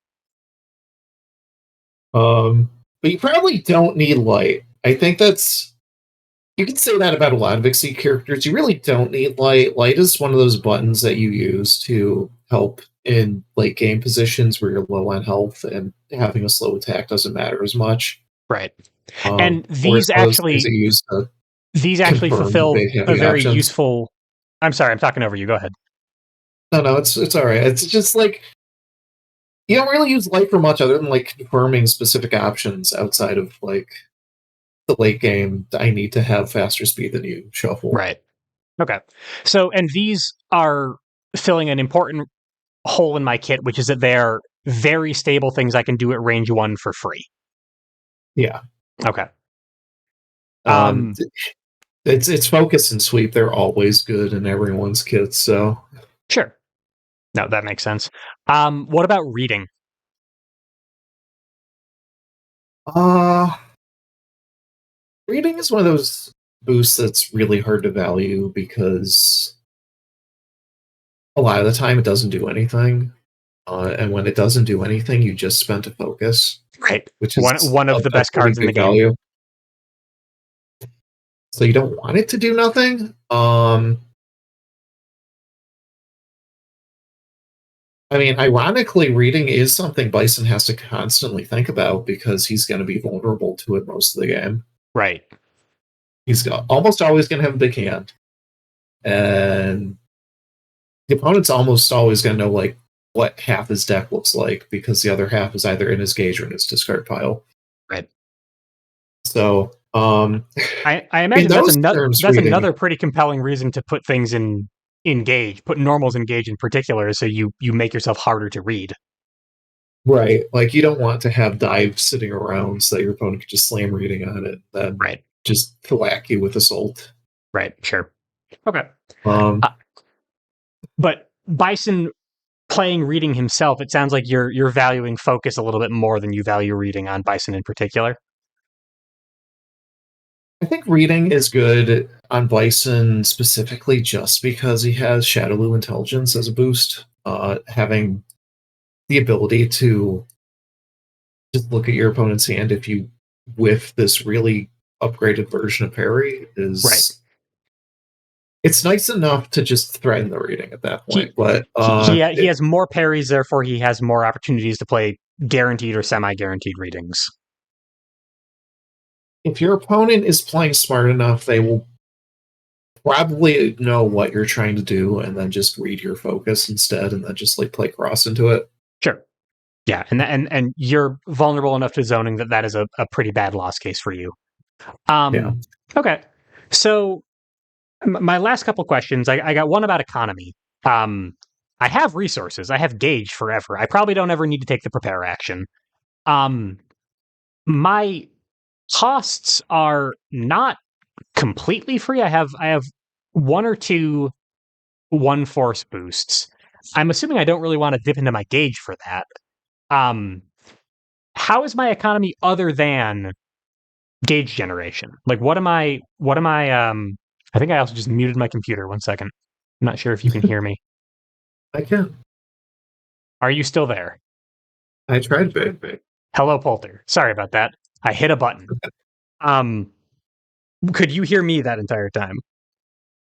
But you probably don't need light. I think that's, you can say that about a lot of Exceed characters. You really don't need light. Light is one of those buttons that you use to help in late game positions where you're low on health, and having a slow attack doesn't matter as much. Right. And these actually fulfill a very useful. I'm sorry, I'm talking over you. Go ahead. No, it's all right. It's just like, you don't really use light for much other than like confirming specific options outside of like the late game. I need to have faster speed than you shuffle. Right. Okay. So, and these are filling an important hole in my kit, which is that they're very stable things I can do at range 1 for free. Yeah. Okay. It's focus and sweep. They're always good in everyone's kits. So sure. No, that makes sense. What about reading? Reading is one of those boosts that's really hard to value because a lot of the time it doesn't do anything. And when it doesn't do anything, you just spent a focus. Right. Which is one of the best cards in the game. Value. So you don't want it to do nothing. I mean, ironically, reading is something Bison has to constantly think about because he's going to be vulnerable to it most of the game. Right. He's almost always going to have a big hand. And the opponent's almost always going to know like what half his deck looks like because the other half is either in his gauge or in his discard pile. Right. So I imagine that's another pretty compelling reason to put things in gauge, put normals in gauge in particular, so you make yourself harder to read. Right. Like you don't want to have dive sitting around so that your opponent can just slam reading on it, then right. just thwack you with assault. Right, sure. Okay. But Bison playing reading himself, it sounds like you're valuing focus a little bit more than you value reading on Bison in particular. I think reading is good on Bison specifically just because he has Shadowloo Intelligence as a boost. Having the ability to just look at your opponent's hand if you whiff this really upgraded version of parry is right. It's nice enough to just threaten the reading at that point. But he has more parries, therefore he has more opportunities to play guaranteed or semi-guaranteed readings. If your opponent is playing smart enough, they will probably know what you're trying to do and then just read your focus instead and then just like play cross into it. Sure. Yeah, and you're vulnerable enough to zoning that is a pretty bad loss case for you. Yeah. Okay. So my last couple questions, I got one about economy. I have resources. I have gauge forever. I probably don't ever need to take the prepare action. My costs are not completely free. I have one or two one force boosts. I'm assuming I don't really want to dip into my gauge for that. How is my economy other than gauge generation? Like, I think I also just muted my computer. 1 second. I'm not sure if you can hear me. I can. Are you still there? I tried big. Hello, Polter. Sorry about that. I hit a button. Could you hear me that entire time?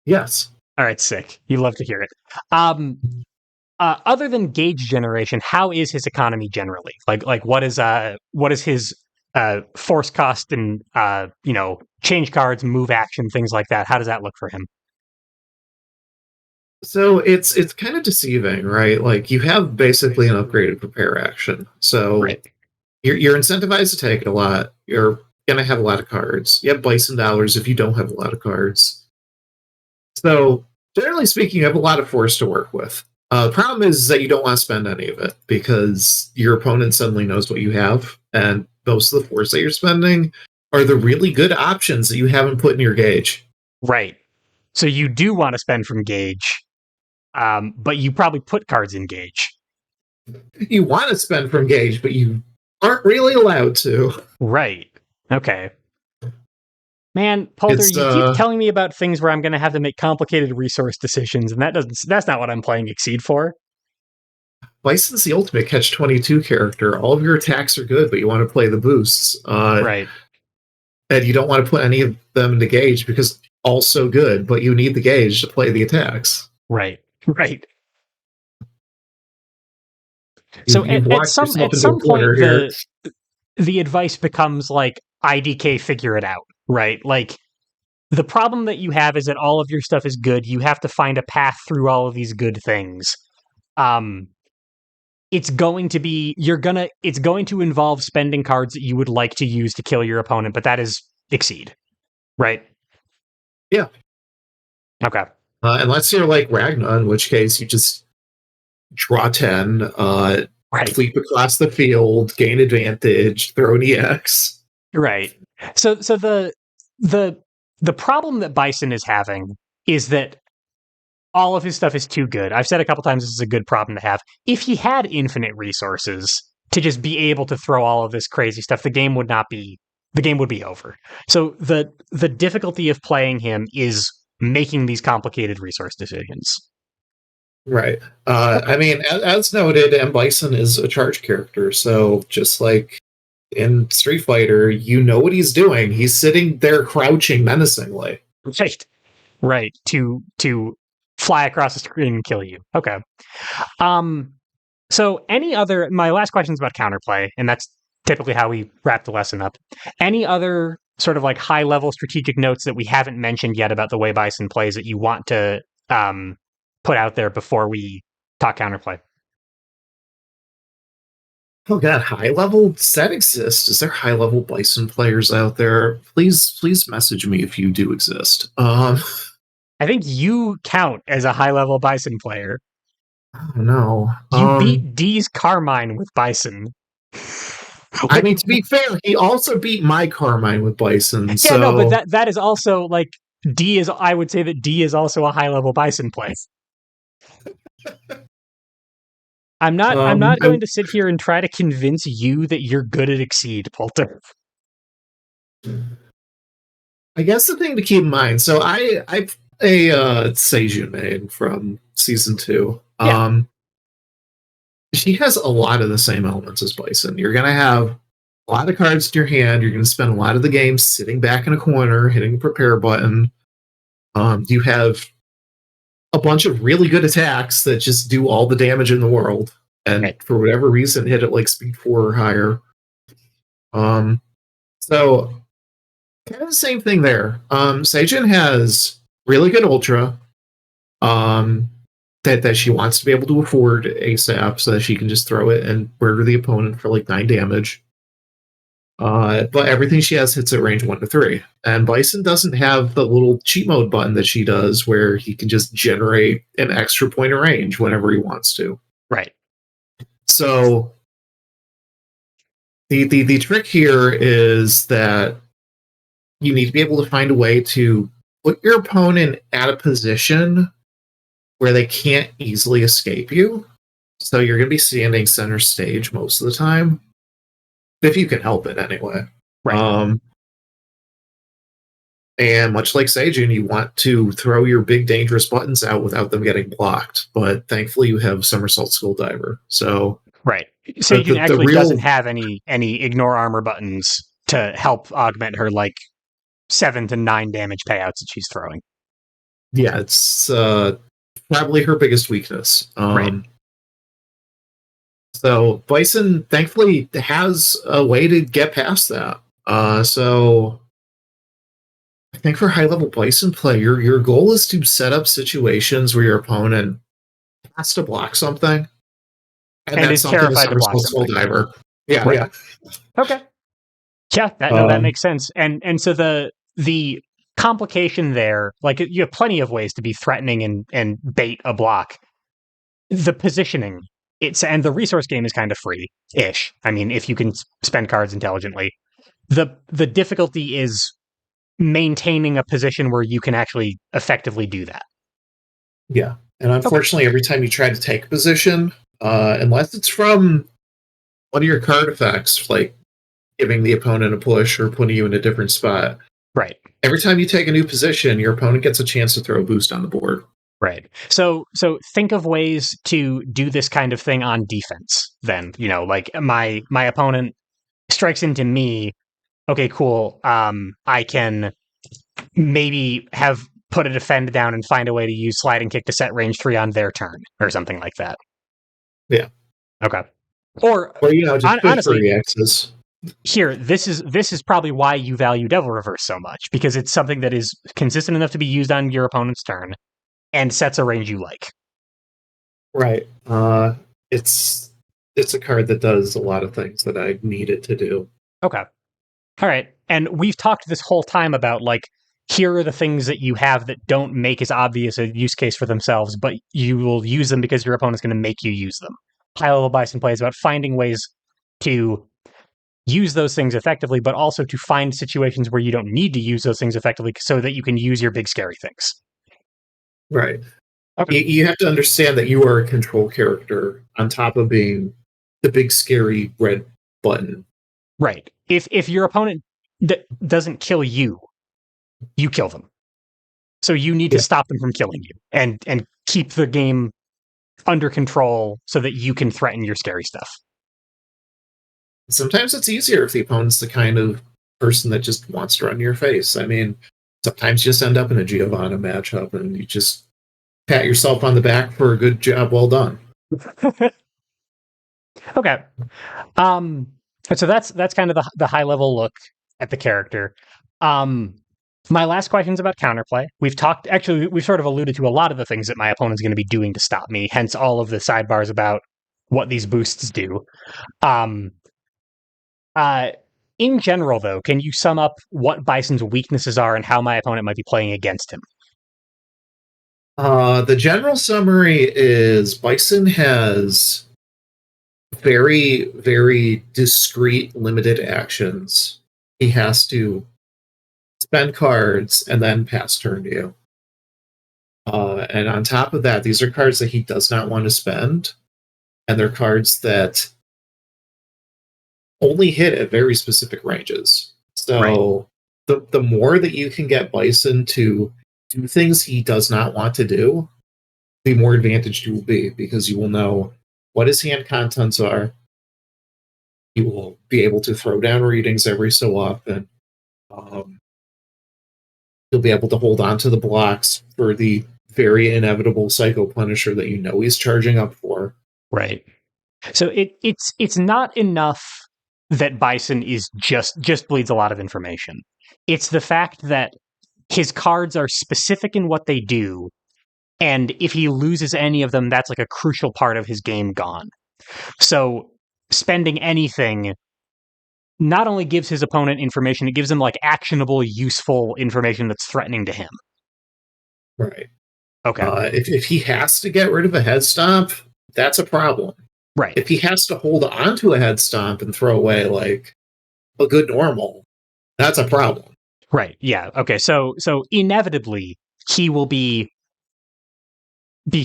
Yes. All right, sick. You love to hear it. Other than gauge generation, how is his economy generally? Like what is his force cost and change cards, move action, things like that? How does that look for him? So it's kind of deceiving, right? Like you have basically an upgraded prepare action. So Right. you're incentivized to take it a lot. You're gonna have a lot of cards. You have Bison dollars if you don't have a lot of cards. So generally speaking, you have a lot of force to work with. The problem is that you don't want to spend any of it because your opponent suddenly knows what you have, and most of the force that you're spending are the really good options that you haven't put in your gauge. Right. So you do want to spend from gauge, but you probably put cards in gauge. You want to spend from gauge, but you aren't really allowed to. Right. Okay. Man, Polter, you keep telling me about things where I'm going to have to make complicated resource decisions, and that's not what I'm playing Exceed for. Bison's the ultimate catch-22 character. All of your attacks are good, but you want to play the boosts. Right. And you don't want to put any of them into gauge because also good, but you need the gauge to play the attacks. Right. Right. So at some point, the advice becomes like IDK figure it out, right? Like the problem that you have is that all of your stuff is good. You have to find a path through all of these good things. It's going to involve spending cards that you would like to use to kill your opponent, but that is Exceed, right? Yeah. Okay. Unless you're like Ragna, in which case you just draw 10, right. Leap across the field, gain advantage, throw an EX. Right. So the problem that Bison is having is that all of his stuff is too good. I've said a couple times this is a good problem to have. If he had infinite resources to just be able to throw all of this crazy stuff, the game would be over. So the difficulty of playing him is making these complicated resource decisions. Right. I mean, as noted, M. Bison is a charge character, so just like in Street Fighter, you know what he's doing. He's sitting there crouching menacingly. Right. To fly across the screen and kill you. Okay. So my last question is about counterplay, and that's typically how we wrap the lesson up. Any other sort of like high level strategic notes that we haven't mentioned yet about the way Bison plays that you want to put out there before we talk counterplay? Oh god, high level? Does that exist? Is there high level Bison players out there? Please message me if you do exist. I think you count as a high level Bison player. I don't know. You beat D's Carmine with Bison. I mean, to be fair, he also beat my Carmine with Bison. Yeah, no, but that is also like I would say that D is also a high level Bison play. I'm not going to sit here and try to convince you that you're good at Exceed, Polter. I guess the thing to keep in mind, so I've a Seiju main from season 2. Yeah. She has a lot of the same elements as Bison. You're gonna have a lot of cards in your hand. You're gonna spend a lot of the game sitting back in a corner, hitting the prepare button. You have a bunch of really good attacks that just do all the damage in the world, and for whatever reason, hit at like speed 4 or higher. So kind of the same thing there. Seijin has really good Ultra. That she wants to be able to afford ASAP so that she can just throw it and murder the opponent for like 9 damage. But everything she has hits at range 1 to 3. And Bison doesn't have the little cheat mode button that she does where he can just generate an extra point of range whenever he wants to. Right. So the trick here is that you need to be able to find a way to put your opponent at a position where they can't easily escape you. So you're going to be standing center stage most of the time, if you can help it anyway. Right. And much like Seijun, you want to throw your big dangerous buttons out without them getting blocked. But thankfully, you have Somersault Skull Diver. So Right. Seijun the actually doesn't real have any ignore armor buttons to help augment her like 7 to 9 damage payouts that she's throwing. yeah, it's probably her biggest weakness. Right. So Bison thankfully has a way to get past that. So I think for high level Bison play, your goal is to set up situations where your opponent has to block something, and that is something is terrified to block Somersault Skull something. Diver. Yeah, Right. yeah. Okay. Yeah, that makes sense. And so the complication there, like you have plenty of ways to be threatening and bait a block. The positioning, and the resource game is kind of free-ish. I mean, if you can spend cards intelligently. The difficulty is maintaining a position where you can actually effectively do that. Yeah. And unfortunately, every time you try to take a position, unless it's from one of your card effects, like giving the opponent a push or putting you in a different spot, Right. every time you take a new position, your opponent gets a chance to throw a boost on the board. Right. So think of ways to do this kind of thing on defense then. Like my opponent strikes into me. Okay, cool. I can maybe have put a defend down and find a way to use sliding kick to set range 3 on their turn or something like that. Yeah. Okay. Or just honestly, reacts. Here, this is probably why you value Devil Reverse so much, because it's something that is consistent enough to be used on your opponent's turn and sets a range you like. Right. It's a card that does a lot of things that I need it to do. Okay. All right. And we've talked this whole time about, like, here are the things that you have that don't make as obvious a use case for themselves, but you will use them because your opponent's going to make you use them. High level Bison play is about finding ways to use those things effectively, but also to find situations where you don't need to use those things effectively so that you can use your big scary things. Right. Okay. You have to understand that you are a control character on top of being the big scary red button. Right. If your opponent doesn't kill you, you kill them. So you need to stop them from killing you and keep the game under control so that you can threaten your scary stuff. Sometimes it's easier if the opponent's the kind of person that just wants to run your face. I mean, sometimes you just end up in a Giovanna matchup and you just pat yourself on the back for a good job well done. Okay. So that's kind of the high level look at the character. My last question is about counterplay. We've sort of alluded to a lot of the things that my opponent's going to be doing to stop me, hence all of the sidebars about what these boosts do. In general, though, can you sum up what Bison's weaknesses are and how my opponent might be playing against him? The general summary is Bison has very, very discrete, limited actions. He has to spend cards and then pass turn to you. And on top of that, these are cards that he does not want to spend, and they're cards that only hit at very specific ranges. So the more that you can get Bison to do things he does not want to do, the more advantaged you will be, because you will know what his hand contents are. You will be able to throw down readings every so often. You'll be able to hold on to the blocks for the very inevitable Psycho Punisher that you know he's charging up for. Right. So it's not enough that Bison is just bleeds a lot of information. It's the fact that his cards are specific in what they do, and if he loses any of them, that's like a crucial part of his game gone. So spending anything not only gives his opponent information, it gives them like actionable, useful information that's threatening to him. Right. Okay. If he has to get rid of a head stomp, that's a problem. Right. If he has to hold on to a head stomp and throw away like a good normal, that's a problem. Right. Yeah. Okay. So inevitably he will be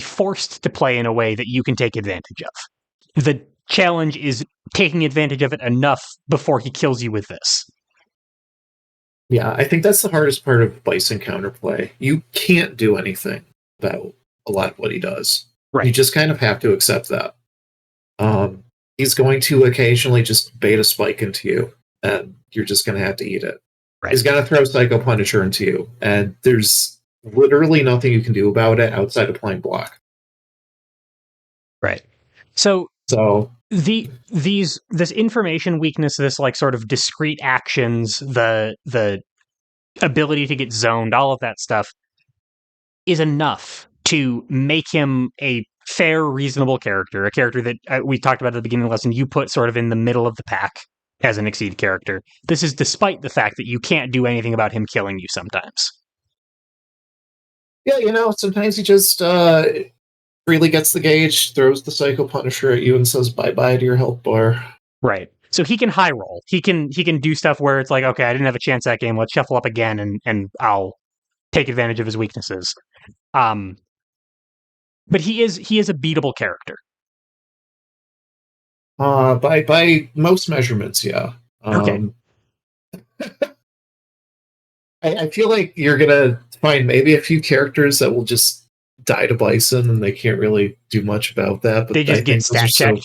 forced to play in a way that you can take advantage of. The challenge is taking advantage of it enough before he kills you with this. Yeah, I think that's the hardest part of Bison counterplay. You can't do anything about a lot of what he does. You Right. just kind of have to accept that. He's going to occasionally just bait a spike into you, and you're just going to have to eat it. Right. He's going to throw Psycho Punisher into you, and there's literally nothing you can do about it outside of playing block. Right. So So this information weakness, this like sort of discrete actions, the ability to get zoned, all of that stuff is enough to make him a fair, reasonable character, a character that we talked about at the beginning of the lesson. You put sort of in the middle of the pack as an Exceed character. This is despite the fact that you can't do anything about him killing you sometimes. yeah, sometimes he just really gets the gauge, throws the Psycho Punisher at you, and says bye-bye to your health bar. Right. So he can high roll. He can do stuff where it's like, okay, I didn't have a chance that game. Let's shuffle up again, and I'll take advantage of his weaknesses. But he is a beatable character. By most measurements, yeah. Okay. I feel like you're gonna find maybe a few characters that will just die to Bison, and they can't really do much about that. But They just get stat checked.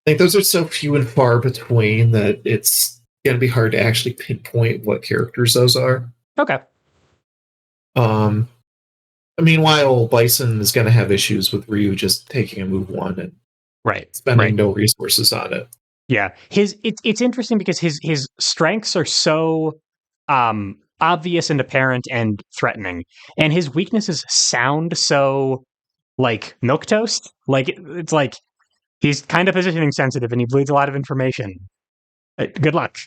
I think those are so few and far between that it's gonna be hard to actually pinpoint what characters those are. Okay. Meanwhile, Bison is gonna have issues with Ryu just taking a move one and spending no resources on it. Yeah, it's interesting because his strengths are so obvious and apparent and threatening, and his weaknesses sound so like milquetoast. Like it's like he's kind of positioning sensitive and he bleeds a lot of information. Good luck.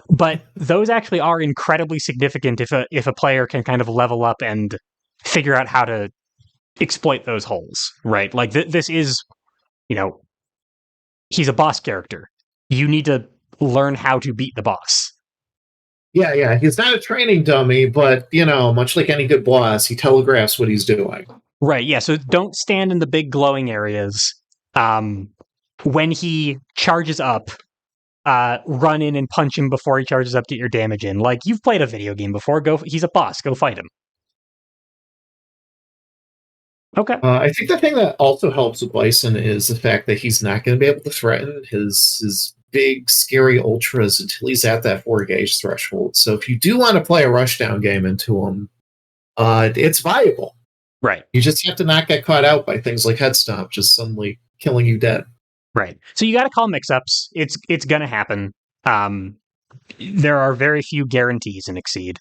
But those actually are incredibly significant if a player can kind of level up and figure out how to exploit those holes, right? Like this is, he's a boss character. You need to learn how to beat the boss. Yeah. He's not a training dummy, but, much like any good boss, he telegraphs what he's doing. Right, yeah. So don't stand in the big glowing areas. When he charges up, run in and punch him before he charges up, get your damage in. Like, you've played a video game before. He's a boss. Go fight him. Okay. I think the thing that also helps with Bison is the fact that he's not going to be able to threaten his big, scary ultras until he's at that 4 gauge threshold. So if you do want to play a rushdown game into him, it's viable. Right. You just have to not get caught out by things like Head Stomp just suddenly killing you dead. Right. So you got to call mix-ups. It's going to happen. There are very few guarantees in Exceed.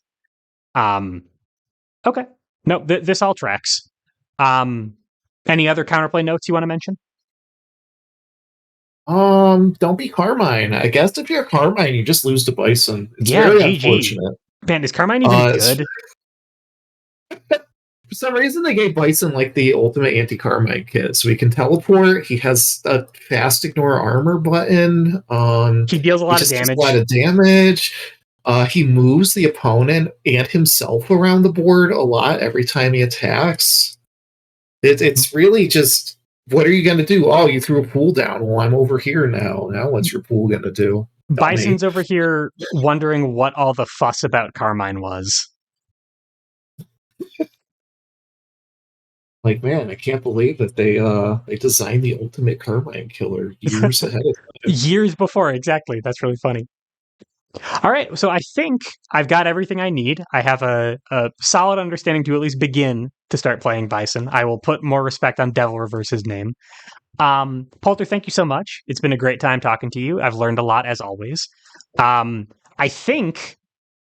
Okay. No, this all tracks. Any other counterplay notes you want to mention? Don't be Carmine. I guess if you're Carmine, you just lose to Bison. It's very unfortunate. Man, is Carmine even good? For some reason, they gave Bison like the ultimate anti-Carmine kit, so he can teleport. He has a fast ignore armor button. He deals a lot of damage. He moves the opponent and himself around the board a lot every time he attacks. It's really just, what are you going to do? Oh, you threw a pool down. Well, I'm over here now. Now what's your pool going to do? Bison's over here wondering what all the fuss about Carmine was. Like, man, I can't believe that they designed the ultimate Carmine killer years ahead of time. Years before, exactly. That's really funny. All right, so I think I've got everything I need. I have a solid understanding to at least begin to start playing Bison. I will put more respect on Devil Reverse's name. Polter, thank you so much. It's been a great time talking to you. I've learned a lot, as always. I think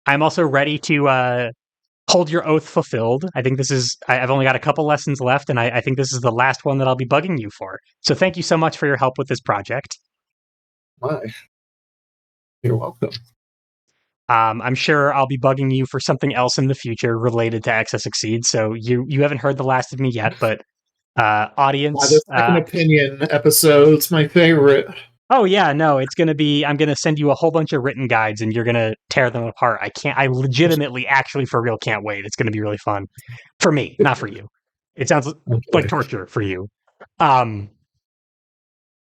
I'm also ready to hold your oath fulfilled. I think I've only got a couple lessons left, and I think this is the last one that I'll be bugging you for. So thank you so much for your help with this project. Why? You're welcome. I'm sure I'll be bugging you for something else in the future related to Access Exceed. So you haven't heard the last of me yet, but audience, the second opinion episode's my favorite. Oh yeah, no, it's gonna be. I'm gonna send you a whole bunch of written guides, and you're gonna tear them apart. I can't. I legitimately, actually, for real, can't wait. It's gonna be really fun for me, not for you. It sounds like Okay. torture for you. Um,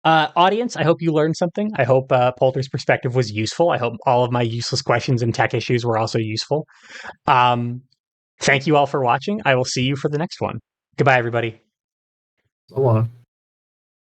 Audience, I hope you learned something. I hope Polter's perspective was useful. I hope all of my useless questions and tech issues were also useful. Um, Thank you all for watching. I will see you for the next one. Goodbye, everybody. So long.